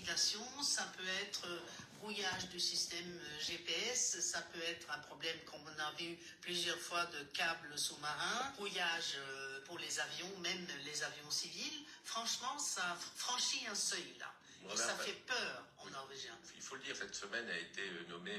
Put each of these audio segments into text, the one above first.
population, ça peut être brouillage du système GPS, ça peut être un problème comme on a vu plusieurs fois de câbles sous-marins, brouillage pour les avions, même les avions civils. Franchement, ça franchit un seuil là. Et ça fait peur aux Norvégiens. Il faut le dire, cette semaine a été nommé,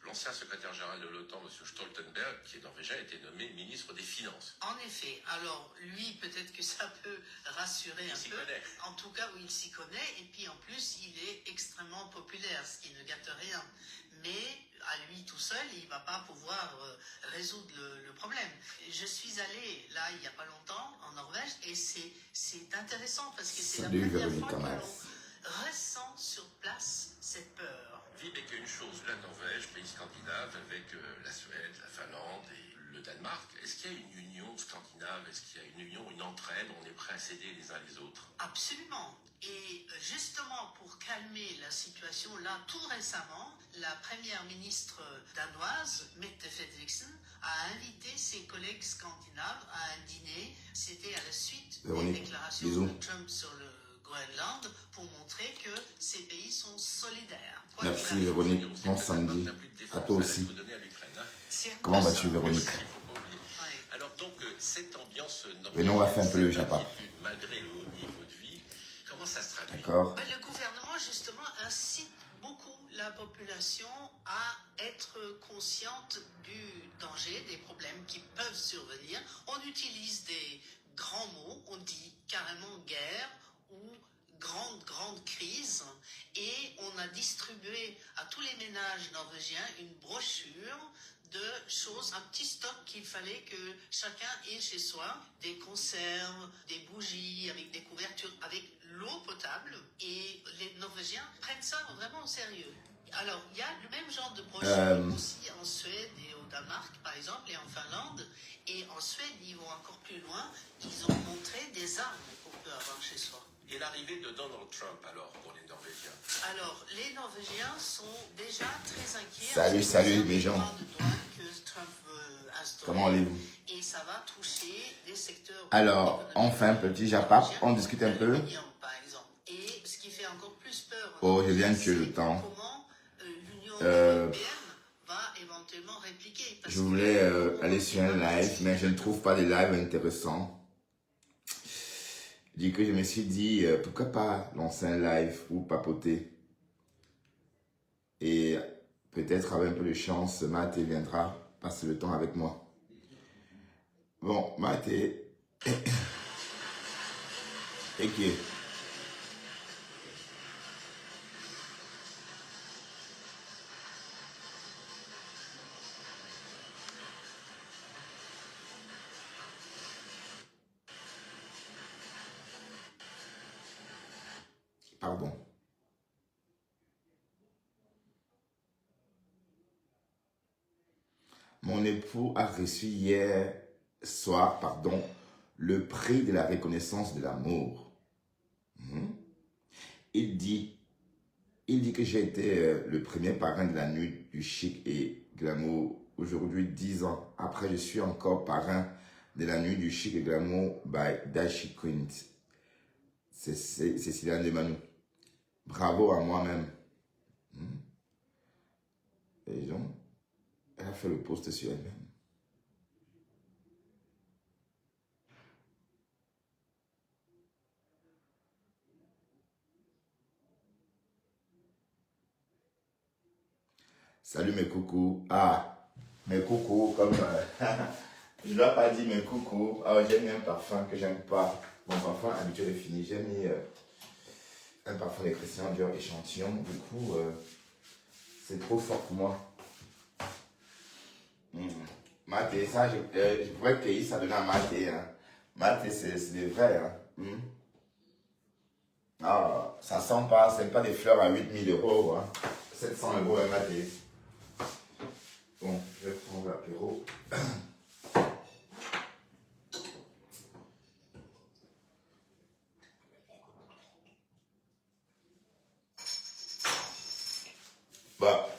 l'ancien secrétaire général de l'OTAN, M. Stoltenberg, qui est norvégien, a été nommé ministre des Finances. En effet. Alors, lui, peut-être que ça peut rassurer un peu. Connaît. En tout cas, oui, il s'y connaît. Et puis, en plus, il est extrêmement populaire, ce qui ne gâte rien. Mais à lui tout seul, il ne va pas pouvoir résoudre le problème. Je suis allé, là, il n'y a pas longtemps, en Norvège, et c'est intéressant parce que c'est la première fois que l'on ressent sur place cette peur. Vibeke, une chose, la Norvège, pays scandinave, avec la Suède, la Finlande et le Danemark, est-ce qu'il y a une union scandinave? Est-ce qu'il y a une union, une entraide? On est prêt à s'aider les uns les autres? Absolument. Et justement, pour calmer la situation, là, tout récemment, la première ministre danoise, Mette Frederiksen, a invité ses collègues scandinaves à un dîner. C'était à la suite des déclarations de Trump sur le Groenland, pour montrer que ces pays sont solidaires. Merci Véronique, bon samedi. À toi aussi. Comment vas-tu Véronique? Alors donc, cette ambiance norvégienne, on va faire un peu le Japon. Malgré le haut niveau de vie, comment ça se traduit? D'accord. Le gouvernement, justement, incite beaucoup la population à être consciente du danger, des problèmes qui peuvent survenir. On utilise des grands mots, on dit carrément guerre ou grande crise, et on a distribué à tous les ménages norvégiens une brochure de choses, un petit stock qu'il fallait que chacun ait chez soi, des conserves, des bougies avec des couvertures, avec l'eau potable, et les Norvégiens prennent ça vraiment au sérieux. Alors, il y a le même genre de brochure aussi en Suède et au Danemark, par exemple, et en Finlande. Et en Suède, ils vont encore plus loin. Ils ont montré des armes qu'on peut avoir chez soi. Et l'arrivée de Donald Trump, alors, pour les Norvégiens? Alors, les Norvégiens sont déjà très inquiets. Salut les gens. Comment allez-vous? Et ça va toucher des secteurs. Alors, enfin, petit Japon, on discute un peu. Par exemple. Et ce qui fait encore plus peur. Oh, je viens que le temps. Comment l'Union européenne va éventuellement répliquer. Je voulais aller sur un live, mais je ne trouve pas de live intéressant. Du coup, je me suis dit, pourquoi pas lancer un live ou papoter. Et peut-être avec un peu de chance, Mathé viendra passer le temps avec moi. Bon, Mathé. Et qui est? Pardon. Mon époux a reçu hier soir, le prix de la reconnaissance de l'amour. Il dit que j'ai été le premier parrain de la nuit du chic et glamour. Aujourd'hui, 10 ans après, je suis encore parrain de la nuit du chic et glamour by Dashi Quint. C'est Cécilia Ndemanou. Bravo à moi-même. Et donc, elle a fait le post sur elle-même. Salut mes coucous. Ah, mes coucous, comme... je ne dois pas dire mes coucous. Ah, j'ai mis un parfum que j'aime pas. Mon parfum habituel est fini. J'ai mis un parfum de Christian Dior échantillon. Du coup, c'est trop fort pour moi. Mathé, ça, je pourrais cueillir ça dedans à Mathé. Hein. Mathé, c'est des vrais. Hein. Ah, ça sent pas, c'est pas des fleurs à 8000 €. Hein. 700 € à Mathé. Bon, je vais prendre l'apéro. Bah,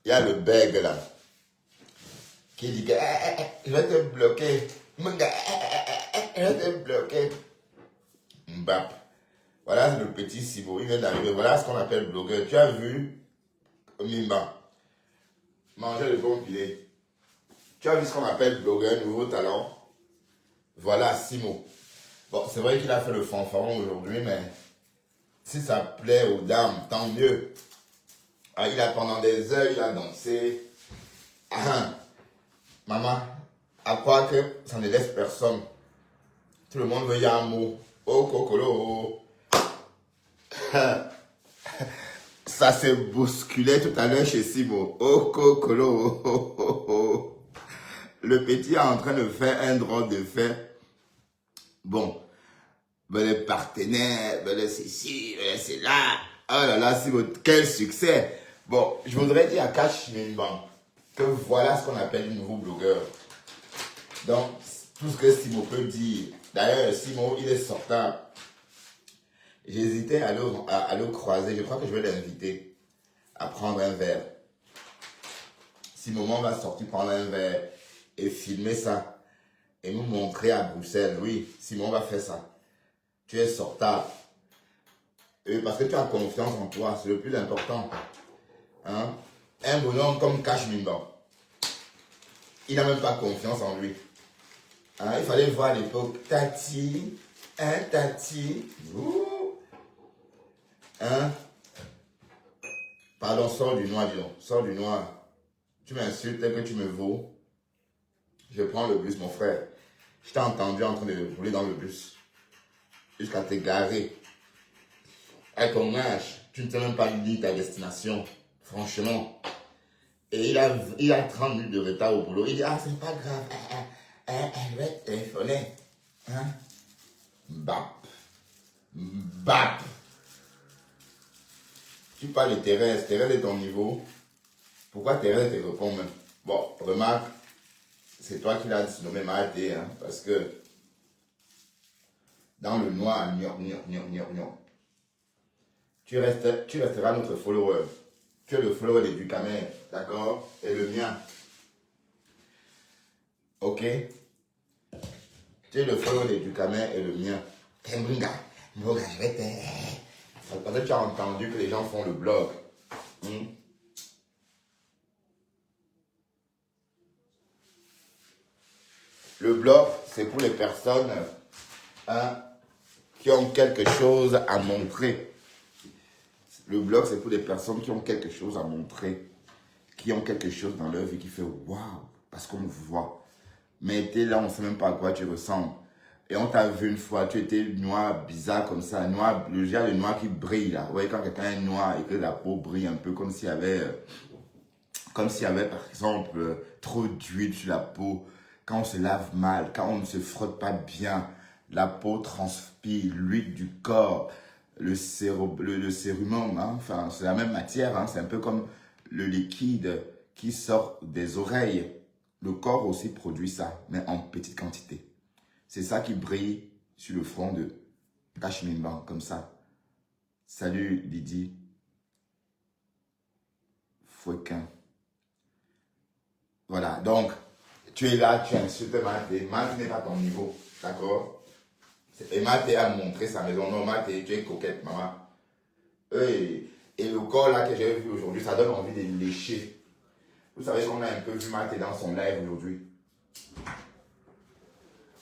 il y a le bègue là, qui dit que je vais te bloquer. Je vais te bloquer. Mbap. Voilà, c'est le petit Simo. Il vient d'arriver. Voilà ce qu'on appelle blogueur. Tu as vu Mimba manger le bon filet. Tu as vu ce qu'on appelle blogueur, nouveau talent. Voilà Simo. Bon, c'est vrai qu'il a fait le fanfaron aujourd'hui, mais si ça plaît aux dames, tant mieux. Ah, il a pendant des heures, il a dansé. Ah, maman, à croire que ça ne laisse personne. Tout le monde veut y avoir un mot. Oh, cocolo. Ça s'est bousculé tout à l'heure chez Simo. Oh, cocolo. Le petit est en train de faire un drôle de fait. Bon, ben les partenaires, ben les ceci, ben c'est là. Oh là là, Simo, quel succès. Bon, je voudrais dire à Cash Minban que voilà ce qu'on appelle un nouveau blogueur. Donc, tout ce que Simo peut dire. D'ailleurs, Simo, il est sortable. J'hésitais à le croiser. Je crois que je vais l'inviter à prendre un verre. Simo va sortir prendre un verre et filmer ça. Et nous montrer à Bruxelles. Oui, Simon va faire ça. Tu es sortable. Parce que tu as confiance en toi. C'est le plus important. Hein? Un bonhomme comme Cash Minban. Il n'a même pas confiance en lui. Hein? Il fallait voir à l'époque. Tati. Hein, Tati. Ouh. Hein? Pardon, sors du noir, dis donc. Sors du noir. Tu m'insultes que tu me vaux. Je prends le bus, mon frère. Je t'ai entendu en train de rouler dans le bus. Jusqu'à te garer. À ton âge, tu ne sais même pas lire ta destination. Franchement. Et il a 30 minutes de retard au boulot. Il dit, ah, c'est pas grave. Elle va te téléphoner. Hein? Bap. Bap. Tu parles de Thérèse. Thérèse est ton niveau. Pourquoi Thérèse te répond même? Bon, remarque, c'est toi qui l'as nommé Mahaté, hein, parce que dans le noir, tu resteras notre follower. Tu es le follower de Ducamer, d'accord? Et le mien. Ok? Tu es le follower de Ducamer et le mien. Tembringa, Moga, je vais te... Parce que tu as entendu que les gens font le blog. Le blog, c'est pour les personnes qui ont quelque chose à montrer. Le blog, c'est pour les personnes qui ont quelque chose à montrer, qui ont quelque chose dans leur vie qui fait waouh, parce qu'on vous voit. Mais tu es là, on ne sait même pas à quoi tu ressembles. Et on t'a vu une fois, tu étais noir, bizarre comme ça, noir, le genre de noir qui brille là. Ouais, quand quelqu'un est noir et que la peau brille un peu comme s'il y avait par exemple trop d'huile sur la peau. Quand on se lave mal, quand on ne se frotte pas bien, la peau transpire, l'huile du corps, le sérumum, hein, enfin, c'est la même matière, hein, c'est un peu comme le liquide qui sort des oreilles. Le corps aussi produit ça, mais en petite quantité. C'est ça qui brille sur le front de Cash Minban, comme ça. Salut Lydie. Fouequin. Voilà, donc, tu es là, tu insultes Mahaté. Mahaté n'est pas ton niveau, d'accord? Et Mahaté a montré sa maison. Non, Mahaté, tu es coquette, maman. Et le corps là que j'ai vu aujourd'hui, ça donne envie de lécher. Vous savez qu'on a un peu vu Mahaté dans son live aujourd'hui.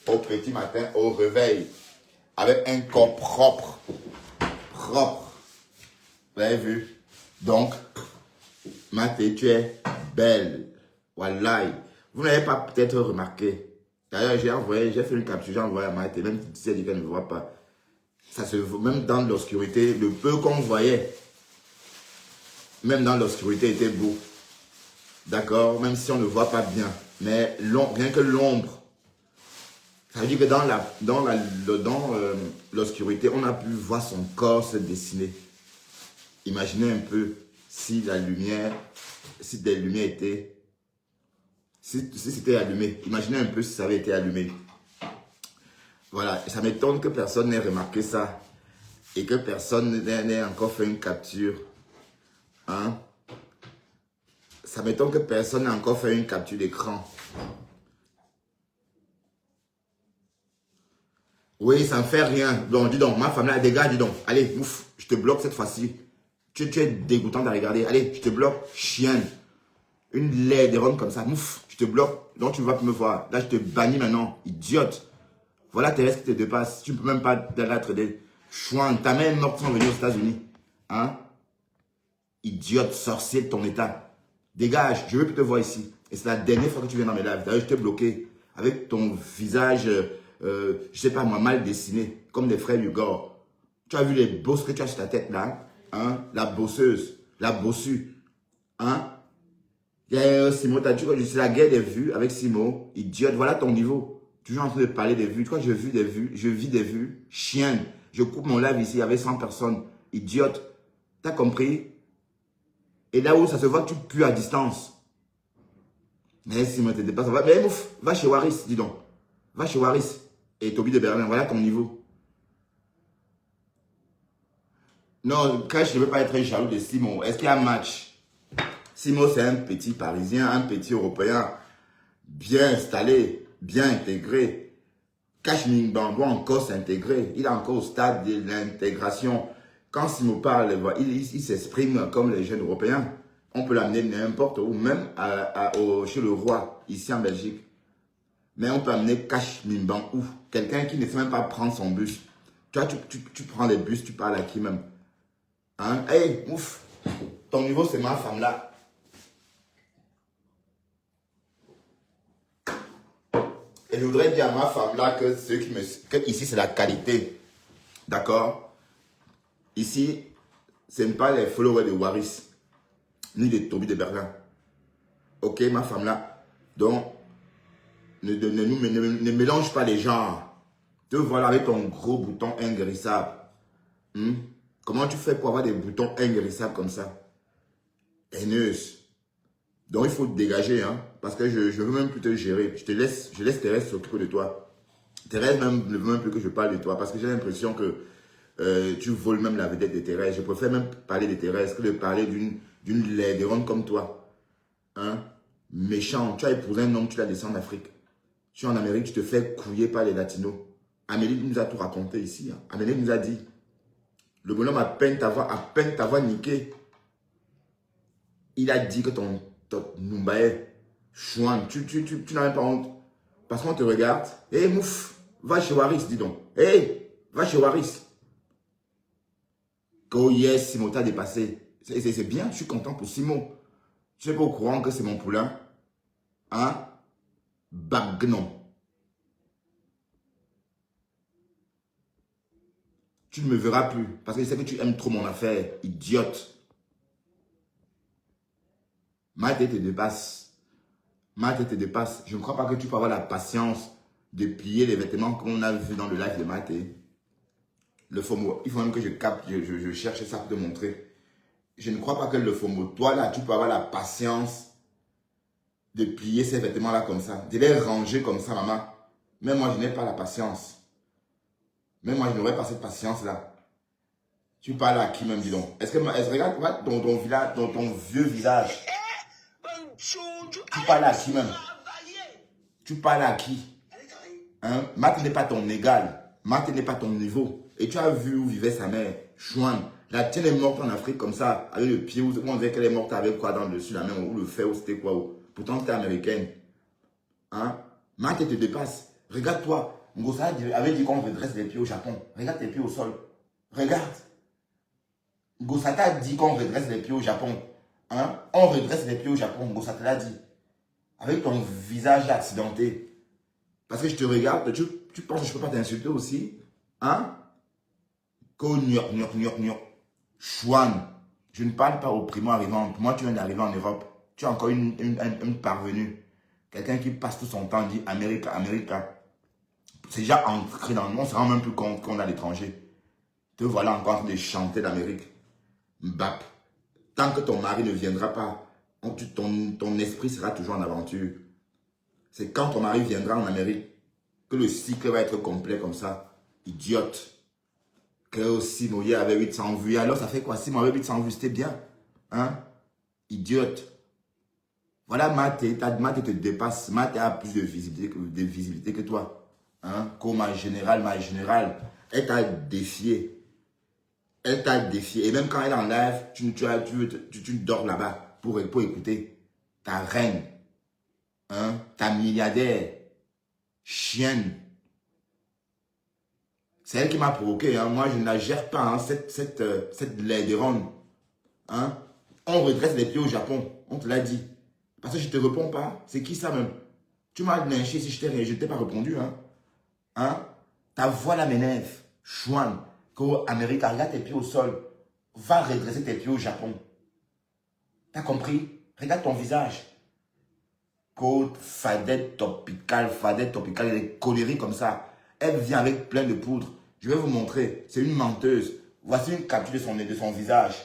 Au petit matin, au réveil, avec un corps propre. Propre. Vous avez vu? Donc, Mahaté, tu es belle. Wallahi. Vous n'avez pas peut-être remarqué. D'ailleurs, j'ai fait une capture, j'ai envoyé à Mahaté, même si elle dit qu'elle ne voit pas. Ça se voit, même dans l'obscurité, le peu qu'on voyait, même dans l'obscurité, était beau. D'accord? Même si on ne voit pas bien. Mais rien que l'ombre, ça veut dire que dans l'obscurité, on a pu voir son corps se dessiner. Imaginez un peu si la lumière, si des lumières étaient... Si c'était allumé, imaginez un peu si ça avait été allumé. Voilà, ça m'étonne que personne n'ait remarqué ça. Et que personne n'ait encore fait une capture. Hein? Ça m'étonne que personne n'ait encore fait une capture d'écran. Oui, ça ne fait rien. Donc, dis donc, ma femme là, dégage, dis donc. Allez, ouf, je te bloque cette fois-ci. Tu es dégoûtante à regarder. Allez, je te bloque, chienne. Une laide ronde comme ça, ouf, je te bloque. Donc, tu ne vas plus me voir. Là, je te bannis maintenant, idiote. Voilà Thérèse qui te dépasse. Tu ne peux même pas l'être des chouins. Ta mère est morte sans venir aux États-Unis. Hein? Idiote, sorcier de ton état. Dégage, je veux plus te voir ici. Et c'est la dernière fois que tu viens dans mes lives. D'ailleurs, je t'ai bloqué avec ton visage, je sais pas moi, mal dessiné, comme des frères Lugor. Tu as vu les bosses que tu as sur ta tête là? Hein? La bosseuse, la bossue. Hein? Simon, t'as dit que c'est la guerre des vues avec Simon. Idiote, voilà ton niveau. Toujours en train de parler des vues. Tu crois que je vis des vues? Je vis des vues. Chienne. Je coupe mon live ici avec 100 personnes. Idiote. T'as compris? Et là où ça se voit que tu pues à distance. Mais Simon, t'es pas ça va. Mais ouf, va chez Waris, dis donc. Va chez Waris. Et Toby de Berlin, voilà ton niveau. Non, Crash, je ne veux pas être jaloux de Simon. Est-ce qu'il y a un match? Simon, c'est un petit Parisien, un petit Européen, bien installé, bien intégré. Cash Mingbambo encore s'intégrer. Il est encore au stade de l'intégration. Quand Simon parle, il s'exprime comme les jeunes Européens. On peut l'amener n'importe où, même chez le roi, ici en Belgique. Mais on peut amener Cash Mingbang où? Quelqu'un qui ne sait même pas prendre son bus. Tu vois, tu prends les bus, tu parles à qui même? Hein? Hey, ouf, ton niveau, c'est ma femme là. Et je voudrais dire à ma femme là que ici, c'est la qualité. D'accord? Ici, ce n'est pas les followers de Waris, ni de Toby de Berlin. Ok, ma femme là. Donc, ne mélange pas les genres. Te voilà avec ton gros bouton inguérissable. Comment tu fais pour avoir des boutons inguérissables comme ça? Haineuse. Donc, il faut te dégager, hein, parce que je ne veux même plus te gérer. Je laisse Thérèse s'occuper de toi. Thérèse même, ne veut même plus que je parle de toi, parce que j'ai l'impression que tu voles même la vedette de Thérèse. Je préfère même parler de Thérèse que de parler d'une laideronne comme toi. Hein? Méchant. Tu as épousé un homme, tu l'as laissé en Afrique. Tu es en Amérique, tu te fais couiller par les latinos. Amélie nous a tout raconté ici. Hein. Amélie nous a dit, le bonhomme à peine t'avoir niqué. Il a dit que ton Numbaye, chouan, tu n'as même pas honte. Parce qu'on te regarde. Hé, mouf, va chez Waris, dis donc. Hé, va chez Waris. Oh yes, Simon t'a dépassé. C'est bien, je suis content pour Simon. Tu n'es pas au courant que c'est mon poulain? Hein? Bagnon. Tu ne me verras plus. Parce que je sais que tu aimes trop mon affaire. Idiote. Ma tête te dépasse. Ma tête te dépasse. Je ne crois pas que tu peux avoir la patience de plier les vêtements qu'on a vu dans le live de Maté. Le FOMO. Il faut même que je capte, je cherche ça pour te montrer. Je ne crois pas que le FOMO, toi là, tu peux avoir la patience de plier ces vêtements-là comme ça. De les ranger comme ça, maman. Mais moi, je n'ai pas la patience. Mais moi, je n'aurais pas cette patience-là. Tu parles à qui même, dis donc? Est-ce que, regarde ton vieux visage. Tu parles à qui même? Tu parles à qui? Hein? Matt n'est pas ton égal. Matt n'est pas ton niveau. Et tu as vu où vivait sa mère, Chouane. La tienne est morte en Afrique comme ça, avec le pied, où on dirait qu'elle est morte avec quoi dans le dessus, la main, ou le fer, ou c'était quoi. Pourtant, c'était américaine. Hein? Matt te dépasse. Regarde-toi. Ngosa avait dit qu'on redresse les pieds au Japon. Regarde tes pieds au sol. Regarde. Ngosa t'a dit qu'on redresse les pieds au Japon. Hein? On redresse les pieds au Japon. Ngosa te l'a dit. Avec ton visage accidenté. Parce que je te regarde, tu penses que je ne peux pas t'insulter aussi? Hein? Chouane. Je ne parle pas aux primo-arrivants. Moi, tu viens d'arriver en Europe. Tu es encore une parvenue. Quelqu'un qui passe tout son temps dit Amérique, Amérique. C'est déjà ancré dans nous. On ne se rend même plus compte qu'on est à l'étranger. Te voilà encore en train de chanter d'Amérique. Mbap. Tant que ton mari ne viendra pas, ton esprit sera toujours en aventure. C'est quand ton mari viendra en Amérique que le cycle va être complet comme ça. Idiote. Que aussi Moïse avait 800 vues. Alors ça fait quoi? Si moi avait 800 vues, c'était bien. Hein? Idiote. Voilà, Maté te dépasse. Maté a plus de visibilité que toi. Hein, comme ma générale, elle t'a défié. Elle t'a défié. Et même quand elle est en live, tu dors là-bas pour écouter ta reine, hein, ta milliardaire, chienne. C'est elle qui m'a provoqué. Hein. Moi, je ne la gère pas, hein, cette laideronne. Hein. On redresse les pieds au Japon. On te l'a dit. Parce que je ne te réponds pas. C'est qui ça même? Tu m'as lynché si je t'ai pas répondu. Hein. Hein? Ta voix là m'énerve. Chouane. Qu'au Amérique, regarde tes pieds au sol. Va redresser tes pieds au Japon. T'as compris? Regarde ton visage. Côte, fadette topicale, des coléries comme ça. Elle vient avec plein de poudre. Je vais vous montrer. C'est une menteuse. Voici une capture de son visage.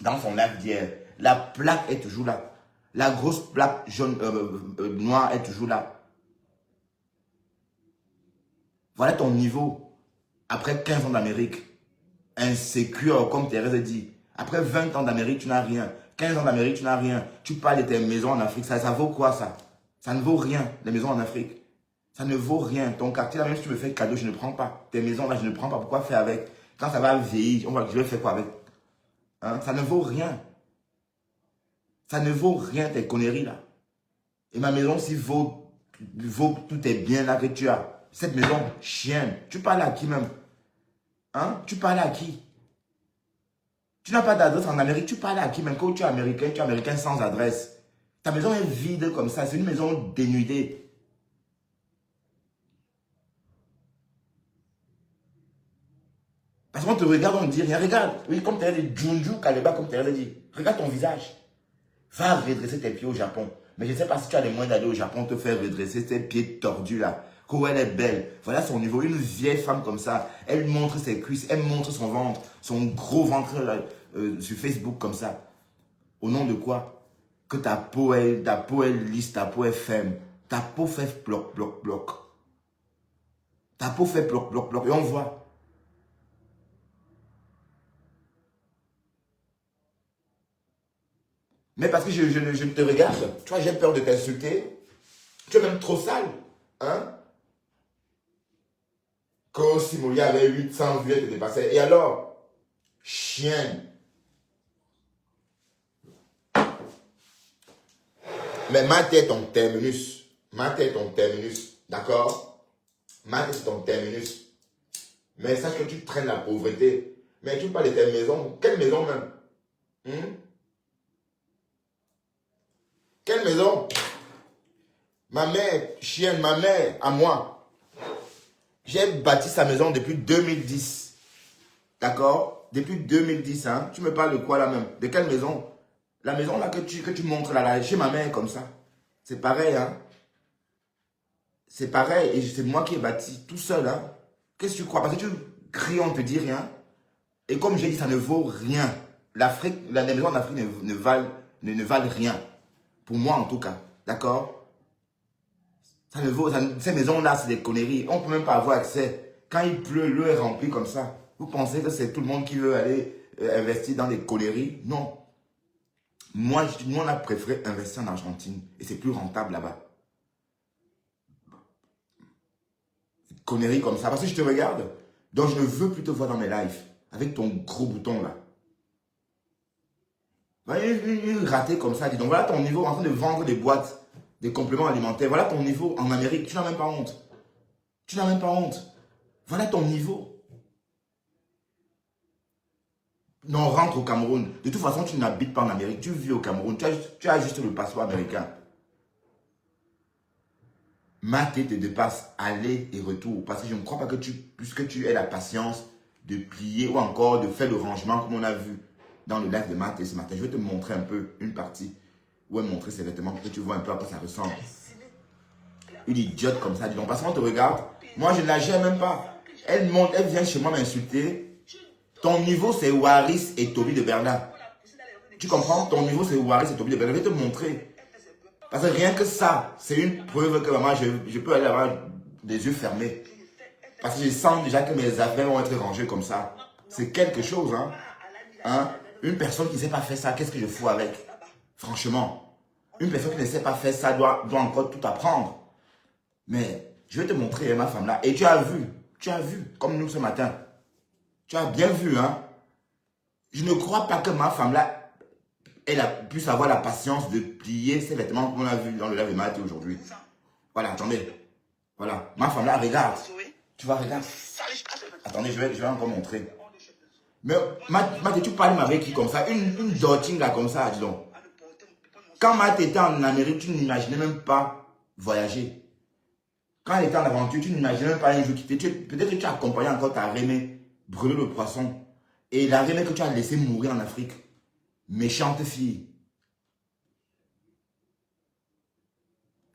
Dans son live d'hier. La plaque est toujours là. La grosse plaque jaune, noire est toujours là. Voilà ton niveau. Après 15 ans d'Amérique. Insécure, comme Thérèse dit. Après 20 ans d'Amérique, tu n'as rien. 15 ans d'Amérique, tu n'as rien. Tu parles de tes maisons en Afrique. Ça vaut quoi ça? Ça ne vaut rien, les maisons en Afrique. Ça ne vaut rien. Ton quartier, là, même si tu me fais cadeau, je ne prends pas. Tes maisons, là, je ne prends pas. Pourquoi faire avec? Quand ça va vieillir, je vais faire quoi avec? Hein? Ça ne vaut rien. Ça ne vaut rien, tes conneries, là. Et ma maison, si vaut tous tes biens, là, que tu as. Cette maison, chienne. Tu parles à qui même? Hein? Tu parles à qui? Tu n'as pas d'adresse en Amérique, tu parles à qui même? Quand tu es américain sans adresse. Ta maison est vide comme ça, c'est une maison dénudée. Parce qu'on te regarde, on ne dit rien. Regarde, oui, comme tu as dit, Junju Kaleba, comme tu as dit. Regarde ton visage. Va redresser tes pieds au Japon. Mais je ne sais pas si tu as les moyens d'aller au Japon, te faire redresser tes pieds tordus là. Comment elle est belle. Voilà son niveau. Une vieille femme comme ça. Elle montre ses cuisses, elle montre son ventre, son gros ventre là, sur Facebook comme ça. Au nom de quoi? Que ta peau est lisse, ta peau est ferme. Ta peau fait bloc, bloc, bloc. Ta peau fait bloc, bloc, bloc. Et on voit. Mais parce que je te regarde, tu vois, j'ai peur de t'insulter. Tu es même trop sale. Hein? Quand Simolia avait 800 vues, elle te dépassait. Et alors? Chienne. Mais ma tête est ton terminus. Ma tête est ton terminus. D'accord? Ma tête est ton terminus. Mais sache que tu traînes la pauvreté. Mais tu parles de tes maisons. Quelle maison même? Quelle maison? Ma mère, chienne, ma mère, à moi. J'ai bâti sa maison depuis 2010. D'accord? Depuis 2010, hein? Tu me parles de quoi là même? De quelle maison? La maison là que tu montres là, chez ma mère comme ça. C'est pareil, hein? C'est pareil. Et c'est moi qui ai bâti tout seul, hein? Qu'est-ce que tu crois? Parce que tu cries, on ne te dit rien. Et comme j'ai dit, ça ne vaut rien. L'Afrique, les maisons en Afrique ne valent rien. Pour moi en tout cas. D'accord? Ça ne vaut, ces maisons-là, c'est des conneries. On ne peut même pas avoir accès. Quand il pleut, l'eau est remplie comme ça. Vous pensez que c'est tout le monde qui veut aller investir dans des conneries? Non. Nous, on a préféré investir en Argentine. Et c'est plus rentable là-bas. Conneries comme ça. Parce que je te regarde. Donc, je ne veux plus te voir dans mes lives. Avec ton gros bouton là. Une ratée comme ça. Dis donc, voilà ton niveau en train de vendre des boîtes. Des compléments alimentaires. Voilà ton niveau en Amérique. Tu n'as même pas honte. Tu n'as même pas honte. Voilà ton niveau. Non, rentre au Cameroun. De toute façon, tu n'habites pas en Amérique. Tu vis au Cameroun. Tu as juste le passeport américain. Ma tête te dépasse aller et retour. Parce que je ne crois pas que puisque tu aies la patience de plier ou encore de faire le rangement comme on a vu dans le live de Mathé ce matin. Je vais te montrer un peu une partie. Où elle montrer ses vêtements pour que tu vois un peu à quoi ça ressemble. Une idiote comme ça, dis donc. Parce qu'on te regarde. Moi, je ne la gère même pas. Elle monte, elle vient chez moi m'insulter. Ton niveau, c'est Waris et Toby de Bernard. Tu comprends? Ton niveau, c'est Waris et Toby de Bernard. Je vais te montrer. Parce que rien que ça, c'est une preuve que maman, je peux aller avoir des yeux fermés. Parce que je sens déjà que mes affaires vont être rangées comme ça. C'est quelque chose, hein? Hein? Une personne qui ne sait pas faire ça, qu'est-ce que je fous avec? Franchement, une personne qui ne sait pas faire ça doit encore tout apprendre. Mais Je vais te montrer ma femme là. Et tu as vu, comme nous ce matin. Tu as bien vu, hein. Je ne crois pas que ma femme là, elle a pu avoir la patience de plier ses vêtements qu'on a vu dans le lave-matin aujourd'hui. Voilà, attendez. Voilà, ma femme là, regarde. Tu vas regarder. Attendez, je vais encore montrer. Mais, Matt, tu parles avec qui comme ça? Une dotting là comme ça, dis donc. Quand Matt était en Amérique, tu n'imaginais même pas voyager. Quand elle était en aventure, tu n'imaginais même pas un jour quitter. Peut-être que tu accompagnais encore ta Rémé brûler le poisson. Et la Rémé que tu as laissé mourir en Afrique. Méchante fille.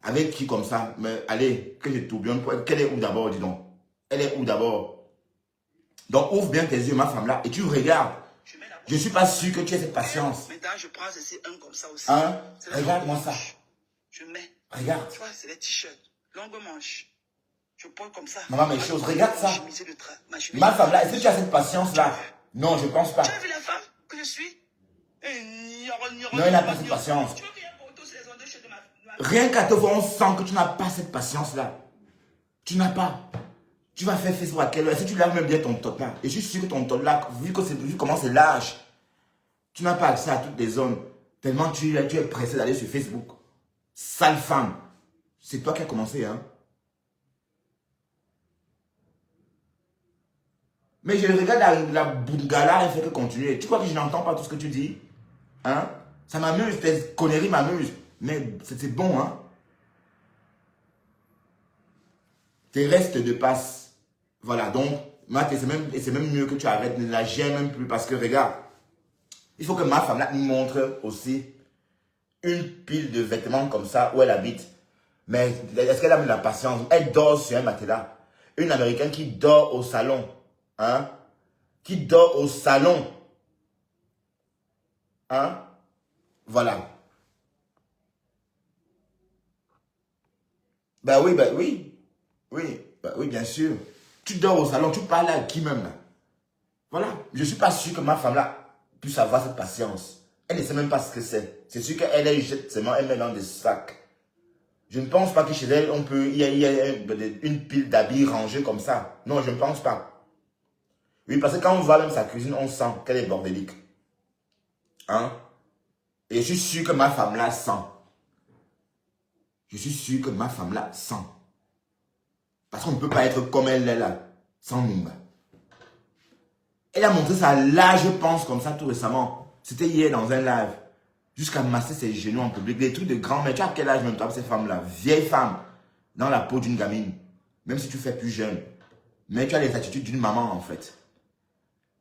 Avec qui comme ça? Mais allez, que je tourbillonne. Qu'elle est où d'abord, dis donc? Elle est où d'abord? Donc ouvre bien tes yeux, ma femme là, et tu regardes. Je ne suis pas sûr que tu aies cette patience. Maintenant, je prends ceci, un comme ça aussi. Hein? Regarde-moi ça. Je mets. Regarde. Tu vois, c'est les t-shirts. Longue manche. Je porte comme ça. Maman, mes choses, regarde ça. Ma Ma femme là, est-ce que tu as cette patience là? Non, je ne pense pas. Tu as vu la femme que je suis? Non, elle n'a pas cette patience. Rien qu'à te voir, on sent que tu n'as pas cette patience là. Tu n'as pas. Tu vas faire Facebook à quelle heure? Est-ce que tu laves même bien ton tot là? Et je suis sûr que ton tot là, vu comment c'est large, tu n'as pas accès à toutes les zones. Tellement tu es pressé d'aller sur Facebook. Sale femme. C'est toi qui as commencé, hein? Mais je regarde la boungala, elle fait que continuer. Tu crois que je n'entends pas tout ce que tu dis? Hein? Ça m'amuse, tes conneries m'amusent. Mais c'est bon, hein? Tes restes de passe. Voilà, donc, Matt, c'est même mieux que tu arrêtes, ne la gêne même plus. Parce que, regarde, il faut que ma femme là nous montre aussi une pile de vêtements comme ça où elle habite. Mais est-ce qu'elle a mis la patience? Elle dort sur un matelas. Une Américaine qui dort au salon. Hein? Qui dort au salon. Hein? Voilà. Ben oui, ben oui. Oui, ben oui, bien sûr. Tu dors au salon, tu parles à qui même là? Voilà. Je ne suis pas sûr que ma femme là puisse avoir cette patience. Elle ne sait même pas ce que c'est. C'est sûr qu'elle jette seulement, elle met dans des sacs. Je ne pense pas que chez elle, il y a une pile d'habits rangés comme ça. Non, je ne pense pas. Oui, parce que quand on voit même sa cuisine, on sent qu'elle est bordélique. Hein? Et je suis sûr que ma femme là sent. Je suis sûr que ma femme là sent. Parce qu'on ne peut pas être comme elle est là, sans Numba. Elle a montré ça là, je pense, comme ça tout récemment. C'était hier dans un live. Jusqu'à masser ses genoux en public. Des trucs de grand-mère. Tu as quel âge même toi, ces femmes-là? Vieille femme. Dans la peau d'une gamine. Même si tu fais plus jeune. Mais tu as les attitudes d'une maman en fait.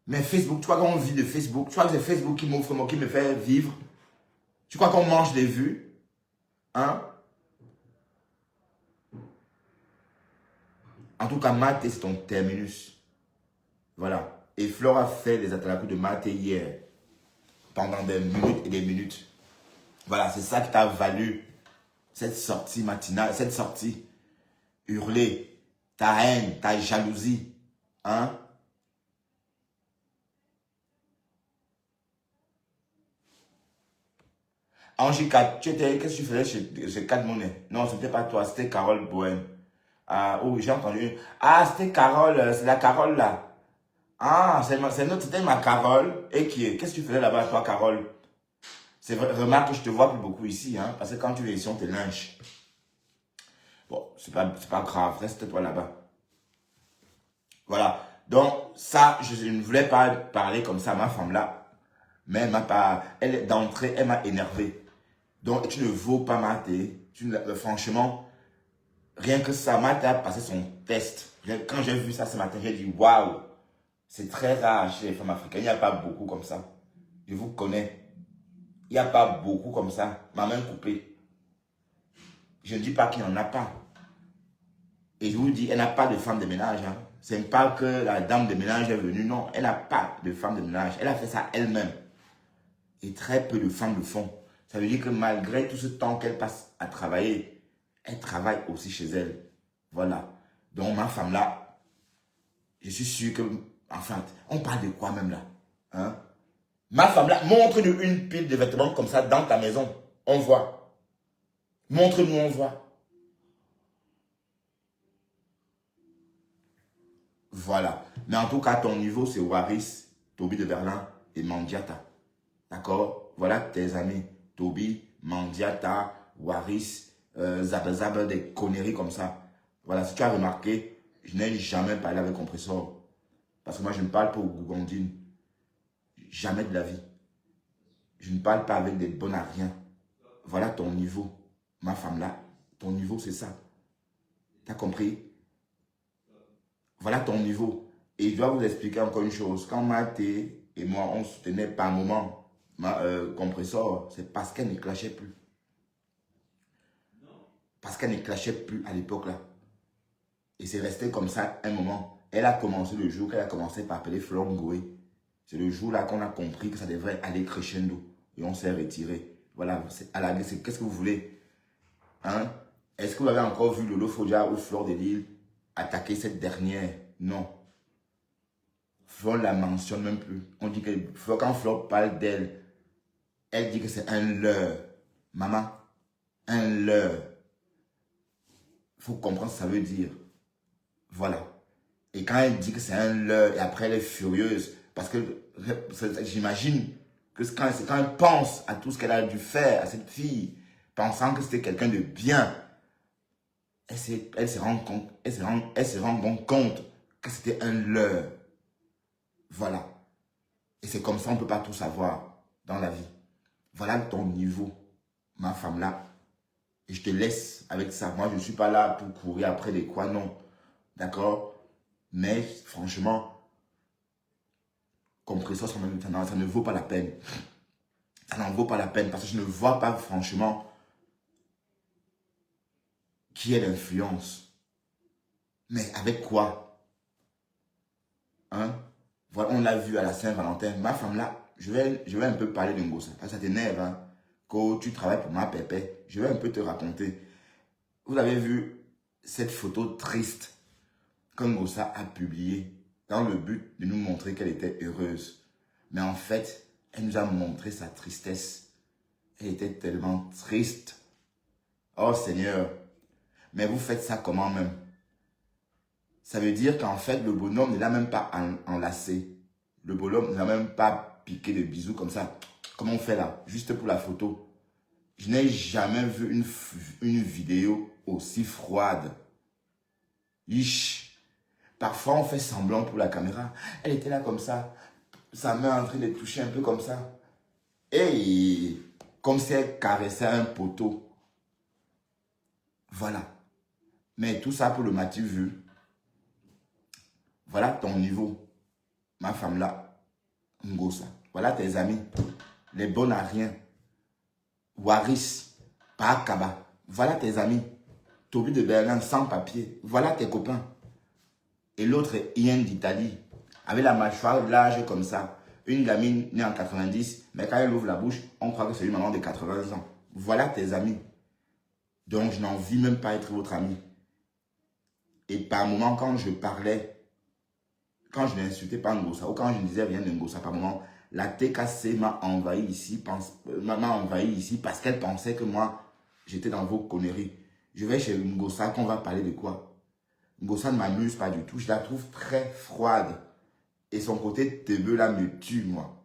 Mais Facebook, tu crois qu'on vit de Facebook? Tu crois que c'est Facebook qui m'offre, qui me fait vivre? Tu crois qu'on mange des vues? Hein? En tout cas, Maté, c'est ton terminus. Voilà. Et Flora fait des atalapes de Maté hier. Pendant des minutes et des minutes. Voilà, c'est ça qui t'a valu cette sortie matinale, cette sortie hurlée, ta haine, ta jalousie. Hein? Angie, qu'est-ce que tu faisais chez Cadmonet? Non, ce n'était pas toi, c'était Carole Bohème. Ah, oh, j'ai entendu. Ah, c'était Carole, c'est la Carole là. Ah, c'était ma Carole. Et qui est? Qu'est-ce que tu faisais là-bas, toi, Carole? C'est vrai, remarque que je te vois plus beaucoup ici, hein, parce que quand tu es ici, on te lynche. Bon, c'est pas grave, reste toi là-bas. Voilà. Donc, ça, je ne voulais pas parler comme ça à ma femme là. Mais elle m'a pas, d'entrée, elle m'a énervé. Donc, tu ne vaux pas Maté. Franchement, rien que ça, Maté a passé son test. Quand j'ai vu ça ce matin, j'ai dit, waouh, c'est très rare chez les femmes africaines. Il n'y a pas beaucoup comme ça. Je vous connais. Il n'y a pas beaucoup comme ça. Ma main coupée. Je ne dis pas qu'il n'y en a pas. Et je vous dis, elle n'a pas de femme de ménage. Hein. Ce n'est pas que la dame de ménage est venue. Non, elle n'a pas de femme de ménage. Elle a fait ça elle-même. Et très peu de femmes le font. Ça veut dire que malgré tout ce temps qu'elle passe à travailler, elle travaille aussi chez elle. Voilà. Donc ma femme là, je suis sûr que, enfin, on parle de quoi même là? Hein? Ma femme là, montre-nous une pile de vêtements comme ça dans ta maison. On voit. Montre-nous, on voit. Voilà. Mais en tout cas, ton niveau, c'est Waris, Toby de Berlin et Mandiata. D'accord? Voilà tes amis. Toby, Mandiata, Waris, Zaba, des conneries comme ça. Voilà, si tu as remarqué, je n'ai jamais parlé avec Compressor. Parce que moi, je ne parle pas au Gougandine. Jamais de la vie. Je ne parle pas avec des bonnes à rien. Voilà ton niveau. Ma femme là, ton niveau, c'est ça. T'as compris? Voilà ton niveau. Et je dois vous expliquer encore une chose. Quand Mathé et moi, on soutenait par moment Compressor, c'est parce qu'elle ne clashait plus. Parce qu'elle ne clashait plus à l'époque là. Et c'est resté comme ça un moment. Elle a commencé le jour qu'elle a commencé par appeler Florent Ngoé. C'est le jour là qu'on a compris que ça devrait aller crescendo. Et on s'est retiré. Voilà, qu'est-ce que vous voulez? Hein? Est-ce que vous avez encore vu Lolo Fodia ou Fleur de Lille attaquer cette dernière? Non. Fleur ne la mentionne même plus. On dit que quand Fleur parle d'elle, elle dit que c'est un leurre. Maman, un leurre. Il faut comprendre ce que ça veut dire. Voilà. Et quand elle dit que c'est un leurre, et après elle est furieuse, parce que j'imagine que quand elle pense à tout ce qu'elle a dû faire à cette fille, pensant que c'était quelqu'un de bien, elle se rend bon compte que c'était un leurre. Voilà. Et c'est comme ça, on ne peut pas tout savoir dans la vie. Voilà ton niveau, ma femme là. Et je te laisse avec ça. Moi, je ne suis pas là pour courir après des quoi, non. D'accord? Mais franchement, Compressor, ça ne vaut pas la peine. Ça n'en vaut pas la peine parce que je ne vois pas franchement qui est l'influence. Mais avec quoi? Hein? Voilà, on l'a vu à la Saint-Valentin. Ma femme là, je vais un peu parler de Ngossa. Ça t'énerve, hein? Quand tu travailles pour ma pépé, je vais un peu te raconter. Vous avez vu cette photo triste que Ngossa a publiée dans le but de nous montrer qu'elle était heureuse. Mais en fait, elle nous a montré sa tristesse. Elle était tellement triste. Oh Seigneur, mais vous faites ça comment même? Ça veut dire qu'en fait, le bonhomme ne l'a même pas enlacé. Le bonhomme ne l'a même pas piqué de bisous comme ça. Comment on fait là? Juste pour la photo. Je n'ai jamais vu une vidéo aussi froide. Ish. Parfois, on fait semblant pour la caméra. Elle était là comme ça. Sa main en train de toucher un peu comme ça. Et comme si elle caressait un poteau. Voilà. Mais tout ça pour le m'as-tu vu? Voilà ton niveau. Ma femme là. Ngossa. Voilà tes amis. Les bons à rien. Waris. Pakaba. Voilà tes amis. Toby de Berlin sans papier. Voilà tes copains. Et l'autre est Ian d'Italie. Avec la mâchoire large comme ça. Une gamine née en 90. Mais quand elle ouvre la bouche, on croit que c'est une maman de 80 ans. Voilà tes amis. Donc je n'envie même pas être votre ami. Et par moment, quand je parlais, quand je n'insultais pas Ngossa, ou quand je ne disais rien de Ngossa, par moment, la TKC m'a envahi ici parce qu'elle pensait que moi, j'étais dans vos conneries. Je vais chez Ngossa, qu'on va parler de quoi? Ngossa ne m'amuse pas du tout. Je la trouve très froide. Et son côté tébeux là me tue, moi.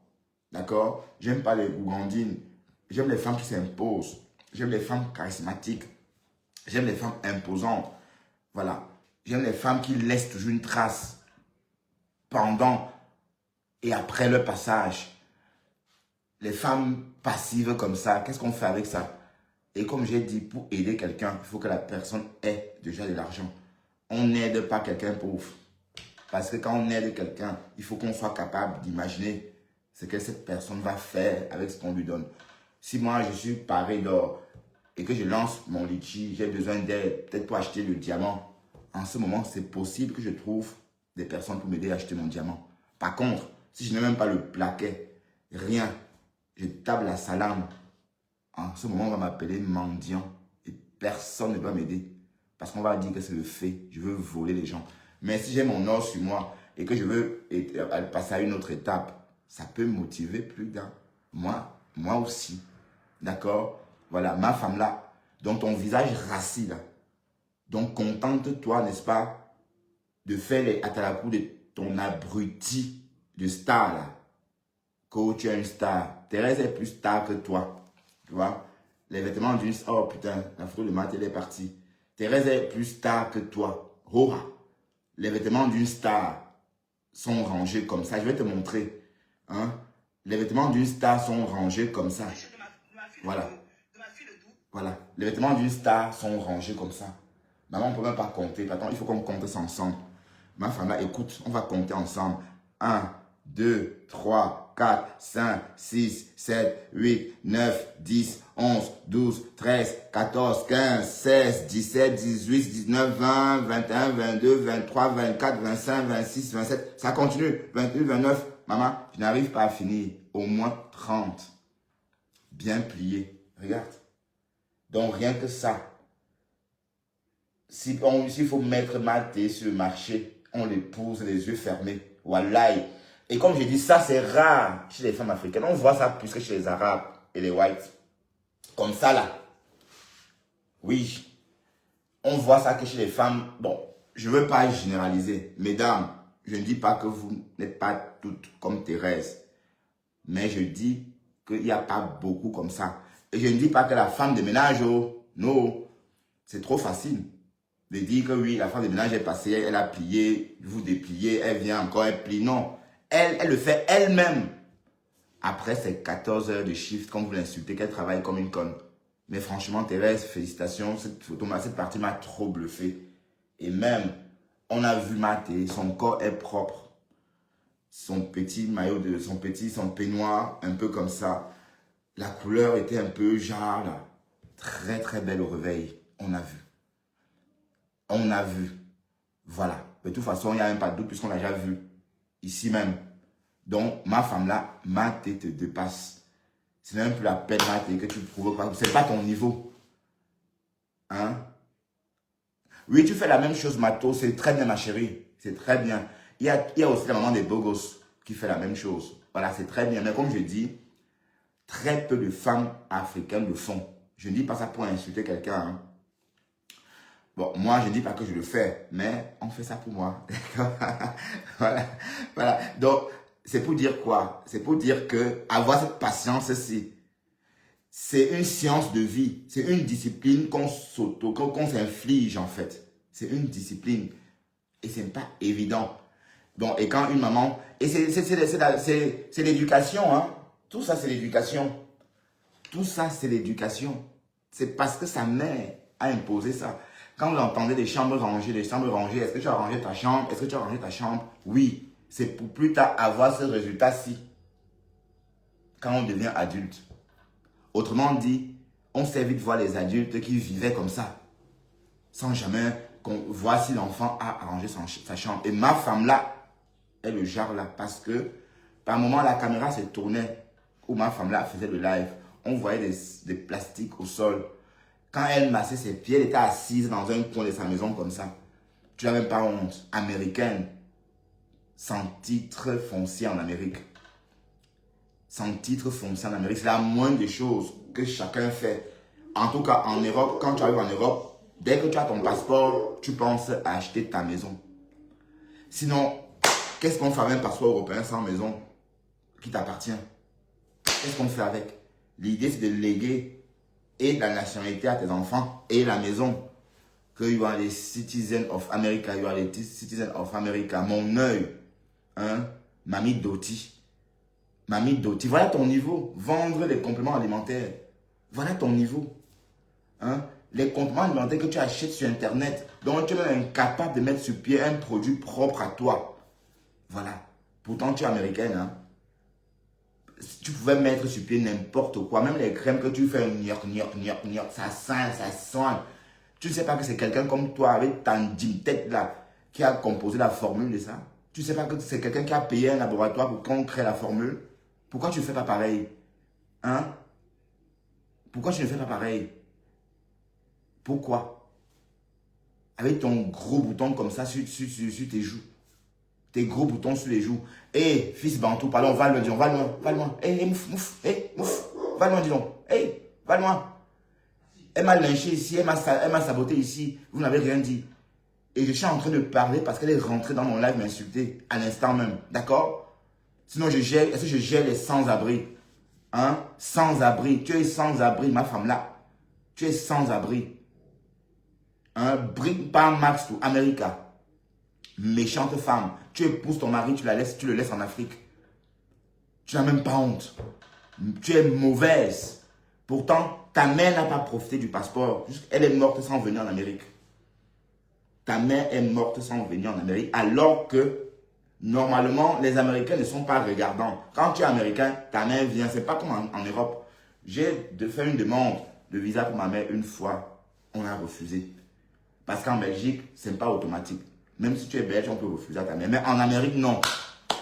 D'accord? J'aime pas les Ougandines. J'aime les femmes qui s'imposent. J'aime les femmes charismatiques. J'aime les femmes imposantes. Voilà. J'aime les femmes qui laissent toujours une trace pendant et après le passage. Les femmes passives comme ça, qu'est-ce qu'on fait avec ça? Et comme j'ai dit, pour aider quelqu'un, il faut que la personne ait déjà de l'argent. On n'aide pas quelqu'un pauvre. Parce que quand on aide quelqu'un, il faut qu'on soit capable d'imaginer ce que cette personne va faire avec ce qu'on lui donne. Si moi, je suis paré d'or et que je lance mon litchi, j'ai besoin d'aide, peut-être pour acheter le diamant. En ce moment, c'est possible que je trouve des personnes pour m'aider à acheter mon diamant. Par contre, si je n'ai même pas le plaquet, rien, je tape la salame. En ce moment, on va m'appeler mendiant et personne ne va m'aider. Parce qu'on va dire que c'est le fait, je veux voler les gens. Mais si j'ai mon or sur moi et que je veux passer à une autre étape, ça peut me motiver plus d'un. Moi aussi. D'accord? Voilà, ma femme là, dont ton visage rassis là. Donc contente-toi, n'est-ce pas? de faire les atalakou de ton abruti de star là. Que tu es une star. Thérèse est plus star que toi. Tu vois? Les vêtements d'une... Oh putain, la photo de Matt, elle est partie. Thérèse est plus star que toi. Oh, les vêtements d'une star sont rangés comme ça. Je vais te montrer. Hein? Les vêtements d'une star sont rangés comme ça. Voilà. Voilà. Les vêtements d'une star sont rangés comme ça. Maman, on ne peut même pas compter. Attends, il faut qu'on compte ça ensemble. Ma femme là, écoute, on va compter ensemble. 1, 2, 3, 4, 5, 6, 7, 8, 9, 10, 11, 12, 13, 14, 15, 16, 17, 18, 19, 20, 21, 22, 23, 24, 25, 26, 27. Ça continue. 28, 29. Maman, tu n'arrives pas à finir. Au moins 30. Bien plié. Regarde. Donc, rien que ça. S'il faut mettre ma thé sur le marché, on les pose les yeux fermés. Wallahi. Et comme je dis, ça c'est rare chez les femmes africaines. On voit ça plus que chez les Arabes et les Whites. Comme ça là. Oui. On voit ça que chez les femmes. Bon, je ne veux pas généraliser. Mesdames, je ne dis pas que vous n'êtes pas toutes comme Thérèse. Mais je dis qu'il n'y a pas beaucoup comme ça. Et je ne dis pas que la femme de ménage, oh, non, c'est trop facile de dire que oui, la femme de ménage est passée, elle a plié, vous dépliez, elle vient encore, elle plie. Non, elle le fait elle-même. Après ces 14 heures de shift, quand vous l'insultez, qu'elle travaille comme une conne. Mais franchement, Thérèse, félicitations, cette partie m'a trop bluffé. Et même, on a vu Maté, son corps est propre. Son petit maillot, son peignoir, un peu comme ça. La couleur était un peu genre là. Très très belle au réveil. On a vu. On a vu. Voilà. De toute façon, il n'y a même pas de doute puisqu'on l'a déjà vu. Ici même. Donc, ma femme là, Maté te dépasse. C'est même plus la peine, Maté, que tu prouves pas. C'est pas ton niveau. Hein? Oui, tu fais la même chose, Mato. C'est très bien, ma chérie. C'est très bien. Il y a aussi la maman des Bogos qui fait la même chose. Voilà, c'est très bien. Mais comme je dis, très peu de femmes africaines le font. Je ne dis pas ça pour insulter quelqu'un. Hein. Bon, moi, je ne dis pas que je le fais, mais on fait ça pour moi. Voilà. Voilà. Donc, c'est pour dire quoi? C'est pour dire que avoir cette patience-ci, c'est une science de vie. C'est une discipline qu'on s'inflige, en fait. C'est une discipline. Et ce n'est pas évident. Bon, et quand une maman... Et c'est l'éducation, hein. Tout ça, c'est l'éducation. Tout ça, c'est l'éducation. C'est parce que sa mère a imposé ça. Quand vous entendez des chambres rangées, est-ce que tu as rangé ta chambre? Est-ce que tu as rangé ta chambre? Oui. C'est pour plus tard avoir ce résultat-ci. Quand on devient adulte. Autrement dit, on sait vite voir les adultes qui vivaient comme ça. Sans jamais qu'on voit si l'enfant a rangé sa chambre. Et ma femme là, est le genre là. Parce que, par moment, la caméra se tournait. Où ma femme là faisait le live. On voyait des plastiques au sol. Quand elle massait ses pieds, elle était assise dans un coin de sa maison comme ça. Tu n'as même pas honte. Américaine. Sans titre foncier en Amérique. Sans titre foncier en Amérique. C'est la moindre des choses que chacun fait. En tout cas, en Europe, quand tu arrives en Europe, dès que tu as ton passeport, tu penses à acheter ta maison. Sinon, qu'est-ce qu'on fait avec un passeport européen sans maison qui t'appartient? Qu'est-ce qu'on fait avec? L'idée, c'est de léguer et la nationalité à tes enfants et la maison. Que you are the citizen of America, you are the citizen of America. Mon œil, hein, Mamie Doti. Mamie Doti, voilà ton niveau. Vendre les compléments alimentaires. Voilà ton niveau. Hein? Les compléments alimentaires que tu achètes sur Internet, donc tu es même incapable de mettre sur pied un produit propre à toi. Voilà. Pourtant, tu es américaine. Hein? Tu pouvais mettre sur pied n'importe quoi. Même les crèmes que tu fais, ça sent, ça sent. Tu ne sais pas que c'est quelqu'un comme toi, avec ta tête là, qui a composé la formule de ça. Tu ne sais pas que c'est quelqu'un qui a payé un laboratoire pour qu'on crée la formule. Pourquoi tu ne fais pas pareil? Hein? Pourquoi tu ne fais pas pareil? Pourquoi? Avec ton gros bouton comme ça sur tes joues. Tes gros boutons sur les joues. Hé, fils Bantou, pardon, va loin, dis donc, va loin, va loin. Hé, mouf, va loin, dis donc. Hé, va loin. Elle m'a lynché ici, elle m'a saboté ici. Vous n'avez rien dit. Et je suis en train de parler parce qu'elle est rentrée dans mon live m'insulter à l'instant même. D'accord? Sinon, est-ce que je gère les sans-abri? Hein? Sans-abri. Tu es sans-abri, ma femme là. Tu es sans-abri. Hein? Bring pas Max to America. Méchante femme. Tu épouses ton mari, tu le laisses en Afrique. Tu n'as même pas honte. Tu es mauvaise. Pourtant, ta mère n'a pas profité du passeport. Elle est morte sans venir en Amérique. Ta mère est morte sans venir en Amérique. Alors que, normalement, les Américains ne sont pas regardants. Quand tu es Américain, ta mère vient. C'est pas comme en Europe. J'ai fait une demande de visa pour ma mère une fois. On a refusé. Parce qu'en Belgique, ce n'est pas automatique. Même si tu es belge, on peut refuser à ta mère. Mais en Amérique, non.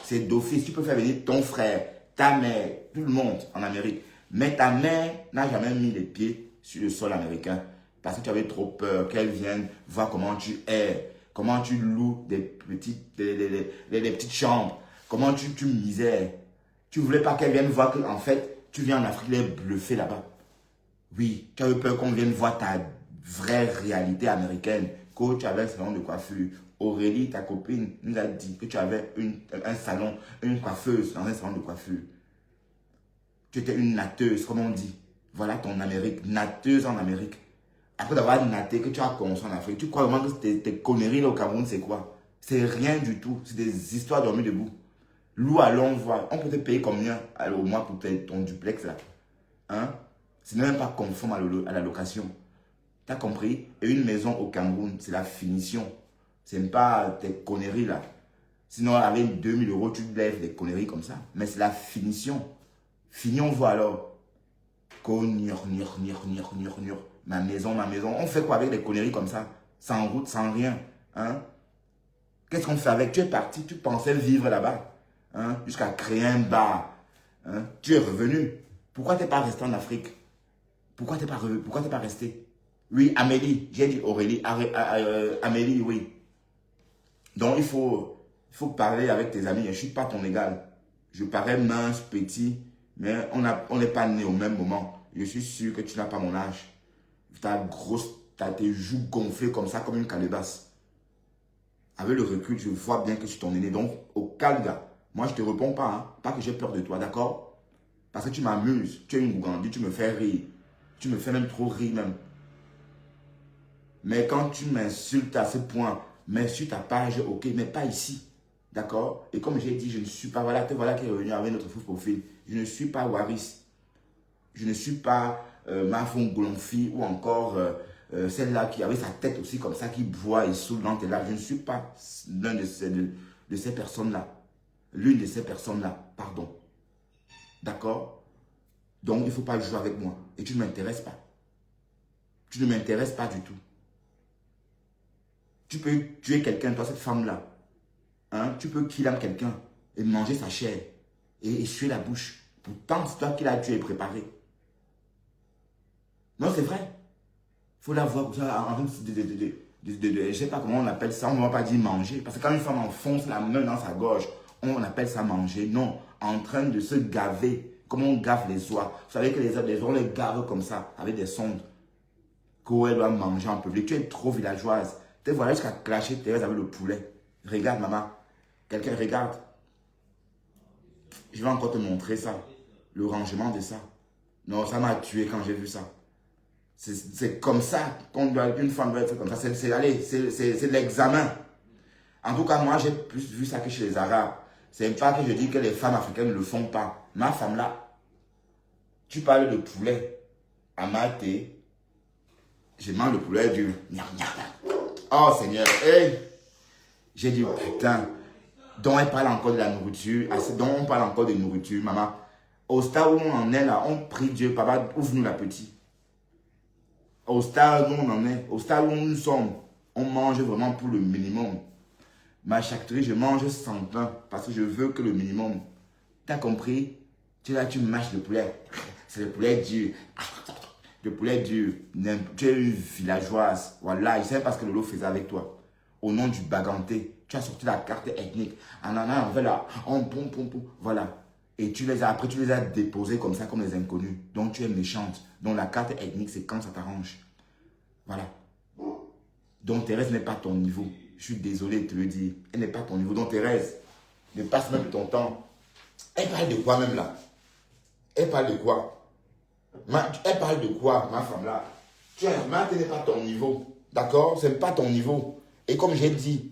C'est d'office. Tu peux faire venir ton frère, ta mère, tout le monde en Amérique. Mais ta mère n'a jamais mis les pieds sur le sol américain. Parce que tu avais trop peur qu'elle vienne voir comment tu es. Comment tu loues des petites chambres. Comment tu misères. Tu ne voulais pas qu'elle vienne voir qu'en fait, tu viens en Afrique les bluffer là-bas. Oui, tu as eu peur qu'on vienne voir ta vraie réalité américaine. Que tu avais un salon de coiffure. Aurélie, ta copine, nous a dit que tu avais un salon, une coiffeuse dans un salon de coiffure. Tu étais une natteuse, comme on dit. Voilà ton Amérique, natteuse en Amérique. Après d'avoir natté, que tu as commencé en Afrique, tu crois vraiment que tes conneries là au Cameroun, c'est quoi? C'est rien du tout. C'est des histoires dormies debout. Loue à l'envoi. On peut te payer combien au mois pour ton duplex là? Hein? C'est même pas conforme à la location. Tu as compris? Et une maison au Cameroun, c'est la finition. C'est pas tes conneries là. Sinon, avec 2000 €, tu lèves des conneries comme ça. Mais c'est la finition. Fini, on voit alors. Ma maison. On fait quoi avec des conneries comme ça? Sans route, sans rien. Hein? Qu'est-ce qu'on fait avec? Tu es parti, tu pensais vivre là-bas. Hein? Jusqu'à créer un bar. Hein? Tu es revenu. Pourquoi tu n'es pas resté en Afrique? Pourquoi tu n'es pas resté? Oui, Amélie. J'ai dit Aurélie. Amélie, oui. Donc, il faut parler avec tes amis. Je ne suis pas ton égal. Je parais mince, petit, mais on n'est pas nés au même moment. Je suis sûr que tu n'as pas mon âge. Tu as tes joues gonflées comme ça, comme une calebasse. Avec le recul, je vois bien que je suis ton aîné. Donc, au calme, gars. Moi, je ne te réponds pas. Hein. Pas que j'ai peur de toi, d'accord? Parce que tu m'amuses. Tu es une gougandie, tu me fais rire. Tu me fais même trop rire, même. Mais quand tu m'insultes à ce point, mais sur ta page, ok, mais pas ici. D'accord? Et comme j'ai dit, je ne suis pas, voilà qui est revenu avec notre faux profil. Je ne suis pas Waris. Je ne suis pas Mafon Golonfi ou encore celle-là qui avait sa tête aussi comme ça, qui boit et saoule dans tes lives. Je ne suis pas l'un de ces personnes-là. L'une de ces personnes-là, pardon. D'accord? Donc, il ne faut pas jouer avec moi. Et tu ne m'intéresses pas. Tu ne m'intéresses pas du tout. Tu peux tuer quelqu'un, toi, cette femme-là. Hein? Tu peux killer quelqu'un et manger sa chair et essuyer la bouche. Pourtant, c'est toi qui l'as tué et préparé. Non, c'est vrai. Il faut la voir je ne sais pas comment on appelle ça. On ne va pas dire manger. Parce que quand une femme enfonce la main dans sa gorge, on appelle ça manger. Non, en train de se gaver. Comme on gave les oies. Vous savez que les oies, on les gave comme ça, avec des sondes. Qu'elle doit manger en public. Tu es trop villageoise. Te voilà jusqu'à clasher Thérèse avec le poulet. Regarde, maman. Quelqu'un regarde. Je vais encore te montrer ça. Le rangement de ça. Non, ça m'a tué quand j'ai vu ça. C'est comme ça qu'une femme doit être comme ça. C'est l'examen. En tout cas, moi, j'ai plus vu ça que chez les Arabes. C'est pas que je dis que les femmes africaines ne le font pas. Ma femme là, tu parles de poulet. À maté, je mange le poulet du... Oh Seigneur, hey! J'ai dit putain. Donc elle parle encore de la nourriture. Donc on parle encore de nourriture, maman. Au stade où on en est là, on prie Dieu, papa, ouvre-nous la petite. Au stade où on en est, au stade où nous sommes, on mange vraiment pour le minimum. Ma charcuterie, je mange sans pain parce que je veux que le minimum. T'as compris? Tu es là, tu mâches le poulet. C'est le poulet dur. Le poulet dur. Tu es une villageoise. Voilà, je ne sais pas ce que Lolo faisait avec toi. Au nom du Baganté, tu as sorti la carte ethnique. Voilà. Et après, tu les as déposés comme ça, comme les inconnus. Donc, tu es méchante. Donc, la carte ethnique, c'est quand ça t'arrange. Voilà. Donc Thérèse n'est pas ton niveau. Je suis désolé de te le dire. Elle n'est pas ton niveau. Donc Thérèse, ne passe même ton temps. Elle parle de quoi même là? Elle parle de quoi? Elle parle de quoi, ma femme là? Marthe n'est pas ton niveau. D'accord? Ce n'est pas ton niveau. Et comme j'ai dit,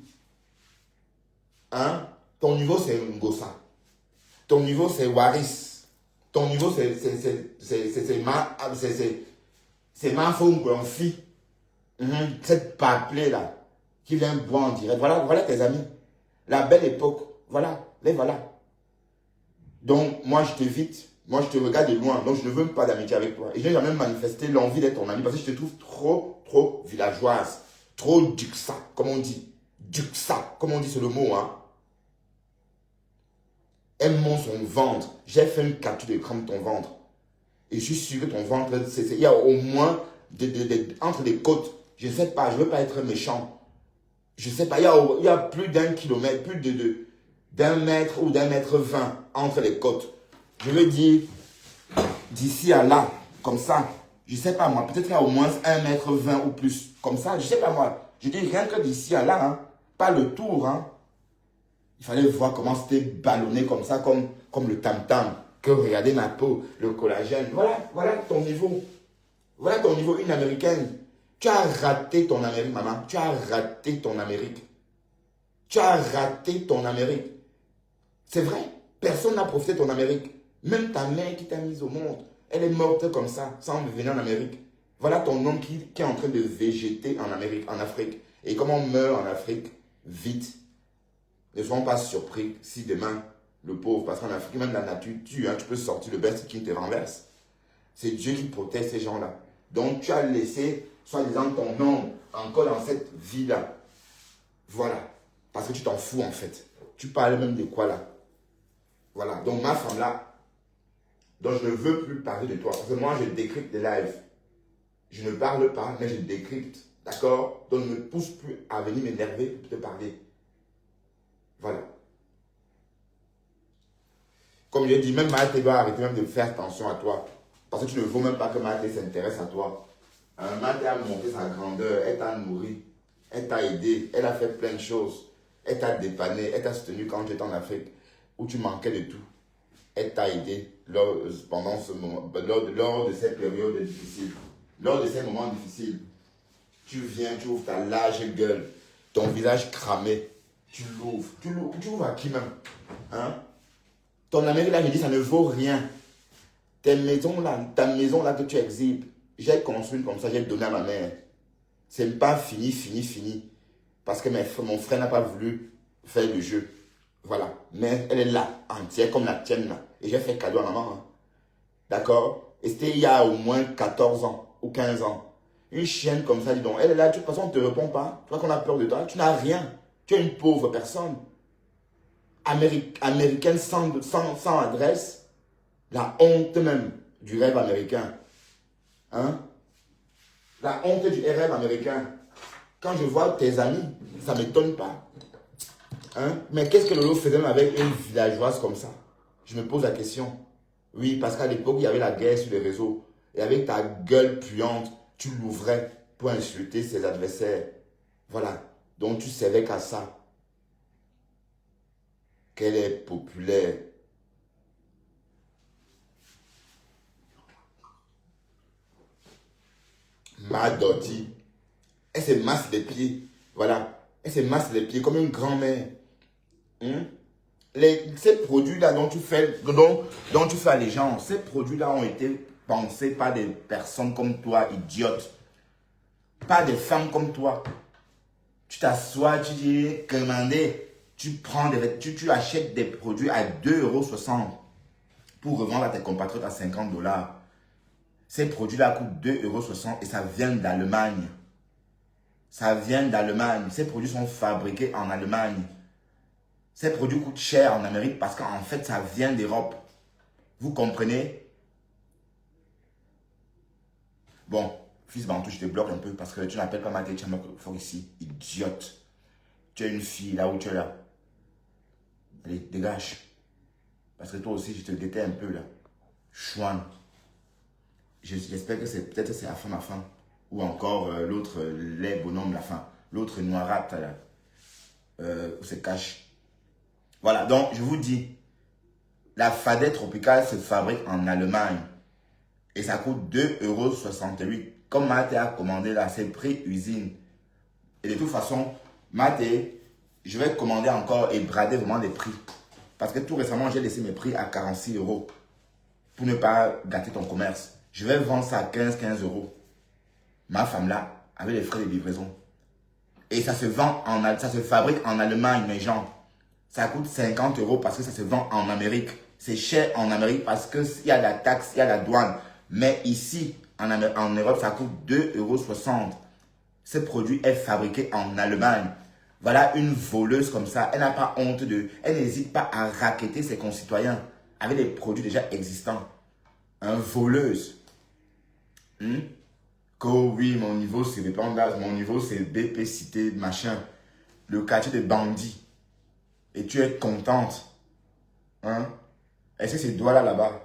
hein, ton niveau c'est Ngosa. Ton niveau c'est Waris. Ton niveau c'est ma femme qu'on fit. Cette paplée là, qui vient boire en direct. Voilà tes amis. La belle époque. Voilà, les voilà. Donc, moi, je t'évite. Moi, je te regarde de loin. Donc, je ne veux pas d'amitié avec toi. Et je n'ai jamais manifesté l'envie d'être ton ami parce que je te trouve trop villageoise. Trop duxa, comme on dit. Duxa, comme on dit, c'est le mot, hein. Elle monte son ventre. J'ai fait une capture d'écran de ton ventre. Et je suis sûr que ton ventre, il y a au moins entre les côtes. Je ne sais pas, je ne veux pas être méchant. Je ne sais pas, il y a plus d'1 kilomètre, plus d'1 mètre ou d'1,20 m entre les côtes. Je veux dire, d'ici à là, comme ça, je ne sais pas moi, peut-être qu'il y a au moins 1,20 m ou plus. Comme ça, je ne sais pas moi. Je dis rien que d'ici à là, hein, pas le tour. Hein. Il fallait voir comment c'était ballonné comme ça, comme le tam-tam. Que regardez ma peau, le collagène. Voilà ton niveau. Voilà ton niveau, une américaine. Tu as raté ton Amérique, maman. Tu as raté ton Amérique. Tu as raté ton Amérique. C'est vrai. Personne n'a profité de ton Amérique. Même ta mère qui t'a mise au monde, elle est morte comme ça, sans venir en Amérique. Voilà ton homme qui est en train de végéter en Amérique, en Afrique. Et comment on meurt en Afrique? Vite. Ne soyons pas surpris si demain, le pauvre, parce qu'en Afrique, même la nature tue, hein, tu peux sortir le best qui te renverse. C'est Dieu qui protège ces gens-là. Donc, tu as laissé, soi-disant, ton nom encore dans cette vie-là. Voilà. Parce que tu t'en fous, en fait. Tu parles même de quoi, là? Voilà. Donc, ma femme-là, donc je ne veux plus parler de toi. Parce que moi, je décrypte les lives. Je ne parle pas, mais je décrypte. D'accord? Donc, ne me pousse plus à venir m'énerver pour te parler. Voilà. Comme je dis, même Maïté doit arrêter même de faire attention à toi. Parce que tu ne veux même pas que Maïté s'intéresse à toi. Maïté a montré sa grandeur, elle t'a nourri, elle t'a aidé, elle a fait plein de choses. Elle t'a dépanné, elle t'a soutenu quand tu étais en Afrique, où tu manquais de tout. Elle t'a aidé pendant ce moment, lors de ces périodes difficiles. Lors de ces moments difficiles, tu viens, tu ouvres ta large gueule, ton visage cramé, tu l'ouvres. Tu ouvres à qui même? Hein? Ton Amérique là, je dis, ça ne vaut rien. Ta maison là que tu exhibes, j'ai construit comme ça, j'ai donné à ma mère. C'est pas fini. Parce que mon frère n'a pas voulu faire le jeu. Voilà. Mais elle est là, entière, comme la tienne là. Et j'ai fait cadeau à maman. Hein. D'accord? Et c'était il y a au moins 14 ans ou 15 ans. Une chienne comme ça, dis donc. Elle est là, de toute façon, on ne te répond pas. Tu vois qu'on a peur de toi. Tu n'as rien. Tu es une pauvre personne. Américaine sans adresse. La honte même du rêve américain. Hein? La honte du rêve américain. Quand je vois tes amis, ça ne m'étonne pas. Hein? Mais qu'est-ce que Lolo faisait avec une villageoise comme ça? Je me pose la question. Oui, parce qu'à l'époque, il y avait la guerre sur les réseaux. Et avec ta gueule puante, tu l'ouvrais pour insulter ses adversaires. Voilà. Donc tu savais qu'à ça, qu'elle est populaire. Madoti. Elle se masse les pieds. Voilà. Elle se masse les pieds comme une grand-mère. Ces produits-là dont tu fais allégeance, ces produits-là ont été pensés par des personnes comme toi, idiotes. Pas des femmes comme toi. Tu t'assois, tu dis, commander, tu achètes des produits à 2,60 € pour revendre à tes compatriotes à 50 $. Ces produits-là coûtent 2,60 € et ça vient d'Allemagne. Ça vient d'Allemagne. Ces produits sont fabriqués en Allemagne. Ces produits coûtent cher en Amérique parce qu'en fait, ça vient d'Europe. Vous comprenez? Bon, fils Bantou, je te bloque un peu parce que tu n'appelles pas Maté Tchamak ici. Idiote. Tu es une fille là où tu es là. Allez, dégage. Parce que toi aussi, je te guettais un peu là. Chouane. J'espère que peut-être c'est la fin, ma femme. Ou encore l'autre, les bonhommes, la fin. l'autre noirâtre, là, où se cache. Voilà, donc je vous dis, la Fadet tropicale se fabrique en Allemagne. Et ça coûte 2,68 €. Comme Maté a commandé là, c'est prix usine. Et de toute façon, Maté, je vais commander encore et brader vraiment les prix. Parce que tout récemment, j'ai laissé mes prix à 46 €. Pour ne pas gâter ton commerce. Je vais vendre ça à 15 €. Ma femme là, avec les frais de livraison. Et ça se vend ça se fabrique en Allemagne, mes gens. Ça coûte 50 € parce que ça se vend en Amérique. C'est cher en Amérique parce qu'il y a la taxe, il y a la douane. Mais ici, en Europe, ça coûte 2,60 €. Ce produit est fabriqué en Allemagne. Voilà une voleuse comme ça. Elle n'a pas honte de... Elle n'hésite pas à racketter ses concitoyens avec des produits déjà existants. Un voleuse. Que oui, mon niveau c'est dépendance, mon niveau c'est BP cité, machin. Le quartier de bandits. Et tu es contente. Est-ce que c'est Douala là-bas?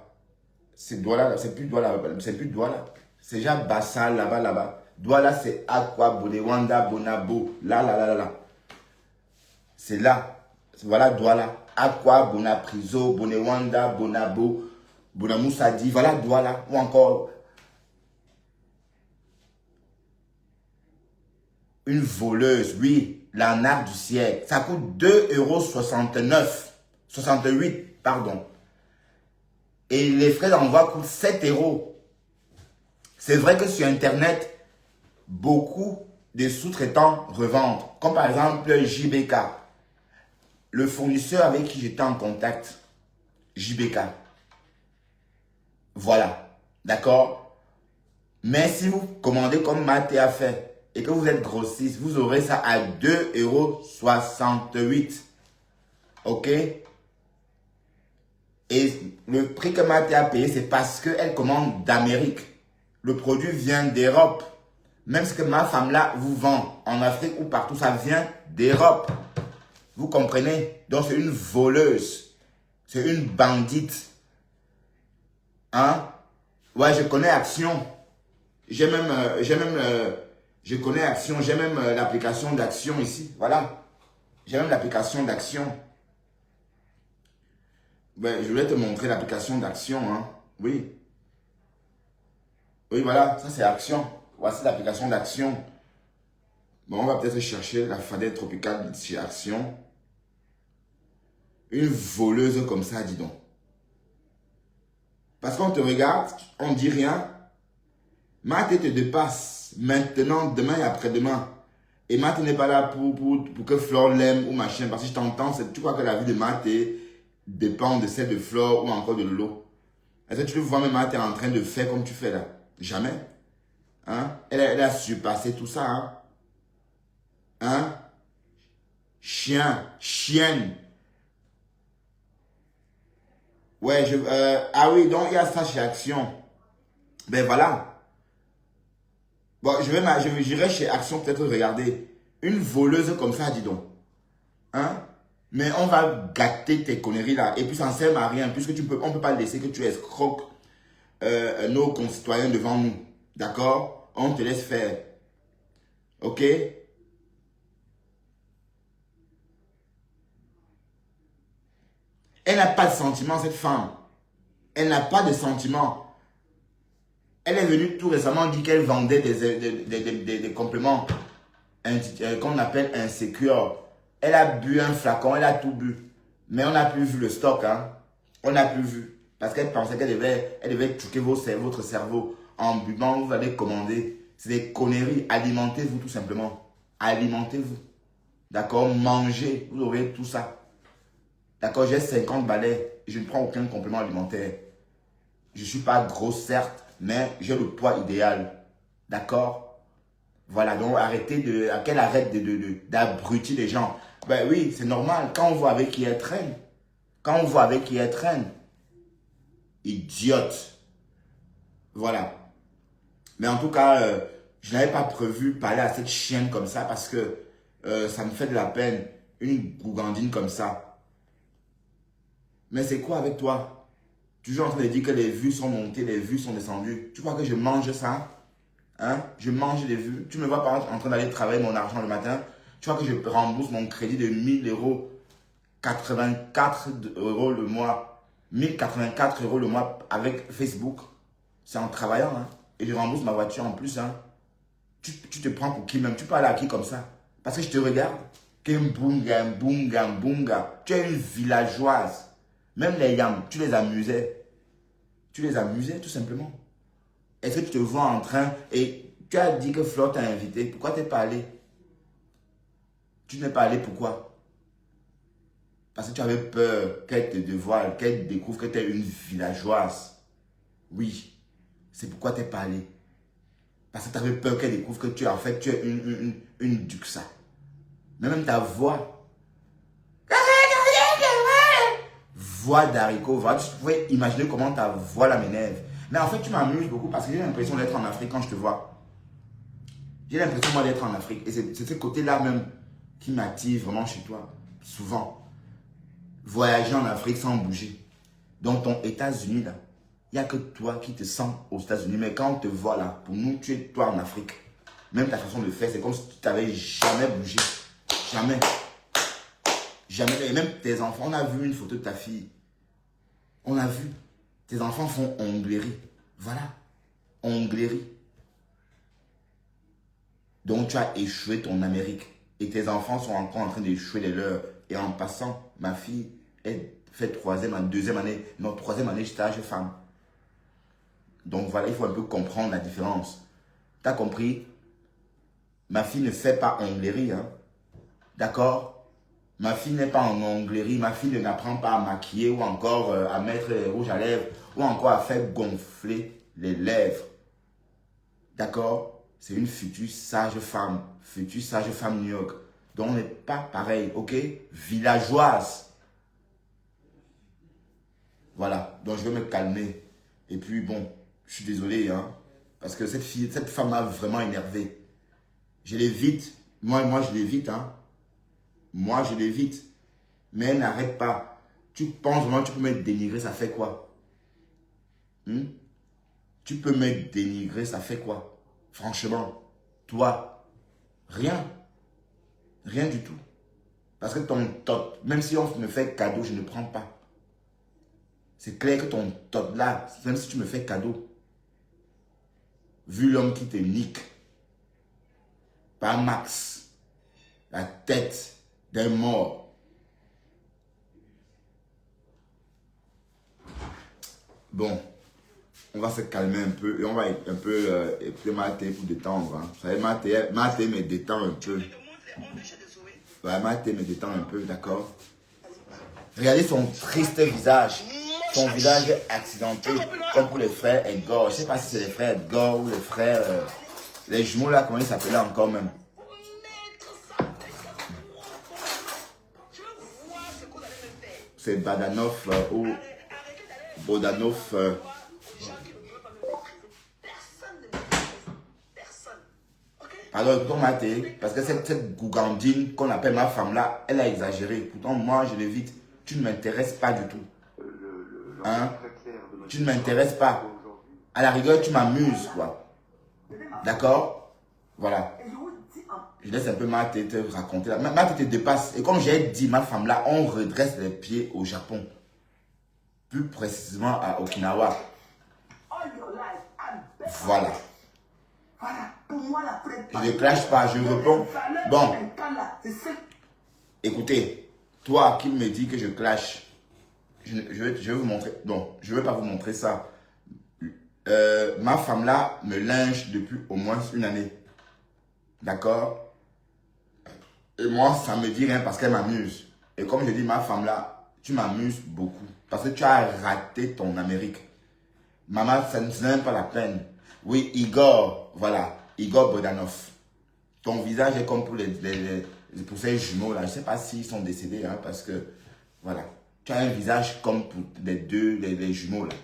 C'est Douala, c'est plus Douala, c'est plus Douala. C'est déjà Bassal là-bas. Douala c'est Aqua, Bonewanda, Bonabo. Là. C'est là. Voilà Douala. Aqua, Bonapriso, Bonewanda, Bonabo, Bonamoussadi. Voilà Douala. Ou encore une voleuse, oui, l'arnaque du siècle. Ça coûte 2,69 €. 68, pardon. Et les frais d'envoi coûtent 7 €. C'est vrai que sur Internet, beaucoup de sous-traitants revendent. Comme par exemple JBK. Le fournisseur avec qui j'étais en contact. JBK. Voilà. D'accord? Mais si vous commandez comme Maté a fait et que vous êtes grossiste, vous aurez ça à 2,68 €. Ok? Et le prix que Maté a payé, c'est parce qu'elle commande d'Amérique. Le produit vient d'Europe. Même ce que ma femme là vous vend en Afrique ou partout, ça vient d'Europe. Vous comprenez? Donc c'est une voleuse. C'est une bandite. Hein? Ouais, je connais Action. Je connais Action. J'ai même l'application d'Action ici. Voilà. J'ai même l'application d'Action. Ben, je voulais te montrer l'application d'Action. Hein. Oui. Oui, voilà. Ça, c'est Action. Voici l'application d'Action. Bon, on va peut-être chercher la Fadet tropicale chez Action. Une voleuse comme ça, dis donc. Parce qu'on te regarde, on ne dit rien. Maté te dépasse maintenant, demain et après-demain. Et Maté n'est pas là pour que Flore l'aime ou machin. Parce que je t'entends, tu crois que la vie de Maté dépend de celle de Flore ou encore de Lolo. Est-ce que tu le vois même Maté en train de faire comme tu fais là? Jamais. Hein? Elle a surpassé tout ça. Hein? Hein? Chien, chienne. Ouais, ah oui, donc il y a ça chez Action. Ben voilà. Bon, j'irai chez Action peut-être regarder. Une voleuse comme ça, dis donc. Hein? Mais on va gâter tes conneries là. Et puis ça ne sert à rien. Puisque on ne peut pas laisser que tu escroques nos concitoyens devant nous. D'accord? On te laisse faire. Ok? Elle n'a pas de sentiment, cette femme. Elle n'a pas de sentiment. Elle est venue tout récemment dire qu'elle vendait des compléments qu'on appelle insécures. Elle a bu un flacon, elle a tout bu. Mais on n'a plus vu le stock. Hein. On n'a plus vu. Parce qu'elle pensait qu'elle devait truquer votre cerveau. En buvant, vous allez commander. C'est des conneries. Alimentez-vous tout simplement. Alimentez-vous. D'accord? Mangez. Vous aurez tout ça. D'accord? J'ai 50 balais. Je ne prends aucun complément alimentaire. Je ne suis pas gros, certes, mais j'ai le poids idéal. D'accord? Voilà, donc qu'elle arrête d'abrutir les gens. Ben oui, c'est normal. Quand on voit avec qui elle traîne. Idiote. Voilà. Mais en tout cas, je n'avais pas prévu parler à cette chienne comme ça parce que ça me fait de la peine. Une gougandine comme ça. Mais c'est quoi avec toi? Toujours en train de dire que les vues sont montées, les vues sont descendues. Tu crois que je mange ça? Hein? Je mange des vues. Tu me vois par exemple en train d'aller travailler mon argent le matin. Tu vois que je rembourse mon crédit de 1000 euros, 84 euros le mois. 1084 euros le mois avec Facebook. C'est en travaillant. Hein? Et je rembourse ma voiture en plus. Hein? Tu te prends pour qui même? Tu parles à qui comme ça? Parce que je te regarde. Kimbunga, bunga, bunga. Tu es une villageoise. Même les yams, tu les amusais. Tu les amusais tout simplement. Est-ce que tu te vois en train et tu as dit que Flo t'a invité. Pourquoi tu n'es pas allé? Tu n'es pas allé pourquoi? Parce que tu avais peur qu'elle te dévoile, qu'elle découvre que tu es une villageoise. Oui, c'est pourquoi tu n'es pas allé. Parce que tu avais peur qu'elle découvre que tu es en fait tu es une duxa. Mais même ta voix. Voix d'haricot. Voilà, tu pouvais imaginer comment ta voix là m'énerve. Mais en fait, tu m'amuses beaucoup parce que j'ai l'impression d'être en Afrique quand je te vois. J'ai l'impression moi d'être en Afrique. Et c'est ce côté-là même qui m'attire vraiment chez toi. Souvent. Voyager en Afrique sans bouger. Dans ton États-Unis là, il n'y a que toi qui te sens aux États-Unis. Mais quand on te voit là, pour nous, tu es toi en Afrique. Même ta façon de faire, c'est comme si tu n'avais jamais bougé. Jamais. Jamais. Et même tes enfants, on a vu une photo de ta fille. On a vu. Tes enfants font onglerie. Voilà. Onglerie. Donc tu as échoué ton Amérique. Et tes enfants sont encore en train d'échouer les leurs. Et en passant, ma fille, elle fait deuxième année. Non, troisième année, stage femme. Donc voilà, il faut un peu comprendre la différence. Tu as compris? Ma fille ne fait pas onglerie. Hein? D'accord? Ma fille n'est pas en onglerie. Ma fille n'apprend pas à maquiller ou encore à mettre rouge à lèvres ou encore à faire gonfler les lèvres. D'accord? C'est une future sage femme. Future sage femme New York. Donc on n'est pas pareil, ok? Villageoise. Voilà. Donc je vais me calmer. Et puis bon, je suis désolé, hein. Parce que cette femme m'a vraiment énervé. Je l'évite. Moi je l'évite, hein. Moi, je l'évite. Mais elle n'arrête pas. Tu penses vraiment que tu peux me dénigrer, ça fait quoi? Tu peux me dénigrer, ça fait quoi? Franchement, toi, rien. Rien du tout. Parce que ton tot, même si on me fait cadeau, je ne prends pas. C'est clair que ton tot là, même si tu me fais cadeau, vu l'homme qui te nique, pas Max, la tête d'un mort. Bon, on va se calmer un peu et on va un peu écouter Maté pour détendre. Hein. Vous savez, Maté me détend un peu. Ouais, Maté me détend un peu, d'accord? Regardez son triste visage. Son visage accidenté, comme pour les frères Edgar. Je ne sais pas si c'est les frères Edgar ou les frères... les jumeaux là, comment ils s'appelaient encore même? C'est Badanov ou Bodanov. Alors, écoutons Maté, parce que cette gougandine qu'on appelle ma femme là, elle a exagéré. Pourtant, moi, je l'évite. Tu ne m'intéresses pas du tout. Hein? Tu ne m'intéresses pas. À la rigueur, tu m'amuses, quoi. D'accord? Voilà. Je laisse un peu Maté te raconter. Maté te dépasse. Et comme j'ai dit, ma femme là, on redresse les pieds au Japon. Plus précisément à Okinawa. Voilà. Je ne clash pas, je réponds. Bon. Écoutez, toi qui me dis que je clash, je vais vous montrer. Non, je ne vais pas vous montrer ça. Ma femme là me linge depuis au moins une année. D'accord? Et moi, ça me dit rien parce qu'elle m'amuse. Et comme je dis, ma femme là, tu m'amuses beaucoup. Parce que tu as raté ton Amérique. Maman, ça ne n'est même pas la peine. Oui, Igor, voilà. Igor Bodanov. Ton visage est comme pour pour ces jumeaux là. Je ne sais pas s'ils sont décédés, hein, parce que, voilà. Tu as un visage comme pour les jumeaux là.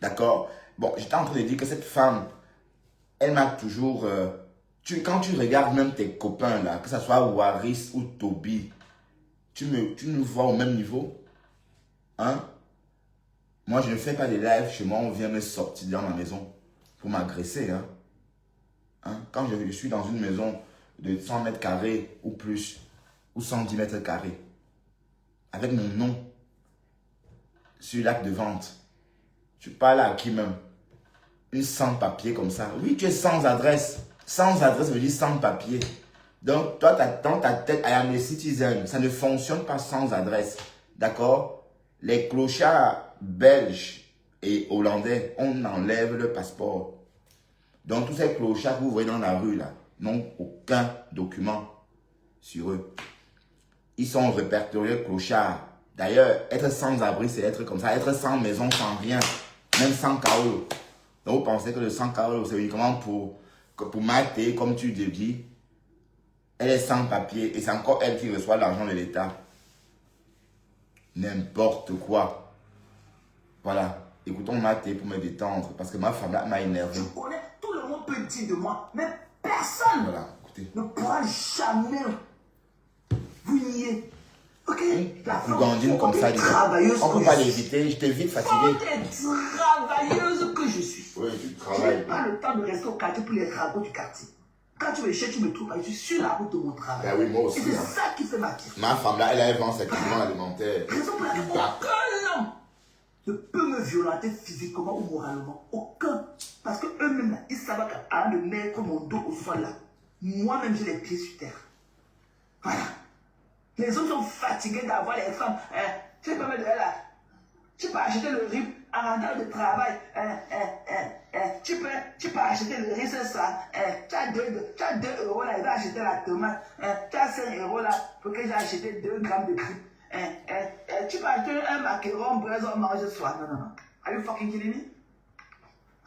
D'accord? Bon, j'étais en train de dire que cette femme, elle m'a toujours... quand tu regardes même tes copains là, que ce soit Waris ou Toby, tu nous vois au même niveau. Hein? Moi, je ne fais pas des lives chez moi, on vient me sortir dans ma maison. pour m'agresser. Quand je suis dans une maison de 100 mètres carrés ou plus, ou 110 mètres carrés, avec mon nom sur l'acte de vente, tu parles à qui même? Une sans papier comme ça. Oui, tu es sans adresse. Sans adresse veut dire sans papier. Donc, toi, dans ta tête, I am a citizen. Ça ne fonctionne pas sans adresse. D'accord? Les clochards belges et hollandais, on enlève le passeport. Donc, tous ces clochards que vous voyez dans la rue, là, n'ont aucun document sur eux. Ils sont répertoriés clochards. D'ailleurs, être sans abri, c'est être comme ça. Être sans maison, sans rien. Même sans carreau. Donc, vous pensez que le sans carreau, c'est uniquement pour mater, comme tu le dis. Elle est sans papier et c'est encore elle qui reçoit l'argent de l'État. N'importe quoi. Voilà. Écoutons Maté pour me détendre parce que ma femme là m'a énervé. Je connais, tout le monde peut dire de moi, mais personne ne pourra jamais vous nier. Ok? La femme, Gandine comme ça, travailleuse on ne que peut pas je suis. l'éviter, je t'ai vite fatigué. Travailleuse que je suis. Oui, tu Je n'ai travailles. pas le temps de rester au quartier pour les travaux du quartier. Quand tu me cherches, tu me trouves pas. Je suis sur la route de mon travail. Ben oui, moi aussi. Et c'est ça qui fait ma tire. Ma femme là, elle vend ses aliments alimentaires. Raison pour laquelle aucun homme ne peut me violenter physiquement ou moralement. Aucun. Parce que eux-mêmes, ils savent qu'à de mettre mon dos au sol là, moi-même j'ai les pieds sur terre. Voilà. Les autres sont fatigués d'avoir les femmes. Tu peux me dire là. Tu peux acheter le riz en rentrant de travail. Tu peux acheter le riz, c'est ça. Tu as 2 euros là, il va acheter la tomate. Tu as 5 euros là, pour que j'ai acheté 2 grammes de grippe. Tu peux acheter un macaron, braise, on mange ce soir. Non, non, non. Are you fucking kidding me?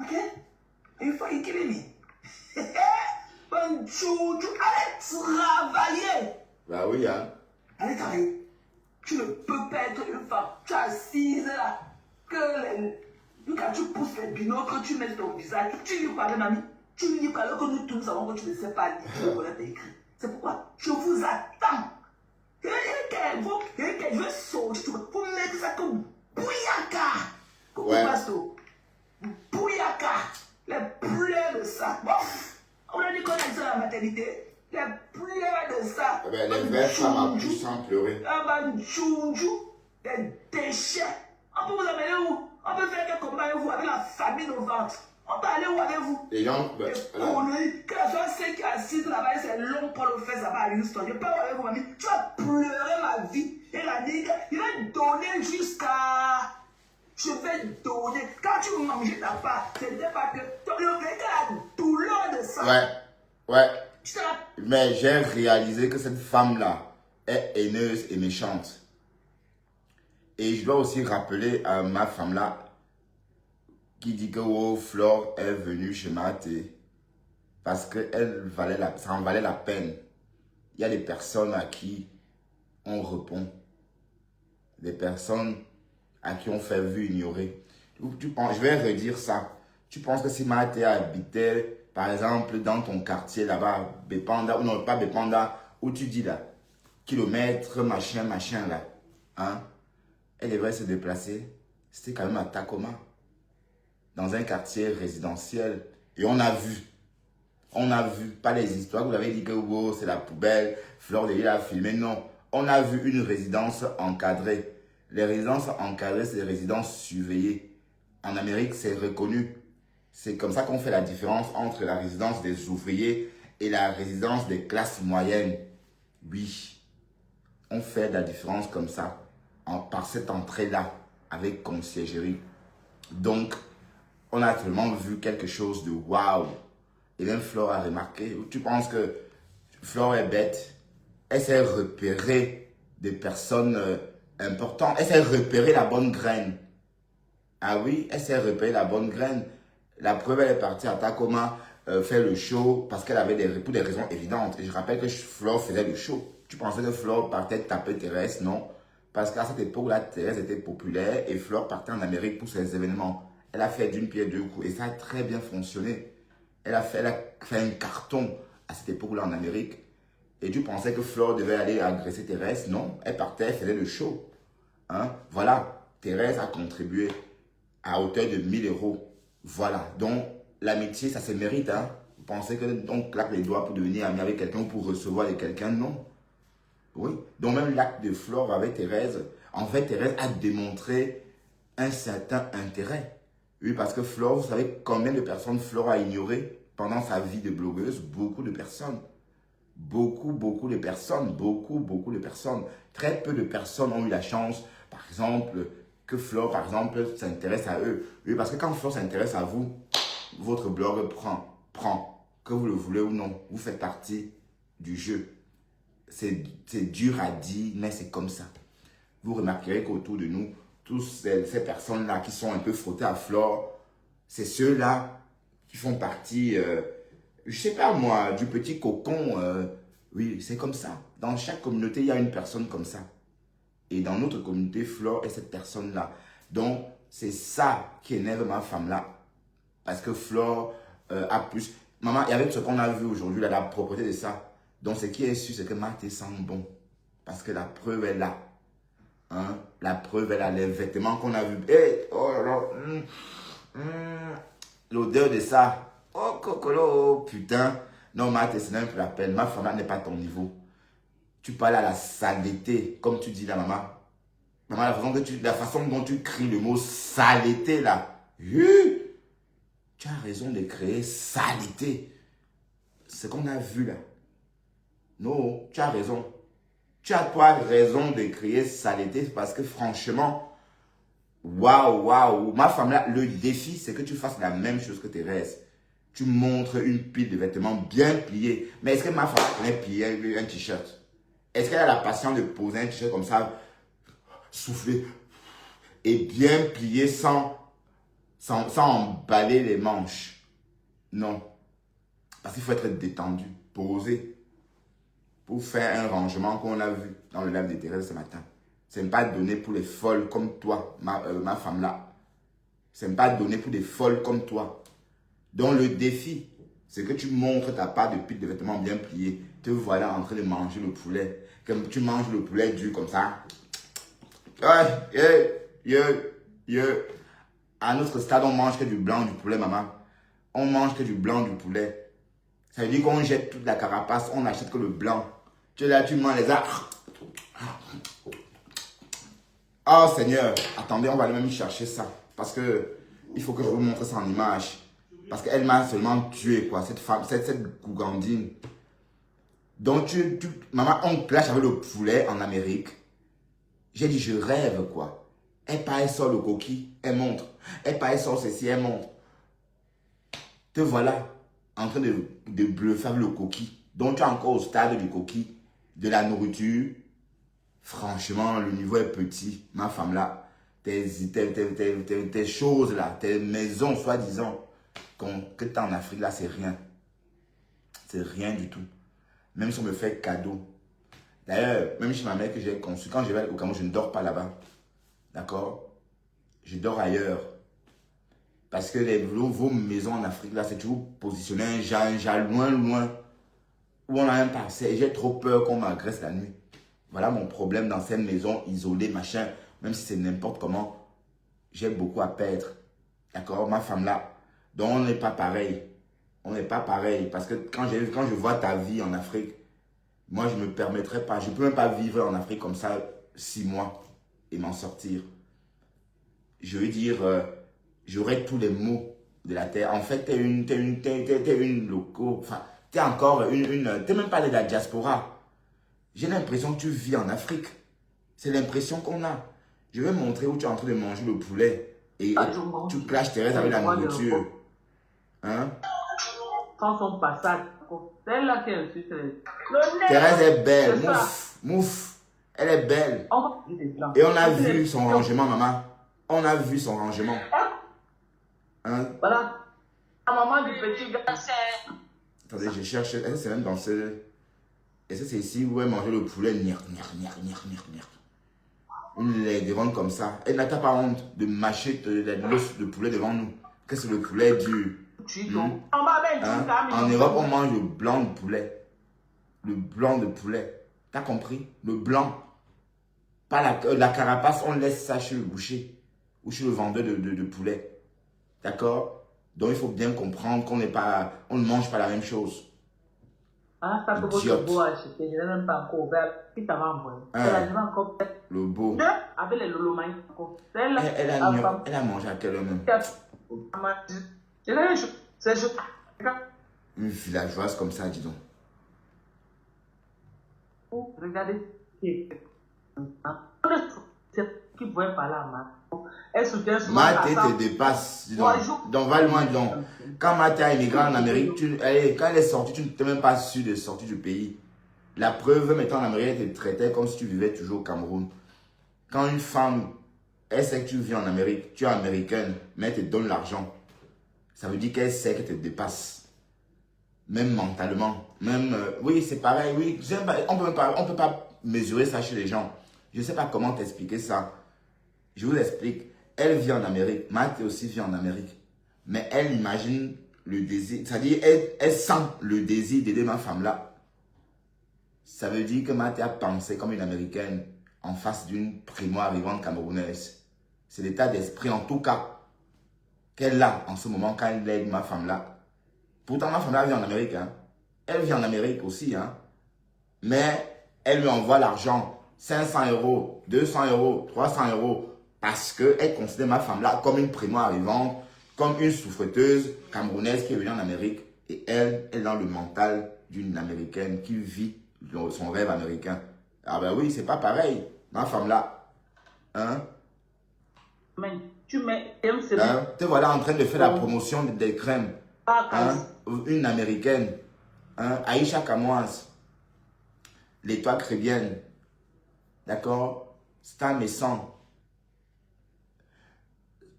Ok? Are you fucking kidding me? Bon, allez travailler! Bah oui, Allez travailler. Tu ne peux pas être une femme. Tu es assise là. Quand tu pousses les binocles, tu mets ton visage. Tu lis quoi, mamie? Tu lis quoi, alors que nous tous nous savons que tu ne sais pas lire. Tu ne connais pas écrire. C'est pourquoi je vous attends. Je vais sortir. Vous mettez ça comme Bouyaka. Ouais. Bouyaka. Les plaies de ça. Bon, on a dit qu'on a dit ça à la maternité. Les plaies de ça. Eh ben, les vraies femmes accouchent sans pleurer. Des déchets. On peut vous amener où? On peut faire quel combat avec vous, avec la famille au ventre. On peut aller où avec vous? Les gens, Que la soit celle qui est assise là-bas, c'est long pour le faire là-bas à Houston. Je peux aller avec vous, mamie. Tu vas pleurer ma vie. Et la nigga, il va donner jusqu'à. Je vais donner. Quand tu manges ta part, c'était pas que. Tu as la douleur de ça. Ouais. Mais j'ai réalisé que cette femme-là est haineuse et méchante. Et je dois aussi rappeler à ma femme-là qui dit que oh, Flore est venue chez Maté parce que ça en valait la peine. Il y a des personnes à qui on répond. Des personnes à qui on fait vu ignorer. Je vais redire ça. Tu penses que si Maté habitait, par exemple, dans ton quartier là-bas, Bépanda, ou non, pas Bépanda, où tu dis là, kilomètre, machin là, hein, elle devrait se déplacer. C'était quand même à Tacoma, dans un quartier résidentiel. Et on a vu, pas les histoires, vous avez dit que oh, c'est la poubelle, Flore de Lille a filmé, non. On a vu une résidence encadrée. Les résidences encadrées, c'est des résidences surveillées. En Amérique, c'est reconnu. C'est comme ça qu'on fait la différence entre la résidence des ouvriers et la résidence des classes moyennes. Oui, on fait la différence comme ça, par cette entrée-là, avec conciergerie. Donc, on a vraiment vu quelque chose de waouh. Et même Flore a remarqué. Tu penses que Flore est bête? Elle sait repérer des personnes importantes. Elle sait repérer la bonne graine. Ah oui, elle sait repérer la bonne graine. La preuve, elle est partie à Tacoma faire le show parce qu'elle avait pour des raisons évidentes. Et je rappelle que Flore faisait le show. Tu pensais que Flore partait taper Thérèse? Non. Parce qu'à cette époque-là, Thérèse était populaire et Flore partait en Amérique pour ses événements. Elle a fait d'une pierre deux coups et ça a très bien fonctionné. Elle a fait un carton à cette époque-là en Amérique. Et tu pensais que Flore devait aller agresser Thérèse? Non. Elle partait, elle faisait le show. Hein? Voilà. Thérèse a contribué à hauteur de 1000 euros. Voilà. Donc, l'amitié, ça se mérite. Hein. Vous pensez qu'on claque les doigts pour devenir ami avec quelqu'un ou pour recevoir de quelqu'un? Non. Oui. Donc même l'acte de Flore avec Thérèse, en fait, Thérèse a démontré un certain intérêt. Oui, parce que Flore, vous savez combien de personnes Flore a ignoré pendant sa vie de blogueuse? Beaucoup de personnes. Beaucoup de personnes. Beaucoup de personnes. Très peu de personnes ont eu la chance, par exemple, que Flore, par exemple, s'intéresse à eux. Oui, parce que quand Flore s'intéresse à vous, votre blog prend. Que vous le voulez ou non, vous faites partie du jeu. C'est dur à dire, mais c'est comme ça. Vous remarquerez qu'autour de nous, tous ces personnes-là qui sont un peu frottées à Flore, c'est ceux-là qui font partie, je sais pas moi, du petit cocon. Oui, c'est comme ça. Dans chaque communauté, il y a une personne comme ça. Et dans notre communauté, Flore est cette personne-là. Donc, c'est ça qui énerve ma femme-là. Parce que Flore a plus... Maman, et avec ce qu'on a vu aujourd'hui, la propreté de ça, donc ce qui est sûr, c'est que Marthe sent bon. Parce que la preuve est là. Hein? La preuve est là. Les vêtements qu'on a vus. Hey, oh là là. L'odeur de ça. Oh, cocolo, putain. Non, Marthe, c'est même plus la peine. Ma femme n'est pas à ton niveau. Tu parles à la saleté, comme tu dis là, maman. Maman, la façon dont tu cries le mot saleté là. Tu as raison de créer saleté. Ce qu'on a vu là. Non, tu as raison. Tu as pas raison de créer saleté parce que franchement, waouh. Ma femme là, le défi, c'est que tu fasses la même chose que Thérèse. Tu montres une pile de vêtements bien pliés. Mais est-ce que ma femme connaît plier un t-shirt? Est-ce qu'elle a la patience de poser un t-shirt comme ça, souffler et bien plier sans emballer les manches? Non. Parce qu'il faut être détendu, posé, pour faire un rangement qu'on a vu dans le live de Thérèse ce matin. Ce n'est pas donné pour les folles comme toi, ma femme là. Ce n'est pas donné pour des folles comme toi. Donc le défi, c'est que tu montres ta part de pile de vêtements bien pliés. Te voilà en train de manger le poulet. Comme tu manges le poulet dur comme ça. À notre stade, on mange que du blanc du poulet, maman. On mange que du blanc du poulet. Ça veut dire qu'on jette toute la carapace, on n'achète que le blanc. Tu es là, tu manges les arbres. Oh Seigneur, attendez, on va aller même chercher ça. Parce que il faut que je vous montre ça en image. Parce qu'elle m'a seulement tué, quoi, cette femme, cette gougandine. Donc, maman, on clash avec le poulet en Amérique. J'ai dit, je rêve, quoi. Elle sort le coquille, elle montre. Elle sort ceci, elle montre. Te voilà en train de bluffer avec le coquille. Donc, tu es encore au stade du coquille, de la nourriture. Franchement, le niveau est petit. Ma femme là, tes choses là, tes maisons soi-disant, que tu as en Afrique là, c'est rien. C'est rien du tout. Même si on me fait cadeau. D'ailleurs, même chez ma mère que j'ai conçue, quand je vais au Cameroun, je ne dors pas là-bas. D'accord? Je dors ailleurs. Parce que vos maisons en Afrique, là, c'est toujours positionné un loin, où on a un parcelle. J'ai trop peur qu'on m'agresse la nuit. Voilà mon problème dans ces maisons isolées, machin. Même si c'est n'importe comment, j'ai beaucoup à perdre. D'accord? Ma femme là. Donc, on n'est pas pareil. On n'est pas pareil. Parce que quand je vois ta vie en Afrique, moi, je ne me permettrais pas. Je ne peux même pas vivre en Afrique comme ça 6 mois et m'en sortir. Je veux dire, j'aurais tous les mots de la terre. En fait, t'es une loco. Enfin, t'es encore t'es même pas de la diaspora. J'ai l'impression que tu vis en Afrique. C'est l'impression qu'on a. Je vais montrer où tu es en train de manger le poulet. Et tu clashes Thérèse avec la nourriture. Hein? Sans son passage. C'est là qui est Thérèse est belle. Mouf. Elle est belle. Et on a vu son rangement, maman. On a vu son rangement. Hein? Voilà. La maman du petit gars. Attendez, je cherche. Est-ce que c'est même dans ce... Est-ce que c'est ici où elle mangeait le poulet? Une laidronne comme ça. Elle n'a pas honte de mâcher l'os de poulet devant nous. Que c'est le poulet dur. Hein? En Europe, on mange le blanc de poulet. Le blanc de poulet. T'as compris? Le blanc. Pas la carapace, on laisse ça chez le boucher. Ou chez le vendeur de poulet. D'accord? Donc, il faut bien comprendre qu'on n'est pas, on ne mange pas la même chose. Ah, ça que votre Idiote. beau a acheté, je n'ai même pas encore ouvert. Qui t'a envoyé? Hein. Elle a déjà encore fait Le beau. deux avec les lolomaïs. Celle-là, Elle a mangé à quelle heure même? c'est juste. Une villageoise comme ça, dis donc. Regardez. C'est qui pouvait parler à Marc. Elle soutient souvent Maté la femme. te dépasse. Dis donc. Bonjour. Donc, va loin, donc. Quand Maté a immigré en Amérique, quand elle est sortie, tu n'étais même pas sûr de sortir du pays. La preuve, mettant en Amérique, elle te traitait comme si tu vivais toujours au Cameroun. Quand une femme, elle sait que tu vis en Amérique, tu es américaine, mais elle te donne l'argent, ça veut dire qu'elle sait qu'elle te dépasse. Même mentalement. Même, oui, c'est pareil, oui. On peut pas mesurer ça chez les gens. Je ne sais pas comment t'expliquer ça. Je vous explique. Elle vit en Amérique. Mathé aussi vit en Amérique. Mais elle imagine le désir. C'est-à-dire, elle sent le désir d'aider ma femme là. Ça veut dire que Mathé a pensé comme une Américaine en face d'une primo-arrivante camerounaise. C'est l'état d'esprit, en tout cas, qu'elle a en ce moment quand elle aide ma femme là. Pourtant, ma femme là vit en Amérique. Hein. Elle vit en Amérique aussi. Hein. Mais elle lui envoie l'argent. 500 €, 200 €, 300 € parce qu'elle considère ma femme là comme une primo-arrivante, comme une souffreteuse camerounaise qui est venue en Amérique. Et elle est dans le mental d'une Américaine qui vit son rêve américain. Ah ben oui, c'est pas pareil. Ma femme là, hein? Mais tu mets MC. Hein? Te voilà en train de faire la promotion des crèmes. Hein? Une Américaine. Hein? Aïcha Kamoise. L'étoile crébienne. D'accord? Stam et sang.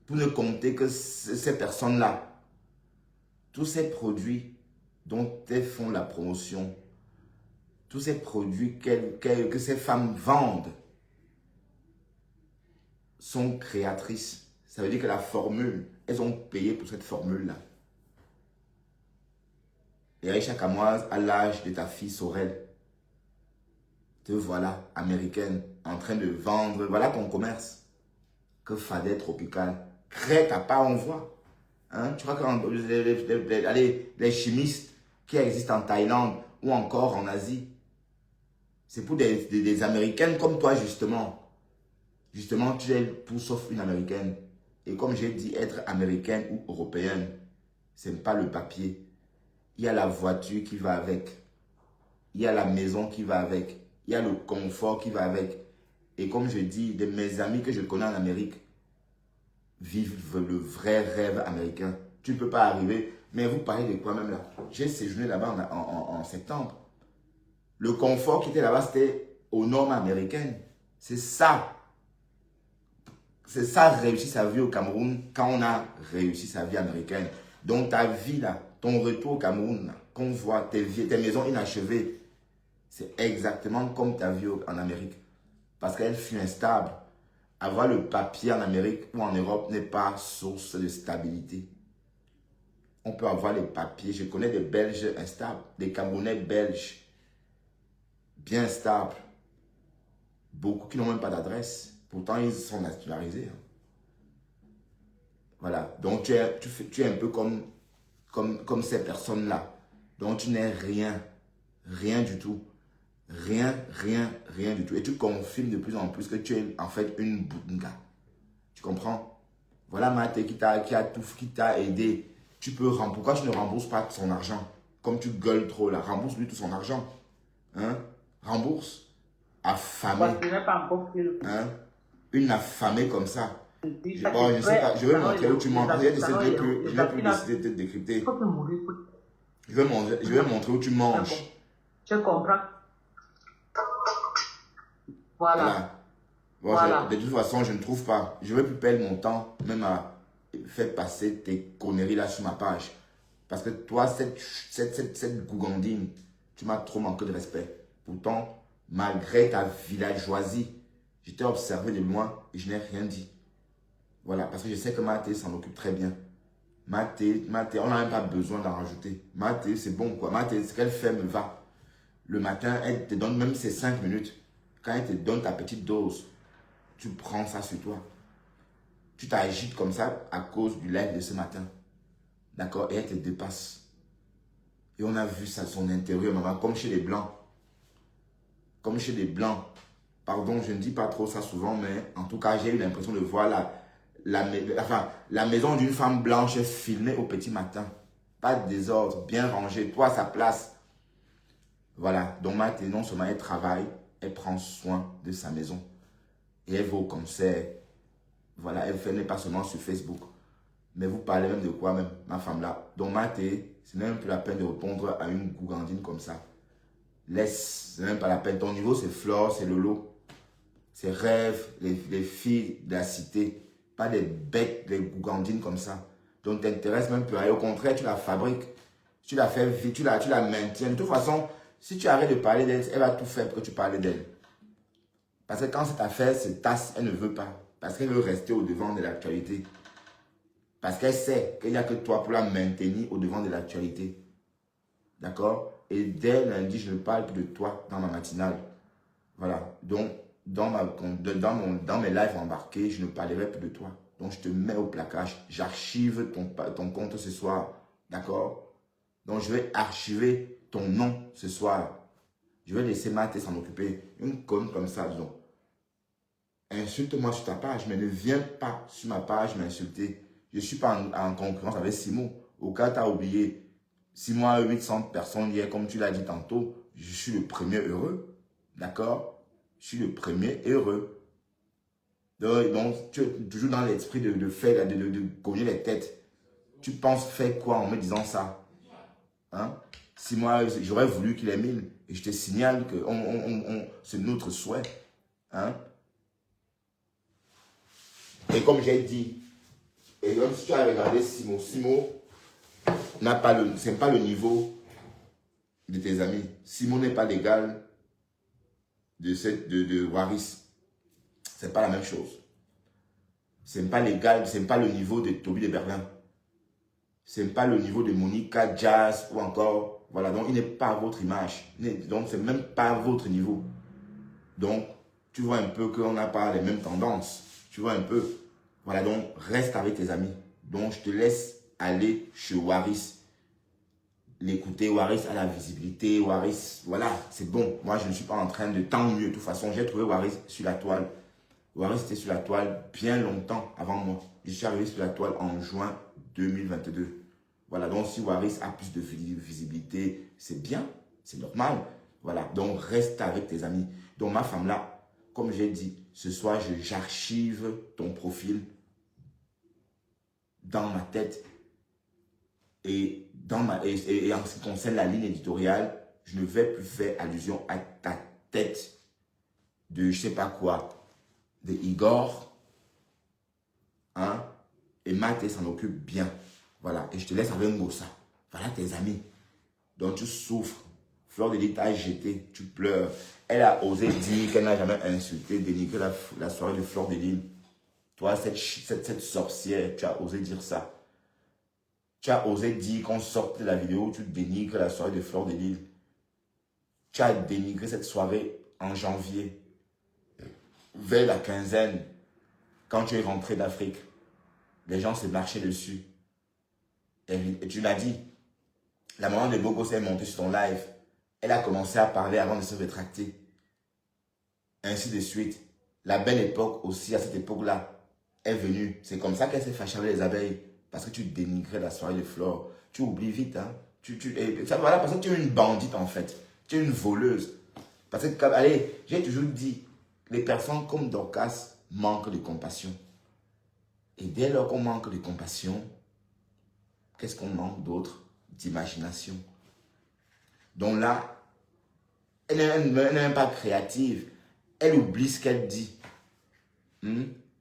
Pour ne compter que ces personnes-là, tous ces produits dont elles font la promotion, tous ces produits que ces femmes vendent sont créatrices. Ça veut dire que la formule, elles ont payé pour cette formule-là. Et Aïcha Kamoise, à l'âge de ta fille Sorel, te voilà, américaine, en train de vendre, voilà ton commerce. Que Fadet Tropical, crée ta part, on voit. Hein? Tu crois que les chimistes qui existent en Thaïlande ou encore en Asie, c'est pour des Américaines comme toi, justement. Justement, tu es tout sauf une Américaine. Et comme j'ai dit, être américaine ou européenne, ce n'est pas le papier. Il y a la voiture qui va avec. Il y a la maison qui va avec. Il y a le confort qui va avec. Et comme je dis, de mes amis que je connais en Amérique vivent le vrai rêve américain. Tu ne peux pas arriver. Mais vous parlez de quoi même là? J'ai séjourné là-bas en septembre. Le confort qui était là-bas, c'était aux normes américaines. C'est ça. C'est ça, réussir sa vie au Cameroun quand on a réussi sa vie américaine. Donc ta vie là, ton retour au Cameroun, qu'on voit tes maisons inachevées, c'est exactement comme ta vie en Amérique. Parce qu'elle fut instable. Avoir le papier en Amérique ou en Europe n'est pas source de stabilité. On peut avoir les papiers. Je connais des Belges instables, des Camerounais belges bien stables. Beaucoup qui n'ont même pas d'adresse. Pourtant, ils sont naturalisés. Hein. Voilà. Donc, tu es un peu comme ces personnes-là. Donc, tu n'es rien. Rien du tout. Rien du tout. Et tu confirmes de plus en plus que tu es en fait une boudinga. Tu comprends? Voilà Mathé qui t'a aidé. Pourquoi tu ne rembourses pas son argent? Comme tu gueules trop là, rembourse-lui tout son argent. Hein? Rembourse. Affamé. Hein? Une affamée comme ça. Bon, je sais pas, je vais montrer où tu manges. Je n'ai plus décidé de te décrypter. Je vais montrer où tu manges. Je comprends. Voilà. Bon, voilà. De toute façon, je ne trouve pas. Je ne vais plus perdre mon temps, même à faire passer tes conneries là sur ma page. Parce que toi, cette gougandine, tu m'as trop manqué de respect. Pourtant, malgré ta villageoisie, je t'ai observé de loin et je n'ai rien dit. Voilà, parce que je sais que Mathé s'en occupe très bien. Mathé, on n'a même pas besoin d'en rajouter. Mathé, c'est bon quoi. Mathé, ce qu'elle fait me va. Le matin, elle te donne même ses 5 minutes. Quand elle te donne ta petite dose, tu prends ça sur toi. Tu t'agites comme ça à cause du live de ce matin. D'accord? Et elle te dépasse. Et on a vu ça, son intérieur, maman, comme chez les Blancs. Comme chez les Blancs. Pardon, je ne dis pas trop ça souvent, mais en tout cas, j'ai eu l'impression de voir la maison d'une femme blanche filmée au petit matin. Pas de désordre, bien rangée, toi à sa place. Voilà, donc Maté, non seulement elle travaille, elle prend soin de sa maison. Et elle va au concert. Voilà, elle n'est pas seulement sur Facebook. Mais vous parlez même de quoi même, ma femme là. Donc Maté, c'est même plus la peine de répondre à une gougandine comme ça. Laisse, c'est même pas la peine. Ton niveau c'est Flore, c'est Lolo. C'est Rêve, les filles de la cité. Pas des bêtes, des gougandines comme ça. Donc t'intéresses même plus à elle. Au contraire, tu la fabriques. Tu la fais vite, tu la maintiens. De toute façon, si tu arrêtes de parler d'elle, elle va tout faire pour que tu parles d'elle. Parce que quand cette affaire se tasse, elle ne veut pas. Parce qu'elle veut rester au devant de l'actualité. Parce qu'elle sait qu'il n'y a que toi pour la maintenir au devant de l'actualité. D'accord? Et dès lundi, je ne parle plus de toi dans ma matinale. Voilà. Donc, dans mes lives embarqués, je ne parlerai plus de toi. Donc, je te mets au placage. J'archive ton compte ce soir. D'accord? Donc, je vais archiver ton nom ce soir. Je vais laisser Maté s'en occuper. Une conne comme ça, disons. Insulte-moi sur ta page, mais ne viens pas sur ma page m'insulter. Je ne suis pas en concurrence avec Simon. Au cas où tu as oublié, 6 mois, 800 personnes hier, comme tu l'as dit tantôt, je suis le premier heureux. D'accord? Je suis le premier heureux. Donc tu es toujours dans l'esprit de faire, de cogner les têtes. Tu penses faire quoi en me disant ça? Hein? 6 mois, j'aurais voulu qu'il ait 1000. Et je te signale que c'est notre souhait. Hein? Et comme j'ai dit, et même si tu as regardé Simon n'a pas c'est pas le niveau de tes amis. Simon n'est pas l'égal de Waris. C'est pas la même chose. C'est pas l'égal, c'est pas le niveau de Toby de Berlin. C'est pas le niveau de Monica, Jazz ou encore. Voilà, donc il n'est pas à votre image. Donc c'est même pas à votre niveau. Donc tu vois un peu qu'on n'a pas les mêmes tendances. Tu vois un peu. Voilà, donc reste avec tes amis. Donc je te laisse aller chez Waris. L'écouter, Waris a la visibilité, Waris, voilà, c'est bon. Moi, je ne suis pas en train de tant mieux. De toute façon, j'ai trouvé Waris sur la toile. Waris était sur la toile bien longtemps avant moi. Je suis arrivé sur la toile en juin 2022. Voilà, donc si Waris a plus de visibilité, c'est bien, c'est normal. Voilà, donc reste avec tes amis. Donc ma femme là, comme j'ai dit, ce soir, j'archive ton profil dans ma tête. Et en ce qui concerne la ligne éditoriale, je ne vais plus faire allusion à ta tête de je sais pas quoi, de Igor. Hein? Et Maté s'en occupe bien. Voilà. Et je te laisse avec Moussa. Voilà tes amis. Donc tu souffres. Fleur de Lys t'a jeté. Tu pleures. Elle a osé dire qu'elle n'a jamais insulté, dénigré la soirée de Fleur de Lys. Toi, cette sorcière, tu as osé dire ça. Tu as osé dire qu'on sorte de la vidéo où tu dénigres la soirée de Fleur de Lys. Tu as dénigré cette soirée en janvier, vers la quinzaine, quand tu es rentré d'Afrique. Les gens se marchaient dessus. Et tu l'as dit. La maman de Bogo s'est montée sur ton live. Elle a commencé à parler avant de se rétracter. Ainsi de suite. La belle époque aussi, à cette époque-là, est venue. C'est comme ça qu'elle s'est fâchée avec les abeilles. Parce que tu dénigrais la soirée de Flore. Tu oublies vite. Hein? Voilà, parce que tu es une bandite en fait. Tu es une voleuse. Parce que, allez, j'ai toujours dit, les personnes comme Dorcas manquent de compassion. Et dès lors qu'on manque de compassion, qu'est-ce qu'on manque d'autre? D'imagination. Donc là, elle n'est même pas créative. Elle oublie ce qu'elle dit.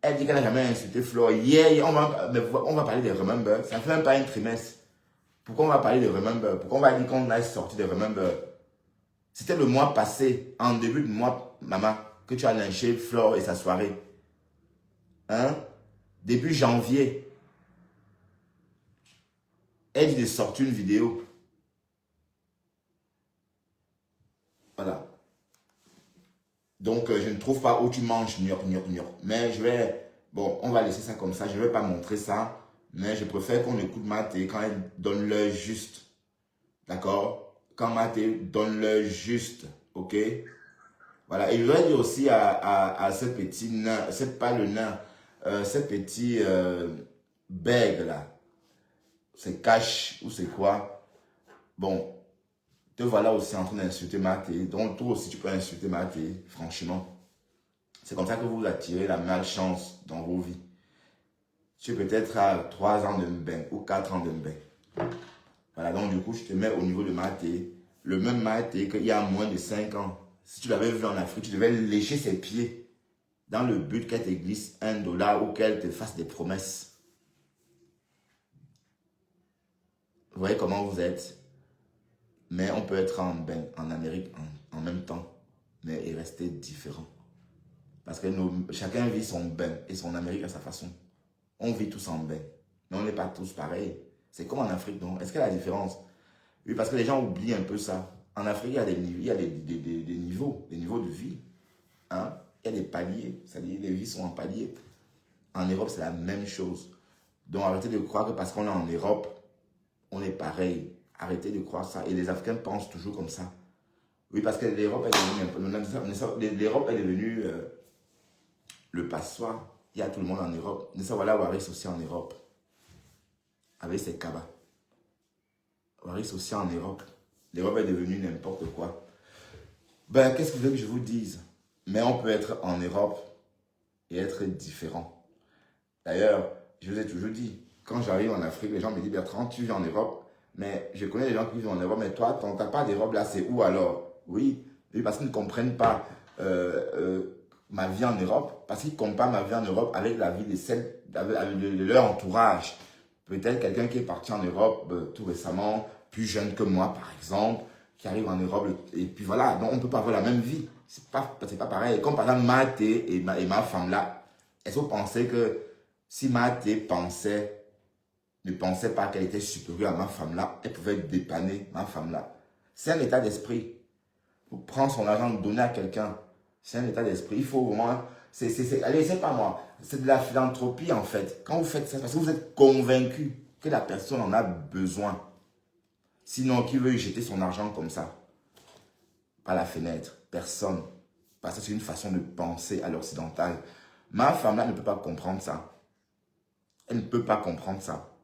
Elle dit qu'elle n'a jamais insulté Flore. Hier, on va parler de Remember. Ça ne fait même pas un trimestre. Pourquoi on va parler de Remember? Pourquoi on va dire qu'on a sorti de Remember? C'était le mois passé, en début de mois, maman, que tu as lynché Flore et sa soirée. Hein? Début janvier. Elle dit de sortir une vidéo. Voilà. Donc, je ne trouve pas où tu manges, mais je vais... Bon, on va laisser ça comme ça. Je ne vais pas montrer ça. Mais je préfère qu'on écoute Maté quand elle donne l'heure juste. D'accord? Quand Maté donne l'heure juste. Ok? Voilà. Et je voudrais dire aussi à ce petit nain, c'est pas le nain, ce petit bègue là. C'est cash ou c'est quoi? Bon, te voilà aussi en train d'insulter Maté. Donc toi aussi tu peux insulter Maté, franchement. C'est comme ça que vous attirez la malchance dans vos vies. Tu es peut-être à 3 ans de bain ou 4 ans de bain. Voilà, donc du coup, je te mets au niveau de Maté. Le même Maté qu'il y a moins de 5 ans. Si tu l'avais vu en Afrique, tu devais lécher ses pieds dans le but qu'elle te glisse $1 ou qu'elle te fasse des promesses. Vous voyez comment vous êtes? Mais on peut être en bain, en Amérique en même temps, mais et rester différent. Parce que chacun vit son bain et son Amérique à sa façon. On vit tous en bain, mais on n'est pas tous pareils. C'est comme en Afrique, non? Est-ce qu'il y a la différence? Oui, parce que les gens oublient un peu ça. En Afrique, il y a des niveaux de vie. Hein? Il y a des paliers, c'est-à-dire les vies sont en paliers. En Europe, c'est la même chose. Donc arrêtez de croire que parce qu'on est en Europe, on est pareil. Arrêtez de croire ça. Et les Africains pensent toujours comme ça. Oui, parce que l'Europe est devenue le passoire. Il y a tout le monde en Europe. Mais ça, voilà Waris aussi en Europe. Avec ses cabas. Waris aussi en Europe. L'Europe est devenue n'importe quoi. Ben, qu'est-ce que vous voulez que je vous dise? Mais on peut être en Europe et être différent. D'ailleurs, je vous ai toujours dit, quand j'arrive en Afrique, les gens me disent, Bertrand, tu vis en Europe. Mais je connais les gens qui vivent en Europe, mais toi, t'as pas d'Europe là, c'est où alors? Oui, parce qu'ils ne comprennent pas ma vie en Europe, parce qu'ils comparent ma vie en Europe avec la vie de leur entourage. Peut-être quelqu'un qui est parti en Europe tout récemment, plus jeune que moi par exemple, qui arrive en Europe, et puis voilà, donc on ne peut pas avoir la même vie. C'est pas pareil. Comme par exemple Maté et ma femme là, est-ce que vous pensez que si Maté ne pensait pas qu'elle était supérieure à ma femme là, elle pouvait dépanner ma femme là? C'est un état d'esprit. Pour prendre son argent, le donner à quelqu'un, c'est un état d'esprit. Il faut vraiment... allez, c'est pas moi. C'est de la philanthropie en fait. Quand vous faites ça, parce que vous êtes convaincu que la personne en a besoin. Sinon, qui veut jeter son argent comme ça? Par la fenêtre. Personne. Parce que c'est une façon de penser à l'occidental. Ma femme là ne peut pas comprendre ça. Elle ne peut pas comprendre ça.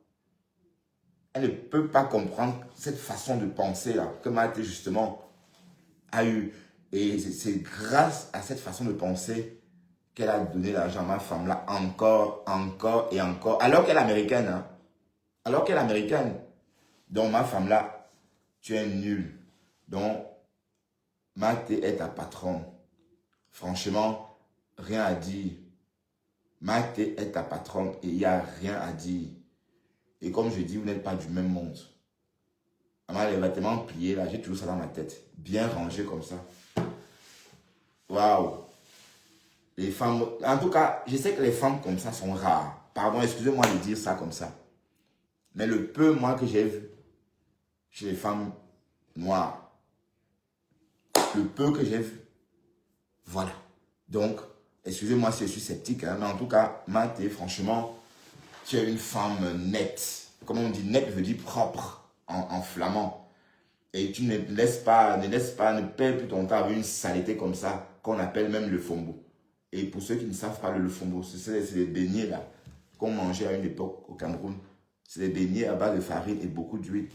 Elle ne peut pas comprendre cette façon de penser là que Maté justement a eu. Et c'est grâce à cette façon de penser qu'elle a donné l'argent à ma femme là encore et encore. Alors qu'elle est américaine. Hein? Alors qu'elle est américaine. Donc ma femme là, tu es nul. Donc Maté est ta patronne. Franchement, rien à dire. Maté est ta patronne et il n'y a rien à dire. Et comme je dis, vous n'êtes pas du même monde. Les vêtements pliés là, j'ai toujours ça dans ma tête. Bien rangé comme ça. Waouh. Les femmes, en tout cas, je sais que les femmes comme ça sont rares. Pardon, excusez-moi de dire ça comme ça. Mais le peu, moi, que j'ai vu chez les femmes noires, le peu que j'ai vu, voilà. Donc, excusez-moi si je suis sceptique, hein, mais en tout cas, Maté, franchement, tu es une femme nette. Comme on dit, nette veut dire propre en flamand. Et tu ne perds plus ton temps avec une saleté comme ça, qu'on appelle même le fombo. Et pour ceux qui ne savent pas le fombo, c'est les beignets là, qu'on mangeait à une époque au Cameroun. C'est des beignets à base de farine et beaucoup d'huile.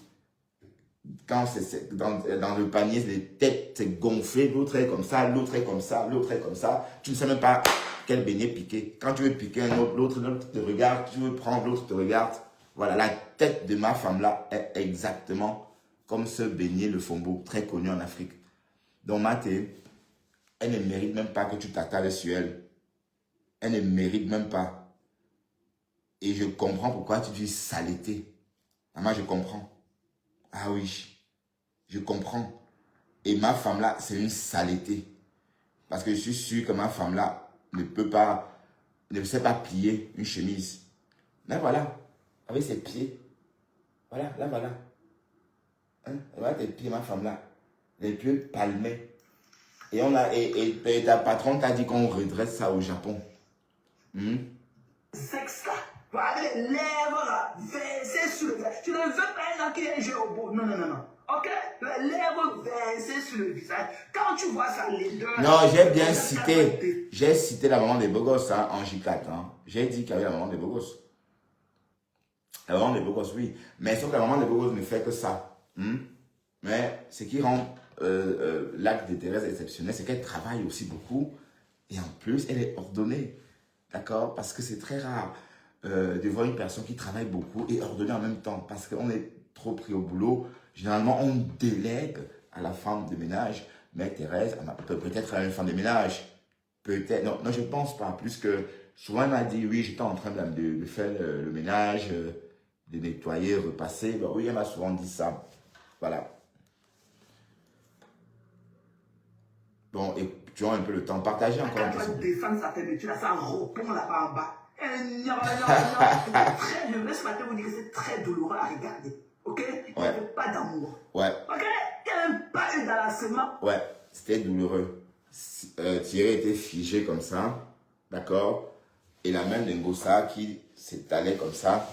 Quand c'est dans le panier, les têtes, c'est gonflé, l'autre est comme ça, l'autre est comme ça, l'autre est comme ça. Tu ne sais même pas quel beignet piquer. Quand tu veux piquer un autre, l'autre te regarde, tu veux prendre, l'autre te regarde. Voilà, la tête de ma femme là est exactement comme ce beignet, le fombo, très connu en Afrique. Donc Maté, elle ne mérite même pas que tu t'attales sur elle. Elle ne mérite même pas. Et je comprends pourquoi tu dis saleté. Maman, je comprends. Ah oui, je comprends. Et ma femme là, c'est une saleté. Parce que je suis sûr que ma femme là ne sait pas plier une chemise. Mais voilà, avec ses pieds. Voilà, là voilà. Hein? Voilà tes pieds, ma femme là. Les pieds palmés. Et ta patronne t'a dit qu'on redresse ça au Japon. Sexe là, Avec les lèvres là, versées sur le visage. Tu ne veux pas un qui est un jeu au beau. Non, non, non, non. Ok? Les lèvres versées sur le visage. Quand tu vois ça, les deux. Non, j'ai cité la maman des beaux gosses hein, en J4. Hein. J'ai dit qu'il y avait la maman des beaux gosses. La maman des beaux gosses, oui. Mais sauf que la maman des beaux gosses ne fait que ça. Mais ce qui rend l'acte de Thérèse exceptionnel, c'est qu'elle travaille aussi beaucoup. Et en plus, elle est ordonnée. D'accord? Parce que c'est très rare de voir une personne qui travaille beaucoup et ordonnée en même temps. Parce qu'on est trop pris au boulot. Généralement, on délègue à la femme de ménage. Mais Thérèse, peut-être à une femme de ménage. Peut-être. Non, je ne pense pas. Plus que souvent, elle m'a dit, oui, j'étais en train de faire le ménage, de nettoyer, repasser. Ben, oui, elle m'a souvent dit ça. Voilà. Bon, et tu as un peu le temps de partager encore une Quand question. tu défends sa fermeture, ça répond là-bas en bas. Je vais ce matin vous dire que c'est très douloureux à regarder. Ok? Il n'y avait pas d'amour. Ouais. Ok? Il n'y avait même pas eu d'enlacement. Ouais, c'était douloureux. Thierry était figé comme ça, d'accord? Et la main d'Ngossa qui s'étalait comme ça,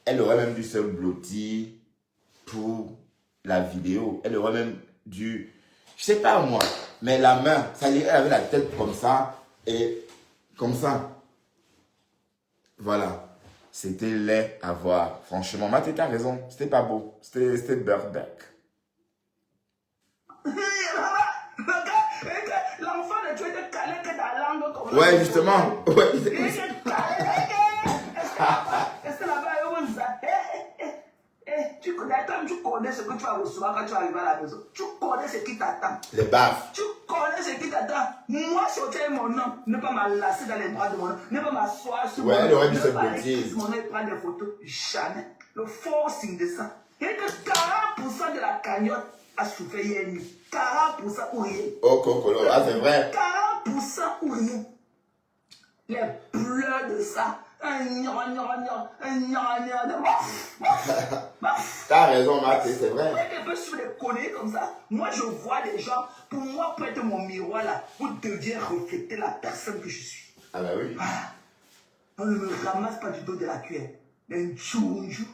elle aurait même dû se blottir pour la vidéo. Elle aurait même dû, je sais pas moi, mais la main, ça y est, elle avait la tête comme ça et comme ça. Voilà. C'était laid à voir. Franchement, Mathé, t'as raison. C'était pas beau. C'était Burbeck. L'enfant de Dieu était calé que dans la langue comme ça. Ouais, justement. Ouais. Il était calé. Est-ce que là-bas, il y a tu connais ce que tu vas recevoir quand tu arrives à la maison. Tu connais ce qui t'attend. Les baffes. Tu connais ce qui t'attend. Moi, sauter mon nom, ne pas m'enlacer dans les bras de mon nom, ne pas m'asseoir sur mon nom, elle aurait dû se ne pas blottir. aller sur mon nom et prendre des photos. Jamais. Le forcing de ça. Il y a que 40% de la cagnotte a souffert hier nuit. 40% ou rien. Oh, Cocolo, ah, c'est vrai. 40% ou rien. Les pleurs de ça. T'as raison, Mathé, c'est vrai. Un peu sur des conneries comme ça. Moi, je vois des gens. Pour moi, pour être mon miroir là, vous deviez refléter la personne que je suis. Ah bah oui. On ne me ramasse pas du dos de la cuillère. Un chouinjou.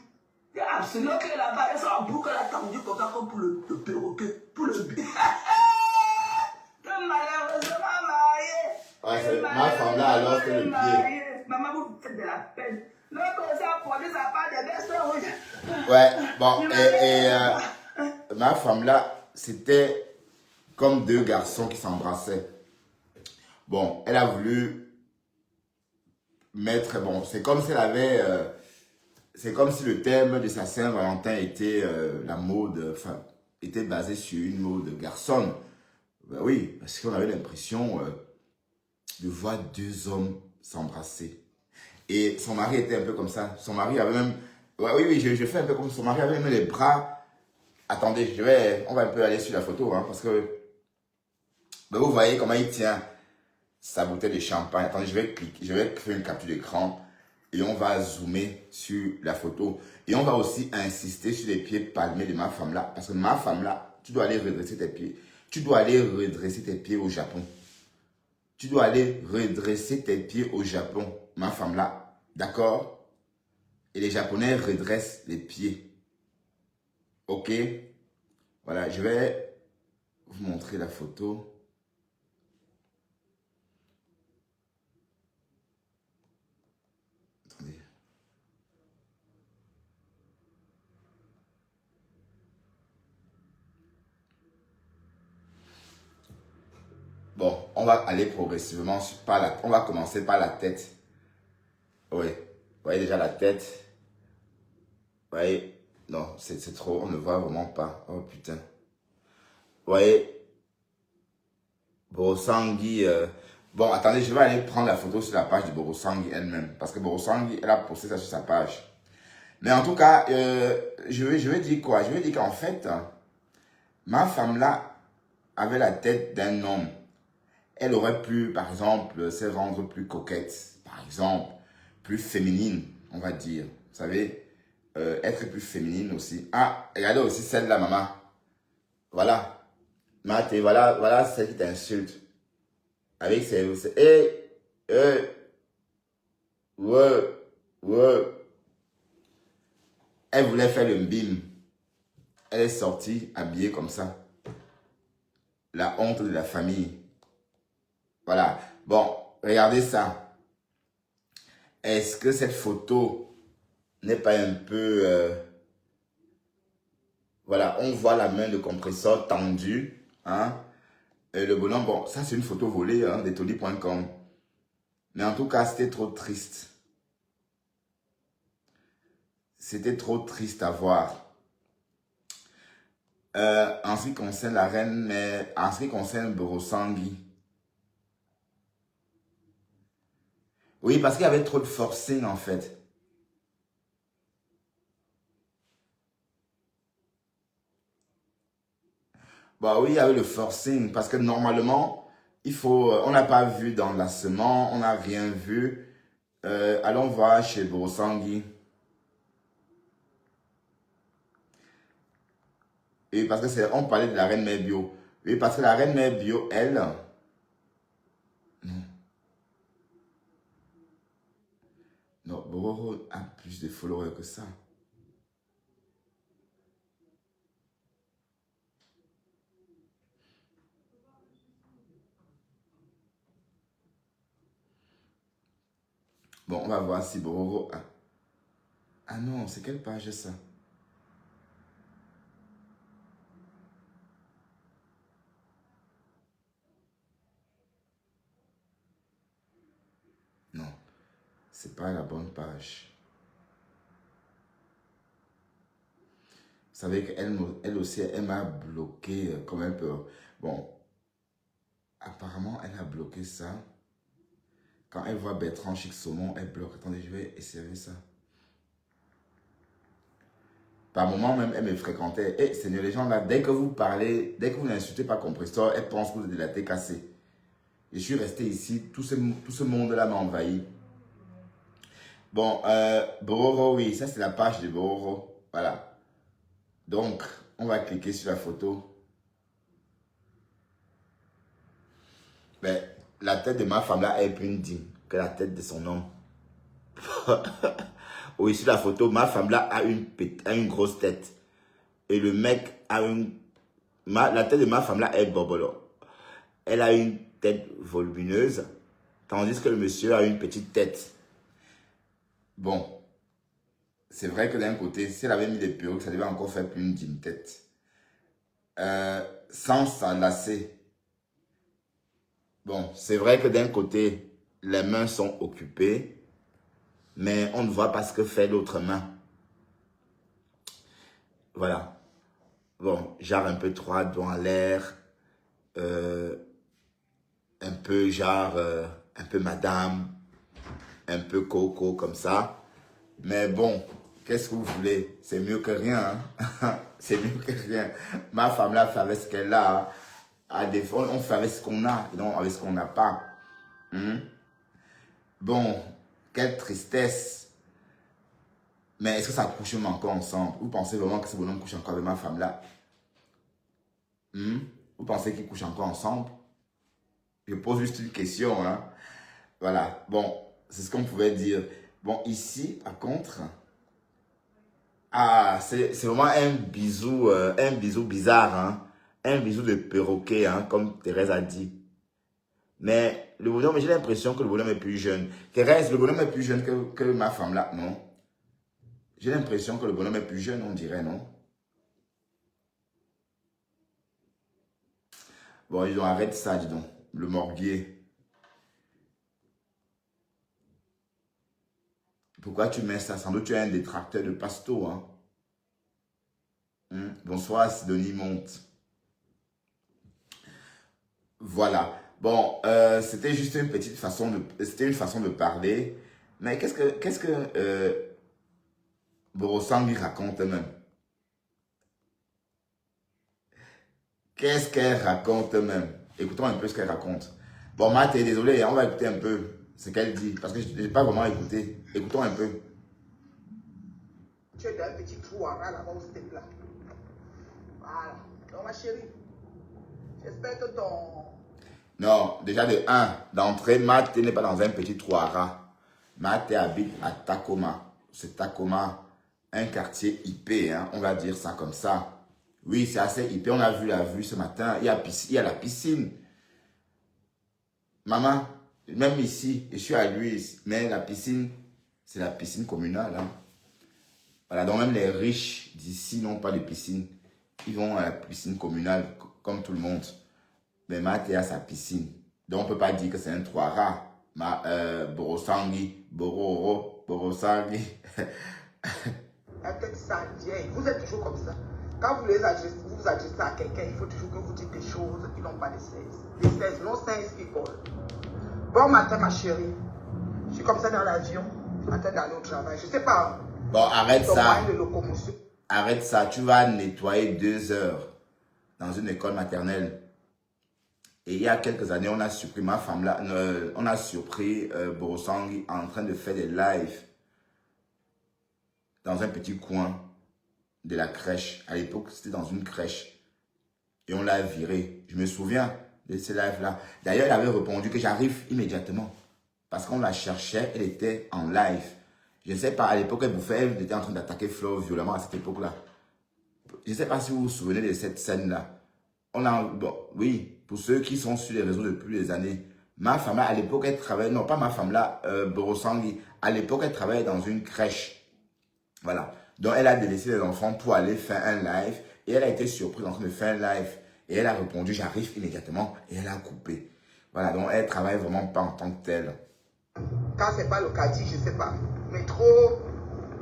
Il y a absolument que là-bas, elle s'en boucle la tendue comme ça, comme pour le perroquet. Pour le but. Malheureusement marié. Ouais, ma femme là, alors, c'est le pied. Maman, vous faites de la peine. L'autre comme ça, pour lui, ça part des bestes rouges. Ouais, bon, ma femme là, c'était comme deux garçons qui s'embrassaient. Bon, elle a voulu mettre, bon, c'est comme si elle avait, c'est comme si le thème de sa Saint-Valentin était la mode, enfin, était basé sur une mode garçonne. Ben oui, parce qu'on avait l'impression de voir deux hommes s'embrasser. Et son mari était un peu comme ça. Son mari avait même, ouais, oui, je fais un peu comme son mari avait même les bras. Attendez, on va un peu aller sur la photo, hein, parce que ben vous voyez comment il tient sa bouteille de champagne. Attendez, je vais faire une capture d'écran et on va zoomer sur la photo. Et on va aussi insister sur les pieds palmés de ma femme là, parce que ma femme là, tu dois aller redresser tes pieds. Tu dois aller redresser tes pieds au Japon. Tu dois aller redresser tes pieds au Japon, ma femme là. D'accord? Et les Japonais redressent les pieds. Ok? Voilà, je vais vous montrer la photo. Attendez. Bon, on va aller progressivement on va commencer par la tête. Oui, vous voyez déjà la tête. Vous voyez, non, c'est trop, on ne voit vraiment pas. Oh putain. Vous voyez, Borosangui. Bon, attendez, je vais aller prendre la photo sur la page de Borosangui elle-même. Parce que Borosangui, elle a posté ça sur sa page. Mais en tout cas, je vais dire quoi? Je vais dire qu'en fait, ma femme là avait la tête d'un homme. Elle aurait pu, par exemple, se rendre plus coquette. Par exemple, plus féminine, on va dire. Vous savez, être plus féminine aussi. Ah, regardez aussi celle-là, maman. Voilà. Mathé, voilà celle qui t'insulte. Avec ses... Ouais. Elle voulait faire le bim. Elle est sortie habillée comme ça. La honte de la famille. Voilà. Bon, regardez ça. Est-ce que cette photo n'est pas un peu... Voilà, on voit la main de compresseur tendue. Hein? Et le bonhomme, bon, ça c'est une photo volée hein, d'Etoli.com. Mais en tout cas, c'était trop triste. C'était trop triste à voir. En ce qui concerne la reine, mais en ce qui concerne Borosangui. Oui, parce qu'il y avait trop de forcing en fait. Bah oui, il y avait le forcing parce que normalement, il faut, on n'a pas vu d'enlacement, on n'a rien vu. Allons voir chez Borosangui. Et parce que c'est, on parlait de la reine mère bio. Oui, parce que la reine mère bio, elle, non, Bororo a plus de followers que ça. Bon, on va voir si Bororo a... Ah non, c'est quelle page ça? Non, c'est pas la bonne page. Vous savez qu'elle aussi, elle m'a bloqué comme un peu. Bon, apparemment, elle a bloqué ça. Quand elle voit Bertrand Chic Saumon, elle bloque. Attendez, je vais essayer ça. Par moment même, elle me fréquentait. Eh, Seigneur, les gens là, dès que vous parlez, dès que vous n'insultez pas compresseur, elle pense que vous êtes de la tête cassée. Je suis resté ici, tout ce monde-là m'a envahi. Bon, Bororo, oui, ça c'est la page de Bororo. Voilà. Donc, on va cliquer sur la photo. Ben, la tête de ma femme là est plus digne que la tête de son homme. Oui, sur la photo, ma femme là a une grosse tête. Et le mec a une... la tête de ma femme là est bobolo. Elle a une tête volumineuse, tandis que le monsieur a une petite tête. Bon, c'est vrai que d'un côté, si elle avait mis des perruques, ça devait encore faire plus d'une tête. Sans s'enlacer. Bon, c'est vrai que d'un côté, les mains sont occupées, mais on ne voit pas ce que fait l'autre main. Voilà. Bon, genre un peu trois doigts en l'air, un peu genre, un peu madame, un peu coco comme ça. Mais bon, qu'est-ce que vous voulez? C'est mieux que rien. Hein? C'est mieux que rien. Ma femme là fait avec ce qu'elle a. À des fois, on fait avec ce qu'on a, non avec ce qu'on n'a pas. Bon, quelle tristesse. Mais est-ce que ça couche encore ensemble? Vous pensez vraiment que ce bonhomme couche encore avec ma femme là? Vous pensez qu'ils couchent encore ensemble? Je pose juste une question. Hein? Voilà. Bon, c'est ce qu'on pouvait dire. Bon, ici, par contre... Ah, c'est vraiment un bisou bizarre. Hein? Un bisou de perroquet, hein, comme Thérèse a dit. Mais le bonhomme, j'ai l'impression que le bonhomme est plus jeune. Thérèse, le bonhomme est plus jeune que ma femme là, non? J'ai l'impression que le bonhomme est plus jeune, on dirait, non? Bon, ils ont arrêté ça, dis donc. Le morbier. Pourquoi tu mets ça? Sans doute tu es un détracteur de Pasto, hein? Bonsoir, Sidonie Monte. Voilà. Bon, c'était juste une petite façon de... C'était une façon de parler. Mais qu'est-ce que Borosangui raconte même? Qu'est-ce qu'elle raconte même? Écoutons un peu ce qu'elle raconte. Bon, Matt, désolé, on va écouter un peu ce qu'elle dit. Parce que je n'ai pas vraiment écouté. Écoutons un peu. Tu es dans un petit trou à ras là-bas au step là. Voilà. Donc ma chérie, j'espère que ton... Non, déjà de 1, d'entrée, Matt n'est pas dans un petit trou à ras. Mahathé habite à Tacoma. C'est Tacoma, un quartier IP, hein, on va dire ça comme ça. Oui, c'est assez IP. On a vu la vue ce matin. Il y a la piscine. Maman, même ici, je suis à Louise, mais la piscine, c'est la piscine communale. Hein. Voilà, donc même les riches d'ici n'ont pas de piscine. Ils vont à la piscine communale comme tout le monde. Mais Mahathé a sa piscine. Donc on ne peut pas dire que c'est un trois rats. Borosangi, Bororo, Borosangi. La tête s'indienne. Vous êtes toujours comme ça. Quand vous vous adressez à quelqu'un, il faut toujours que vous dites des choses qui n'ont pas de sens. Des sens, non sense people. Bon matin, ma chérie. Je suis comme ça dans l'avion, en train d'aller au travail. Je ne sais pas. Bon, arrête ton ça. moyen de locomotion. Arrête ça. Tu vas nettoyer 2 heures dans une école maternelle. Et il y a quelques années, on a surpris ma femme là, on a surpris Borosangi en train de faire des lives dans un petit coin de la crèche. À l'époque, c'était dans une crèche. Et on l'a viré. Je me souviens de ces lives-là. D'ailleurs, elle avait répondu que j'arrive immédiatement. Parce qu'on la cherchait, elle était en live. Je ne sais pas, à l'époque, elle bouffait, elle était en train d'attaquer Flo violemment à cette époque-là. Je ne sais pas si vous vous souvenez de cette scène-là. Bon, oui, pour ceux qui sont sur les réseaux depuis des années, ma femme, à l'époque, elle travaillait, non pas ma femme là, Borosangi, à l'époque, elle travaillait dans une crèche. Voilà. Donc, elle a délaissé les enfants pour aller faire un live et elle a été surprise en train de faire un live. Et elle a répondu, j'arrive immédiatement et elle a coupé. Voilà, donc elle travaille vraiment pas en tant que telle. Quand c'est pas le caddie, je sais pas. Métro,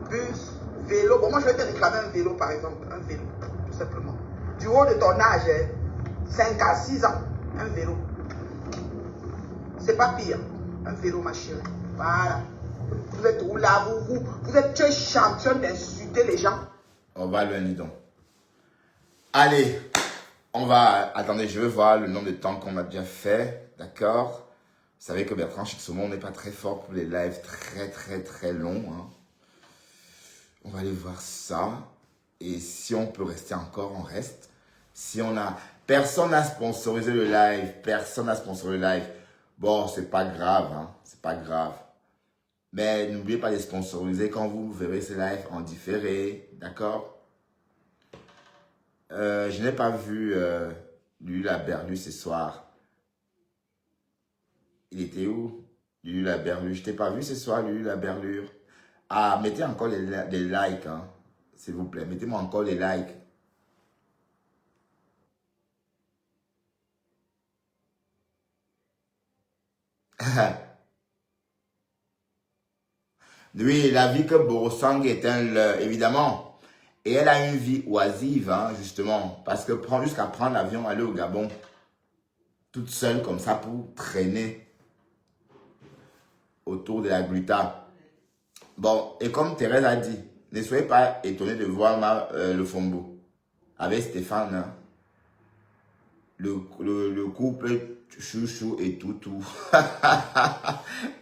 bus, vélo. Bon, moi, je vais te réclamer un vélo, par exemple. Un vélo, tout simplement. Du haut de ton âge, 5 à 6 ans, un vélo. C'est pas pire. Un vélo, ma chérie. Voilà. Vous êtes où là, vous êtes champion d'insulter les gens. On va le donc. Allez, on va... Attendez, je veux voir le nombre de temps qu'on a déjà fait. D'accord? Vous savez que Bertrand Chixomon n'est pas très fort pour les lives très longs. Hein. On va aller voir ça. Et si on peut rester encore, on reste. Si on a... Personne n'a sponsorisé le live. Personne n'a sponsorisé le live. Bon, c'est pas grave. Hein. C'est pas grave. Mais n'oubliez pas de sponsoriser quand vous verrez ce live en différé. D'accord? Je n'ai pas vu Lulu Laberlu ce soir. Il était où? Lulu Laberlu. Je t'ai pas vu ce soir, Lulu Laberlu. Ah, mettez encore des likes, hein, s'il vous plaît. Mettez-moi encore les likes. Oui, la vie que Borosang est un leurre, évidemment. Et elle a une vie oisive, hein, justement. Parce que jusqu'à prendre l'avion, aller au Gabon, toute seule comme ça pour traîner autour de la gluta. Bon, et comme Thérèse a dit, ne soyez pas étonnés de voir le Fombo avec Stéphane. Hein. Le couple chouchou et toutou.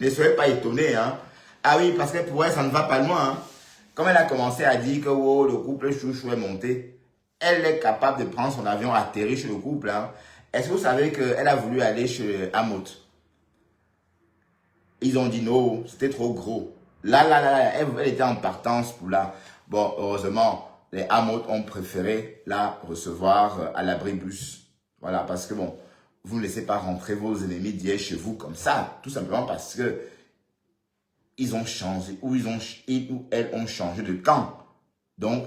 Ne soyez pas étonnés, hein. Ah oui, parce que pour elle, ça ne va pas loin. Hein. Comme elle a commencé à dire que oh, le couple chouchou est monté, elle est capable de prendre son avion, atterrir chez le couple. Hein. Est-ce que vous savez qu'elle a voulu aller chez Amout? Ils ont dit non, c'était trop gros. Là, elle était en partance pour là. Bon, heureusement, les Amout ont préféré la recevoir à l'abribus. Voilà, parce que bon, vous ne laissez pas rentrer vos ennemis d'hier chez vous comme ça. Tout simplement parce que ils ont changé, ou ils ou elles ont changé de camp. Donc,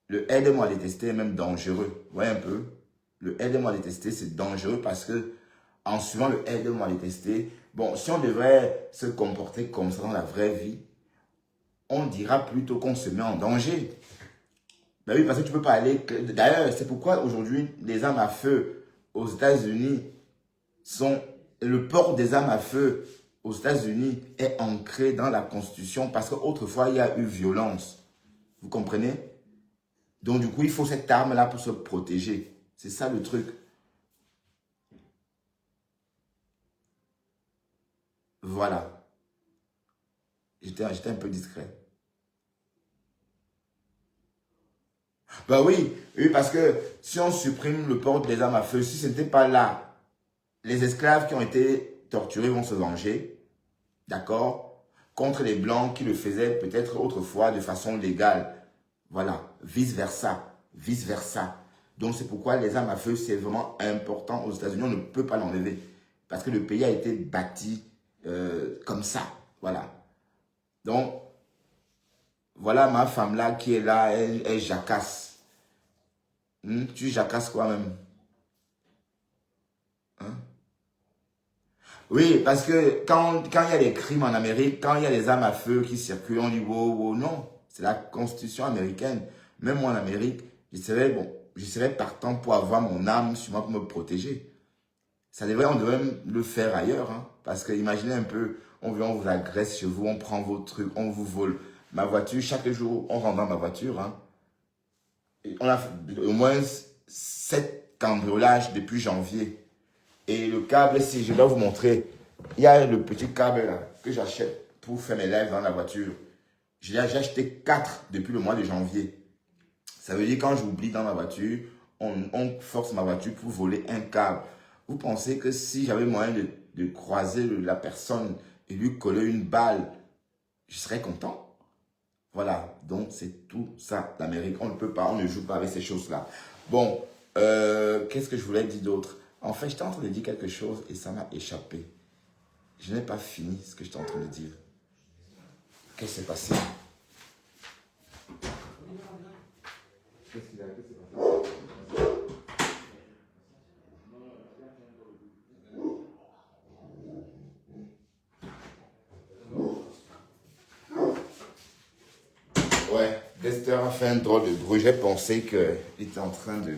le aide-moi à détester est même dangereux. Vous voyez un peu? Le aide-moi à détester, c'est dangereux parce que, en suivant le aide-moi à détester, bon, si on devrait se comporter comme ça dans la vraie vie, on dira plutôt qu'on se met en danger. Ben oui, parce que tu peux pas aller... D'ailleurs, c'est pourquoi aujourd'hui, les armes à feu aux États-Unis sont... Le port des armes à feu aux États-Unis est ancré dans la Constitution parce qu'autrefois, il y a eu violence. Vous comprenez? Donc, du coup, il faut cette arme-là pour se protéger. C'est ça le truc. Voilà. J'étais un peu discret. Bah oui, parce que si on supprime le port des armes à feu, si ce n'était pas là, les esclaves qui ont été torturés vont se venger. D'accord? contre les Blancs qui le faisaient peut-être autrefois de façon légale. Voilà, vice-versa, vice-versa. Donc c'est pourquoi les armes à feu, c'est vraiment important aux États-Unis. On ne peut pas l'enlever parce que le pays a été bâti comme ça. Voilà. Donc, voilà ma femme là qui est là, elle jacasse. Tu jacasses quoi même? Hein? Oui, parce que quand il y a des crimes en Amérique, quand il y a des armes à feu qui circulent, on dit wow, wow, non. C'est la constitution américaine. Même moi en Amérique, je serais partant pour avoir mon arme sur moi pour me protéger. On devrait même le faire ailleurs. Hein, parce que imaginez un peu, on vous agresse chez vous, on prend vos trucs, on vous vole. Ma voiture, chaque jour, on rentre dans ma voiture. Hein, et on a fait au moins 7 cambriolages depuis janvier. Et le câble, si je dois vous montrer, il y a le petit câble là que j'achète pour faire mes lives dans la voiture. J'ai acheté 4 depuis le mois de janvier. Ça veut dire quand j'oublie dans ma voiture, on force ma voiture pour voler un câble. Vous pensez que si j'avais moyen de croiser la personne et lui coller une balle, je serais content? Voilà, donc c'est tout ça, l'Amérique. On ne peut pas, on ne joue pas avec ces choses-là. Bon, qu'est-ce que je voulais dire d'autre? En fait, j'étais en train de dire quelque chose et ça m'a échappé. Je n'ai pas fini ce que j'étais en train de dire. Qu'est-ce qui s'est passé? Qu'est-ce qui s'est passé? Ouais, Dexter a fait un drôle de bruit. J'ai pensé qu'il était en train de...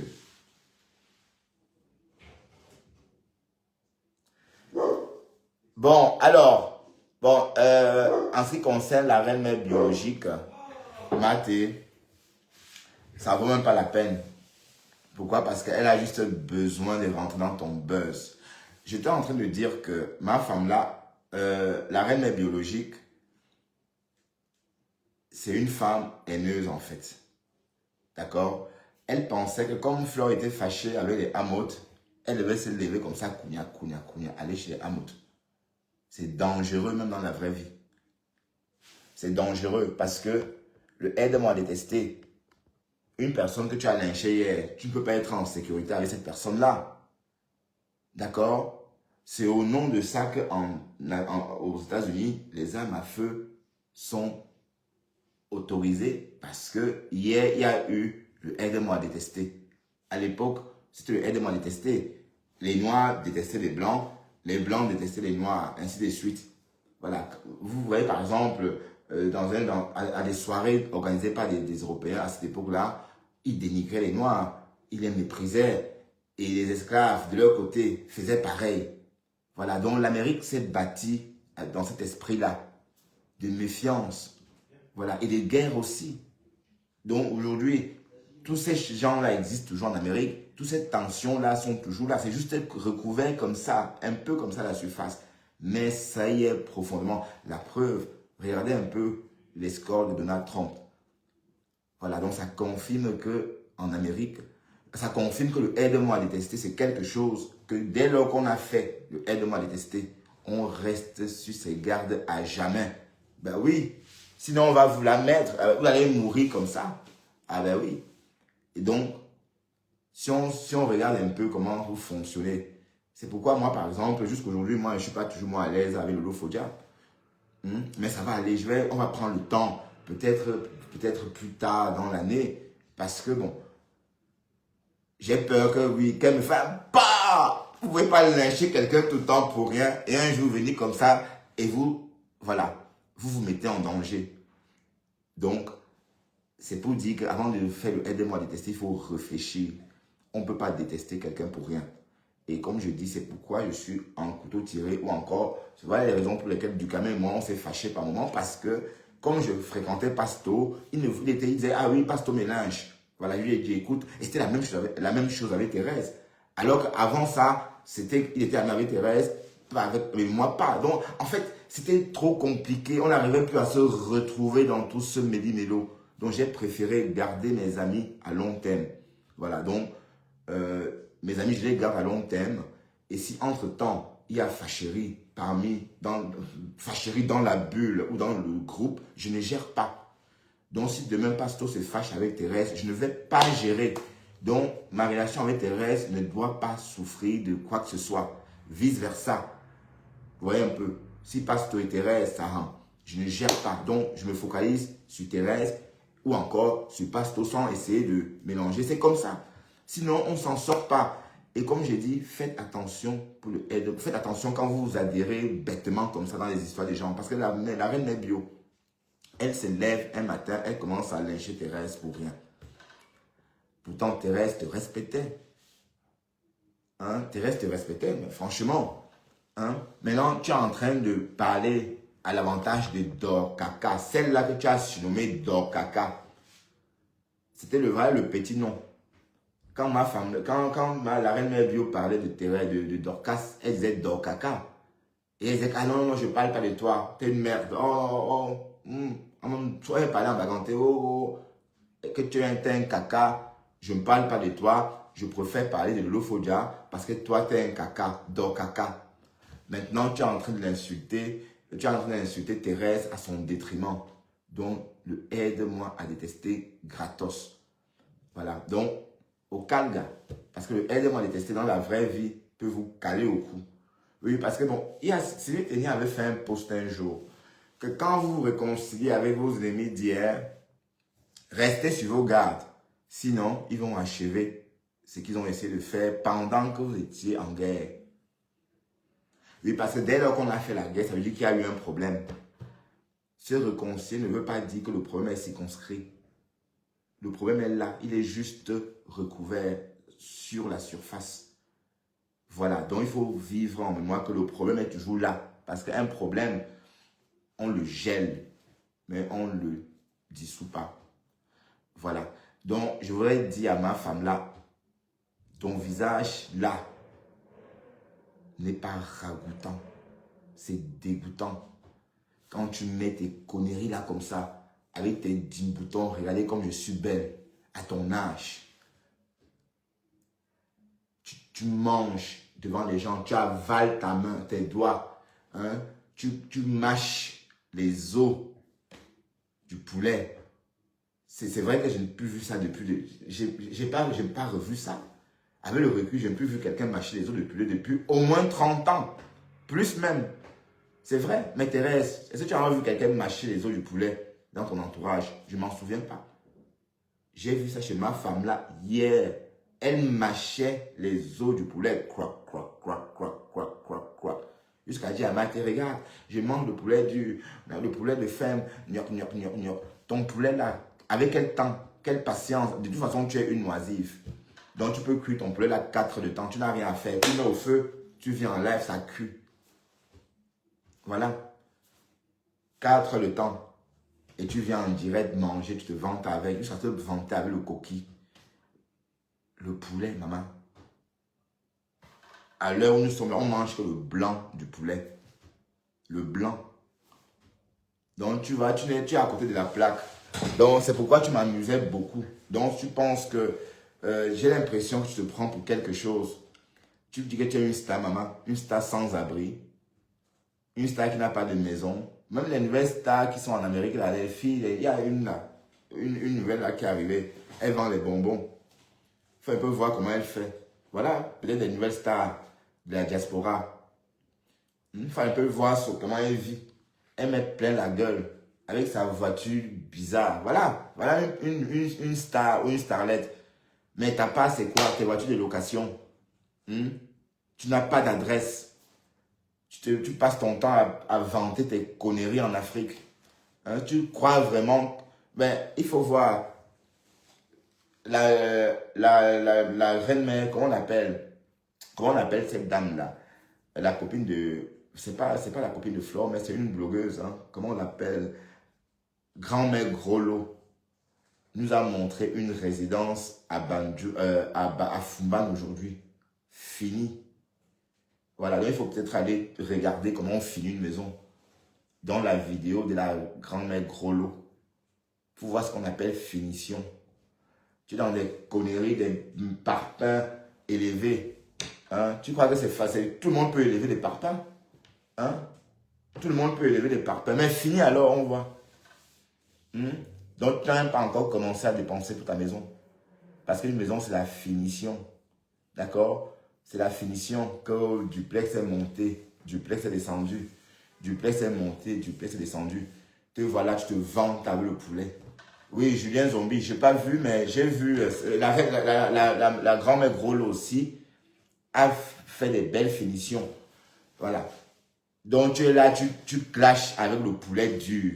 Bon, alors, en ce qui concerne la reine mère biologique, Maté, ça ne vaut même pas la peine. Pourquoi? Parce qu'elle a juste besoin de rentrer dans ton buzz. J'étais en train de dire que ma femme là, la reine mère biologique, c'est une femme haineuse en fait. D'accord? Elle pensait que comme Flore était fâchée avec les Hamotes, elle devait se lever comme ça, kounia, aller chez les Hamotes. C'est dangereux même dans la vraie vie. C'est dangereux parce que le aide-moi à détester, une personne que tu as lynchée hier, tu ne peux pas être en sécurité avec cette personne-là. D'accord? C'est au nom de ça qu'aux États-Unis, les armes à feu sont autorisées parce que hier, il y a eu le aide-moi à détester. À l'époque, c'était le aide-moi à détester. Les Noirs détestaient les Blancs détestaient les Noirs, ainsi de suite. Voilà. Vous voyez par exemple, à des soirées organisées par des Européens à cette époque-là, ils dénigraient les Noirs, ils les méprisaient. Et les esclaves, de leur côté, faisaient pareil. Voilà, donc l'Amérique s'est bâtie dans cet esprit-là, de méfiance, voilà, et de guerre aussi. Donc aujourd'hui, tous ces gens-là existent toujours en Amérique, toutes ces tensions-là sont toujours là, c'est juste recouvert comme ça, un peu comme ça à la surface. Mais ça y est profondément. La preuve, regardez un peu les scores de Donald Trump. Voilà, donc ça confirme qu'en Amérique, ça confirme que le aide-moi à détester, c'est quelque chose que dès lors qu'on a fait le aide-moi à détester, on reste sur ses gardes à jamais. Ben oui, sinon on va vous la mettre, vous allez mourir comme ça. Ah ben oui. Et donc, si on regarde un peu comment vous fonctionnez, c'est pourquoi moi par exemple, jusqu'aujourd'hui, moi je ne suis pas toujours à l'aise avec le Lofodja. Mais ça va aller, on va prendre le temps, peut-être plus tard dans l'année, parce que bon, j'ai peur que oui, qu'elle me fasse pas. Vous ne pouvez pas lyncher quelqu'un tout le temps pour rien et un jour venir comme ça et vous, voilà, vous mettez en danger. Donc, c'est pour dire qu'avant de faire le aide-moi à détester, il faut réfléchir. On ne peut pas détester quelqu'un pour rien. Et comme je dis, c'est pourquoi je suis en couteau tiré ou encore, voilà les raisons pour lesquelles Ducamel et moi, on s'est fâchés par moment parce que, comme je fréquentais Pasto, il disait, ah oui, Pasto mélange. Voilà, je lui ai dit, écoute, et c'était la même chose avec Thérèse. Alors qu'avant ça, il était ami avec Thérèse, mais moi pas. Donc, en fait, c'était trop compliqué. On n'arrivait plus à se retrouver dans tout ce méli-mélo. Donc, j'ai préféré garder mes amis à long terme. Voilà, donc, mes amis, je les garde à long terme. Et si, entre-temps, il y a fâcherie, fâcherie dans la bulle ou dans le groupe, je ne gère pas. Donc, si demain Pasteur se fâche avec Thérèse, je ne vais pas gérer. Donc, ma relation avec Thérèse ne doit pas souffrir de quoi que ce soit. Vice versa. Vous voyez un peu. Si Pasteur et Thérèse, ça rend, je ne gère pas. Donc, je me focalise sur Thérèse ou encore sur Pasteur sans essayer de mélanger. C'est comme ça. Sinon, on ne s'en sort pas. Et comme j'ai dit, faites attention pour le aide. Faites attention quand vous vous adhérez bêtement comme ça dans les histoires des gens. Parce que la reine Nebio, elle se lève un matin, elle commence à lyncher Thérèse pour rien. Pourtant, Thérèse te respectait. Hein? Thérèse te respectait, mais franchement. Hein? Maintenant, tu es en train de parler à l'avantage de Dorkaka. Celle-là que tu as surnommée Dorkaka. C'était le petit nom. Quand la reine Mère Bio parlait de Thérèse, de Dorcas, elle disait Dorkaka. Et elle disait, ah non, non, je ne parle pas de toi. T'es une merde. Toi, elle parlait en baganté. Que tu es un caca. Je ne parle pas de toi. Je préfère parler de Lofodja parce que toi, tu es un caca. Dorkaka. Maintenant, tu es en train de l'insulter. Tu es en train d'insulter Thérèse à son détriment. Donc, aide-moi à détester gratos. Voilà. Donc, au calga. Parce que le aide-moi à détester dans la vraie vie peut vous caler au cou. Oui, parce que bon, Sylvie Ténia avait fait un post un jour que quand vous vous réconciliez avec vos ennemis d'hier, restez sur vos gardes. Sinon, ils vont achever ce qu'ils ont essayé de faire pendant que vous étiez en guerre. Oui, parce que dès lors qu'on a fait la guerre, ça veut dire qu'il y a eu un problème. Se réconcilier ne veut pas dire que le problème est circonscrit. Le problème est là, il est juste recouvert sur la surface. Voilà, donc il faut vivre en mémoire que le problème est toujours là. Parce qu'un problème, on le gèle, mais on ne le dissout pas. Voilà, donc je voudrais dire à ma femme là, ton visage là n'est pas ragoûtant, c'est dégoûtant. Quand tu mets tes conneries là comme ça, avec tes 10 boutons, regardez comme je suis belle à ton âge. Tu manges devant les gens, tu avales ta main, tes doigts, hein? Tu mâches les os du poulet. C'est vrai que je n'ai plus vu ça depuis, j'ai pas revu ça. Avec le recul, je n'ai plus vu quelqu'un mâcher les os de poulet depuis au moins 30 ans, plus même. C'est vrai, mais Thérèse, est-ce que tu as vu quelqu'un mâcher les os du poulet dans ton entourage? Je ne m'en souviens pas. J'ai vu ça chez ma femme là hier. Elle mâchait les os du poulet. Croc, croc, croc, croc, croc, croc, croc. Jusqu'à dire à ma tête, regarde, je mange le poulet de ferme. Gnoc, gnoc, gnoc, gnoc. Ton poulet là, avec quel temps, quelle patience. De toute façon, tu es une oisive. Donc tu peux cuire ton poulet là 4 heures de temps. Tu n'as rien à faire. Tu mets au feu, tu viens en live, ça cuit. Voilà. 4 heures de temps. Et tu viens en direct manger, tu te vantes avec, jusqu'à te vanter avec le coquille. Le poulet, maman. À l'heure où nous sommes là, on mange que le blanc du poulet. Le blanc. Donc tu es à côté de la plaque. Donc c'est pourquoi tu m'amusais beaucoup. Donc tu penses que j'ai l'impression que tu te prends pour quelque chose. Tu dis que tu es une star, maman. Une star sans abri. Une star qui n'a pas de maison. Même les nouvelles stars qui sont en Amérique, là, les filles, il y a une là, une nouvelle là qui est arrivée. Elle vend les bonbons. Il faut un peu voir comment elle fait. Voilà, peut-être des nouvelles stars de la diaspora. Il faut un peu voir comment elle vit. Elle met plein la gueule avec sa voiture bizarre. Voilà une star ou une starlette. Mais t'as pas, c'est quoi, tes voitures de location. Tu n'as pas d'adresse. Tu passes ton temps à vanter tes conneries en Afrique. Hein, tu crois vraiment... Ben, il faut voir la reine mère, comment on appelle cette dame-là? La copine de... C'est pas la copine de Flore, mais c'est une blogueuse. Hein, comment on l'appelle? Grand-mère Grollo nous a montré une résidence à Fumban aujourd'hui. Fini. Voilà, donc il faut peut-être aller regarder comment on finit une maison. Dans la vidéo de la grand-mère Grollo. Pour voir ce qu'on appelle finition. Tu es dans des conneries, des parpaings élevés. Hein? Tu crois que c'est facile? Tout le monde peut élever des parpaings. Hein? Tout le monde peut élever des parpaings. Mais fini alors, on voit. Donc, tu n'as même pas encore commencé à dépenser pour ta maison. Parce qu'une maison, c'est la finition. D'accord? C'est la finition que le duplex est monté, duplex est descendu. Duplex est monté, duplex est descendu. Te voilà, tu te vantes avec le poulet. Oui, Julien Zombie, je n'ai pas vu, mais j'ai vu. La grand-mère Groll aussi a fait des belles finitions. Voilà. Donc, tu es là, tu clashes avec le poulet dur.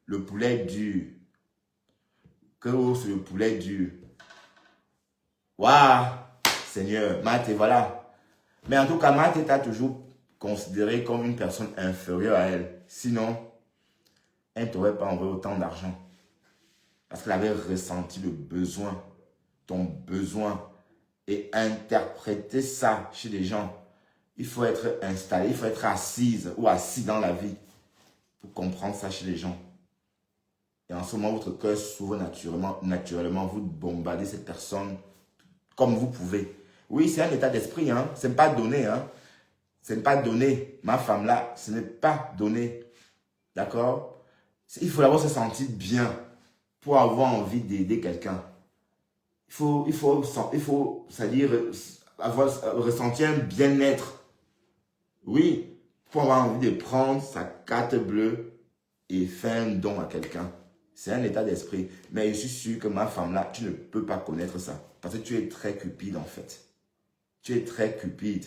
Le poulet dur. Que c'est le poulet dur. Waouh! Seigneur, Mathé, voilà. Mais en tout cas, Mathé t'a toujours considéré comme une personne inférieure à elle. Sinon, elle ne t'aurait pas envoyé autant d'argent. Parce qu'elle avait ressenti le besoin, ton besoin. Et interpréter ça chez les gens. Il faut être installé, il faut être assise ou assis dans la vie pour comprendre ça chez les gens. Et en ce moment, votre cœur s'ouvre naturellement, vous bombardez cette personne comme vous pouvez. Oui, c'est un état d'esprit, hein. Ce n'est pas donné, hein. Ce n'est pas donné. Ma femme là, ce n'est pas donné. D'accord? Il faut d'abord se sentir bien pour avoir envie d'aider quelqu'un. Il faut, c'est-à-dire, ressentir un bien-être. Oui, pour avoir envie de prendre sa carte bleue et faire un don à quelqu'un. C'est un état d'esprit. Mais je suis sûr que ma femme là, tu ne peux pas connaître ça. Parce que tu es très cupide en fait. Tu es très cupide.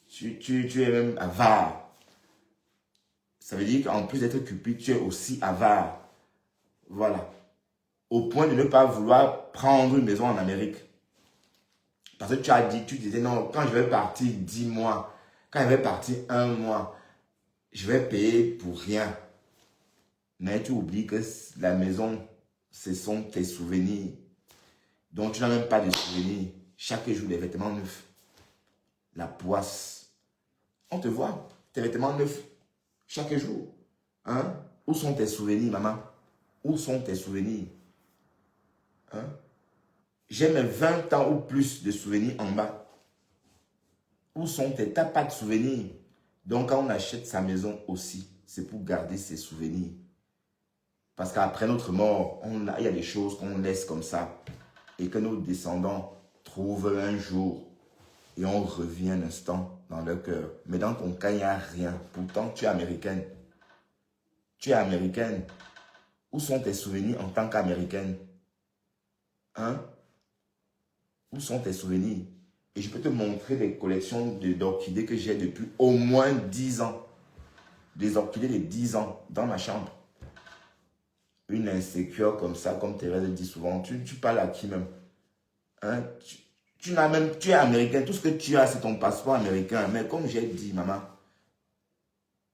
Tu es même avare. Ça veut dire qu'en plus d'être cupide, tu es aussi avare. Voilà. Au point de ne pas vouloir prendre une maison en Amérique. Parce que tu disais non, quand je vais partir 10 mois, quand je vais partir 1 mois, je vais payer pour rien. Mais tu oublies que la maison, ce sont tes souvenirs. Donc tu n'as même pas de souvenirs. Chaque jour, des vêtements neufs. La poisse. On te voit, tes vêtements neufs. Chaque jour. Hein? Où sont tes souvenirs, maman? Où sont tes souvenirs? Hein? J'ai mes 20 ans ou plus de souvenirs en bas. Où sont tes... T'as pas de souvenirs. Donc quand on achète sa maison aussi, c'est pour garder ses souvenirs. Parce qu'après notre mort, il y a des choses qu'on laisse comme ça. Et que nos descendants trouvent un jour. Et on revient un instant dans leur cœur. Mais dans ton cas, il n'y a rien. Pourtant, tu es américaine. Tu es américaine. Où sont tes souvenirs en tant qu'américaine? Hein? Où sont tes souvenirs? Et je peux te montrer des collections d'orchidées que j'ai depuis au moins 10 ans. Des orchidées de 10 ans dans ma chambre. Une insécure comme ça, comme Thérèse dit souvent. Tu parles à qui même? Hein? Tu es américain. Tout ce que tu as, c'est ton passeport américain. Mais comme j'ai dit, maman,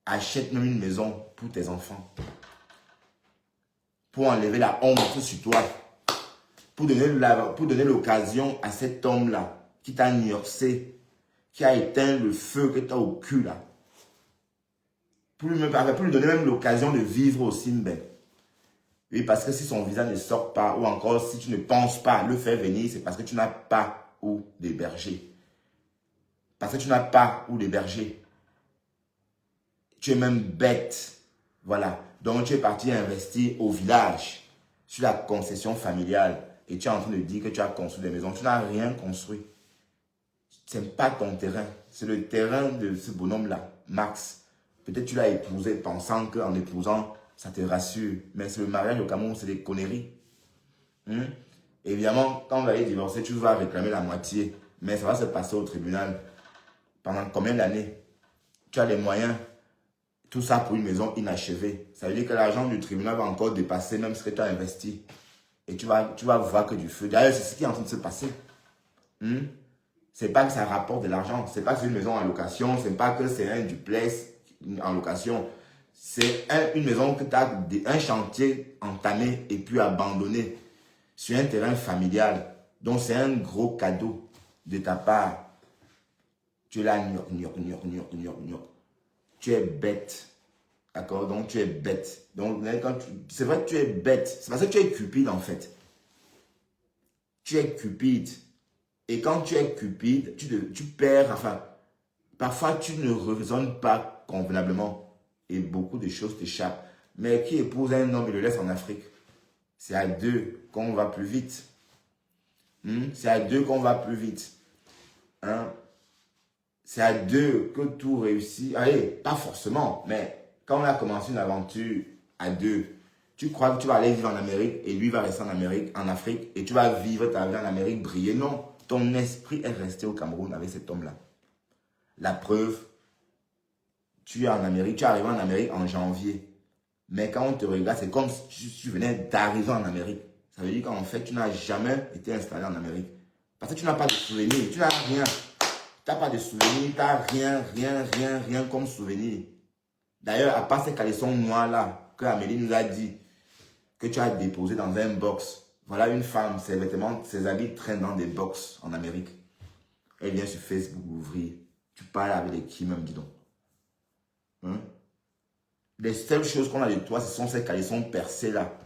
achète même une maison pour tes enfants. Pour enlever la honte sur toi. Pour donner l'occasion à cet homme-là qui t'a nursé, qui a éteint le feu que tu as au cul là. Pour lui donner même l'occasion de vivre aussi une belle. Oui, parce que si son visa ne sort pas, ou encore si tu ne penses pas le faire venir, c'est parce que tu n'as pas où l'héberger. Parce que tu n'as pas où l'héberger. Tu es même bête. Voilà. Donc tu es parti investir au village, sur la concession familiale. Et tu es en train de dire que tu as construit des maisons. Tu n'as rien construit. Ce n'est pas ton terrain. C'est le terrain de ce bonhomme-là, Max. Peut-être tu l'as épousé pensant qu'en épousant, ça te rassure. Mais c'est le mariage au Cameroun, c'est des conneries. Évidemment, quand vous allez divorcer, tu vas réclamer la moitié. Mais ça va se passer au tribunal. Pendant combien d'années? Tu as les moyens. Tout ça pour une maison inachevée. Ça veut dire que l'argent du tribunal va encore dépasser même ce que tu as investi. Et tu vas voir que du feu. D'ailleurs, c'est ce qui est en train de se passer. C'est pas que ça rapporte de l'argent. C'est pas que c'est une maison en location. C'est pas que c'est un duplex en location. C'est une maison que tu as un chantier entamé et puis abandonné sur un terrain familial. Donc, c'est un gros cadeau de ta part. Tu es là, tu es bête. D'accord? Donc, tu es bête. Donc, c'est vrai que tu es bête. C'est parce que tu es cupide, en fait. Tu es cupide. Et quand tu es cupide, tu perds, enfin, parfois, tu ne raisonnes pas convenablement. Et beaucoup de choses t'échappent. Mais qui épouse un homme et le laisse en Afrique? C'est à deux qu'on va plus vite. C'est à deux qu'on va plus vite. Hein? C'est à deux que tout réussit. Allez, pas forcément, mais quand on a commencé une aventure à deux, tu crois que tu vas aller vivre en Amérique et lui va rester en Amérique, en Afrique, et tu vas vivre ta vie en Amérique, briller. Non, ton esprit est resté au Cameroun avec cet homme-là. La preuve, tu es en Amérique, tu es arrivé en Amérique en janvier. Mais quand on te regarde, c'est comme si tu venais d'arriver en Amérique. Ça veut dire qu'en fait, tu n'as jamais été installé en Amérique. Parce que tu n'as pas de souvenirs, tu n'as rien. Tu n'as pas de souvenirs, tu n'as rien comme souvenir. D'ailleurs, à part ces caleçons noirs-là, que Amélie nous a dit, que tu as déposé dans un box. Voilà une femme, ses vêtements, ses habits traînent dans des box en Amérique. Elle vient sur Facebook ouvrir. Tu parles avec les qui même, dis donc. Les seules choses qu'on a de toi, ce sont ces caleçons percés là.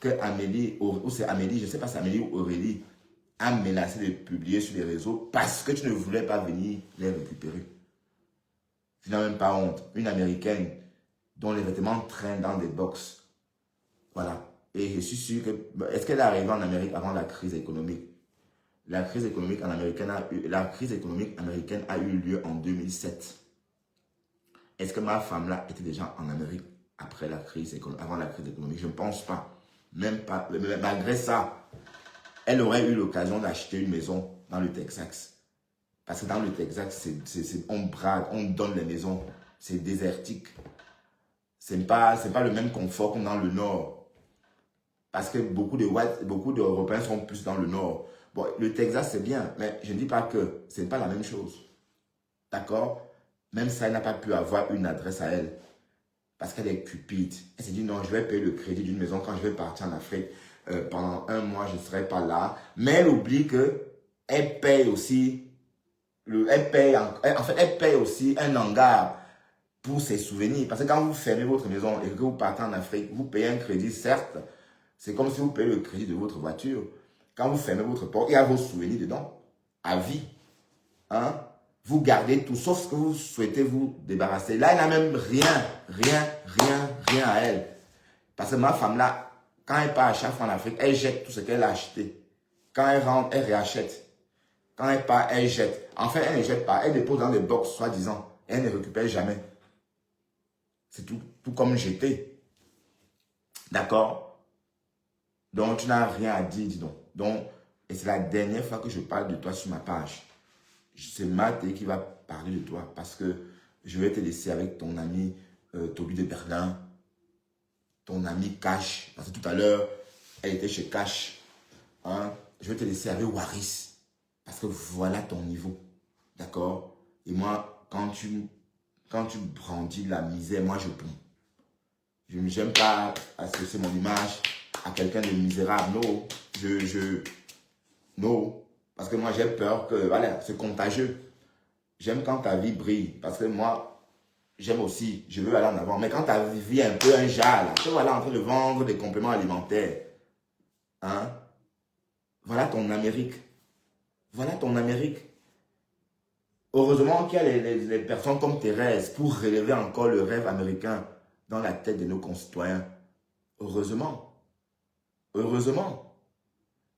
Que Amélie, ou c'est Amélie, je ne sais pas si c'est Amélie ou Aurélie, a menacé de publier sur les réseaux parce que tu ne voulais pas venir les récupérer. Tu n'as même pas honte. Une Américaine dont les vêtements traînent dans des box. Voilà. Et je suis sûr que... Est-ce qu'elle est arrivée en Amérique avant la crise économique? La crise économique américaine a eu lieu en 2007. Est-ce que ma femme là était déjà en Amérique après la crise avant la crise économique? Je ne pense pas. Même pas. Mais malgré ça, elle aurait eu l'occasion d'acheter une maison dans le Texas. Parce que dans le Texas, on brade, on donne les maisons. C'est désertique. C'est pas le même confort que dans le Nord. Parce que beaucoup d'Européens sont plus dans le Nord. Bon, le Texas, c'est bien, mais je ne dis pas que ce n'est pas la même chose. D'accord? Même ça, elle n'a pas pu avoir une adresse à elle. Parce qu'elle est cupide. Elle s'est dit, non, je vais payer le crédit d'une maison quand je vais partir en Afrique. Pendant un mois, je ne serai pas là. Mais elle oublie qu'elle paye aussi... Elle paye aussi un hangar pour ses souvenirs. Parce que quand vous fermez votre maison et que vous partez en Afrique, vous payez un crédit, certes. C'est comme si vous payez le crédit de votre voiture. Quand vous fermez votre porte, il y a vos souvenirs dedans. À vie. Hein? Vous gardez tout, sauf ce que vous souhaitez vous débarrasser. Là, elle n'a même rien à elle. Parce que ma femme là, quand elle part à chaque fois en Afrique, elle jette tout ce qu'elle a acheté. Quand elle rentre, elle réachète. Quand elle part, elle jette. En fait, elle ne jette pas. Elle dépose dans des box, soi-disant. Elle ne récupère jamais. C'est tout comme jeter. D'accord? Donc, tu n'as rien à dire, dis donc. Et c'est la dernière fois que je parle de toi sur ma page. C'est Mathé qui va parler de toi parce que je vais te laisser avec ton ami Toby de Berlin, ton ami Cash. Parce que tout à l'heure, elle était chez Cash. Hein? Je vais te laisser avec Waris. Parce que voilà ton niveau. D'accord? Et moi, quand tu brandis la misère, moi je prends. Je n'aime pas associer mon image à quelqu'un de misérable. Non. Non. Parce que moi j'ai peur que, voilà, c'est contagieux. J'aime quand ta vie brille. Parce que moi, j'aime aussi, je veux aller en avant. Mais quand ta vie est un peu un jar, là, tu vas là en train de vendre des compléments alimentaires. Hein? Voilà ton Amérique. Voilà ton Amérique. Heureusement qu'il y a les personnes comme Thérèse pour relever encore le rêve américain dans la tête de nos concitoyens. Heureusement. Heureusement.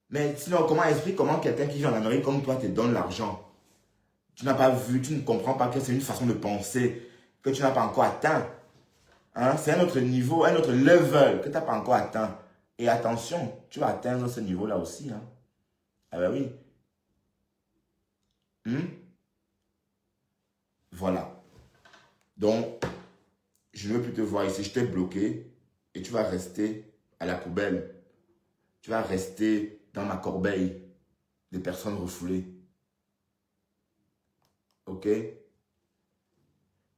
Mais sinon, comment quelqu'un qui vit en Amérique comme toi te donne l'argent? Tu n'as pas vu, tu ne comprends pas que c'est une façon de penser que tu n'as pas encore atteint. Hein? C'est un autre niveau, un autre level que tu n'as pas encore atteint. Et attention, tu vas atteindre ce niveau-là aussi. Hein? Ah ben oui. Voilà. Donc, je ne veux plus te voir ici. Je t'ai bloqué et tu vas rester à la poubelle. Tu vas rester dans ma corbeille des personnes refoulées. Ok?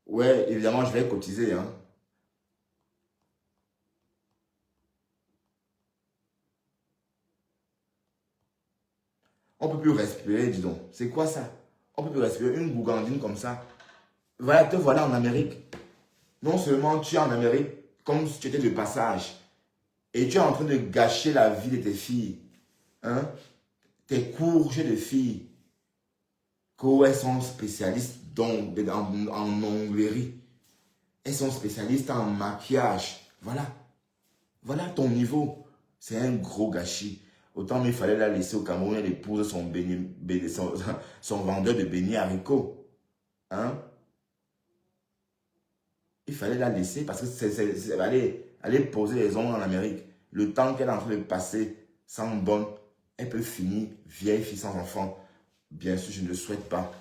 Ouais, évidemment, je vais cotiser. Hein? On ne peut plus respirer, dis donc. C'est quoi ça? On ne peut plus respirer. Une gougandine comme ça. Voilà, te voilà en Amérique. Non seulement tu es en Amérique comme si tu étais de passage. Et tu es en train de gâcher la vie de tes filles. Hein? Tes courges de filles. Qu'elles sont spécialistes en onglerie. Elles sont spécialistes en maquillage. Voilà. Voilà ton niveau. C'est un gros gâchis. Autant il fallait la laisser au Cameroun, elle épouse son vendeur de beignets haricots. Hein? Il fallait la laisser parce que aller poser les ongles en Amérique. Le temps qu'elle est en train de passer sans bonne, elle peut finir vieille fille sans enfant. Bien sûr, je ne le souhaite pas.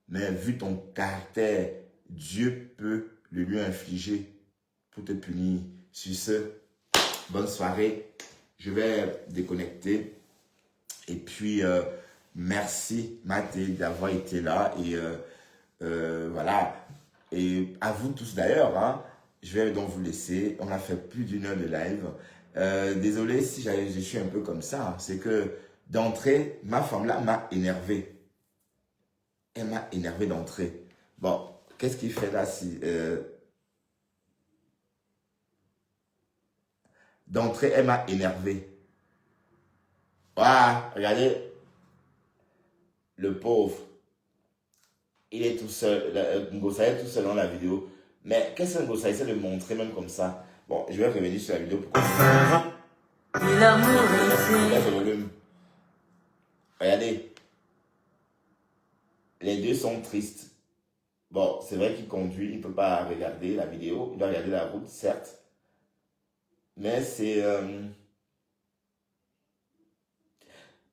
Mais vu ton caractère, Dieu peut le lui infliger pour te punir. Sur ce, bonne soirée. Je vais déconnecter. Et puis, merci Mathé d'avoir été là. Et voilà. Et à vous tous d'ailleurs. Hein, je vais donc vous laisser. On a fait plus d'1 heure de live. Désolé si je suis un peu comme ça. Hein. C'est que d'entrée, ma femme là m'a énervé. Elle m'a énervé d'entrée. Bon, qu'est-ce qu'il fait là si... D'entrée, elle m'a énervé. Voilà, regardez. Le pauvre. Il est tout seul. Ngossa est tout seul dans la vidéo. Mais qu'est-ce que Ngossa essaie de montrer même comme ça? Bon, je vais revenir sur la vidéo pour regardez. Les deux sont tristes. Bon, c'est vrai qu'il conduit, il ne peut pas regarder la vidéo. Il doit regarder la route, certes. Mais c'est...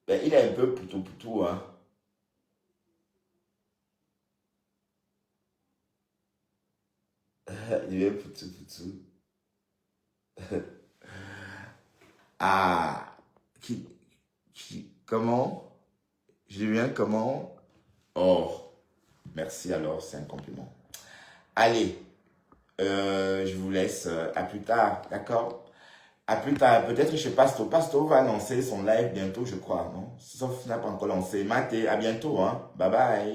ben, il est un peu poutou, hein. Il est poutou. Ah, comment? Je dis bien comment? Oh, merci alors, c'est un compliment. Allez, je vous laisse. À plus tard, d'accord? À plus tard, peut-être chez Pasto. Pasto va lancer son live bientôt, je crois, non? Sauf qu'il n'a pas encore lancé. Mathé, à bientôt, hein? Bye bye.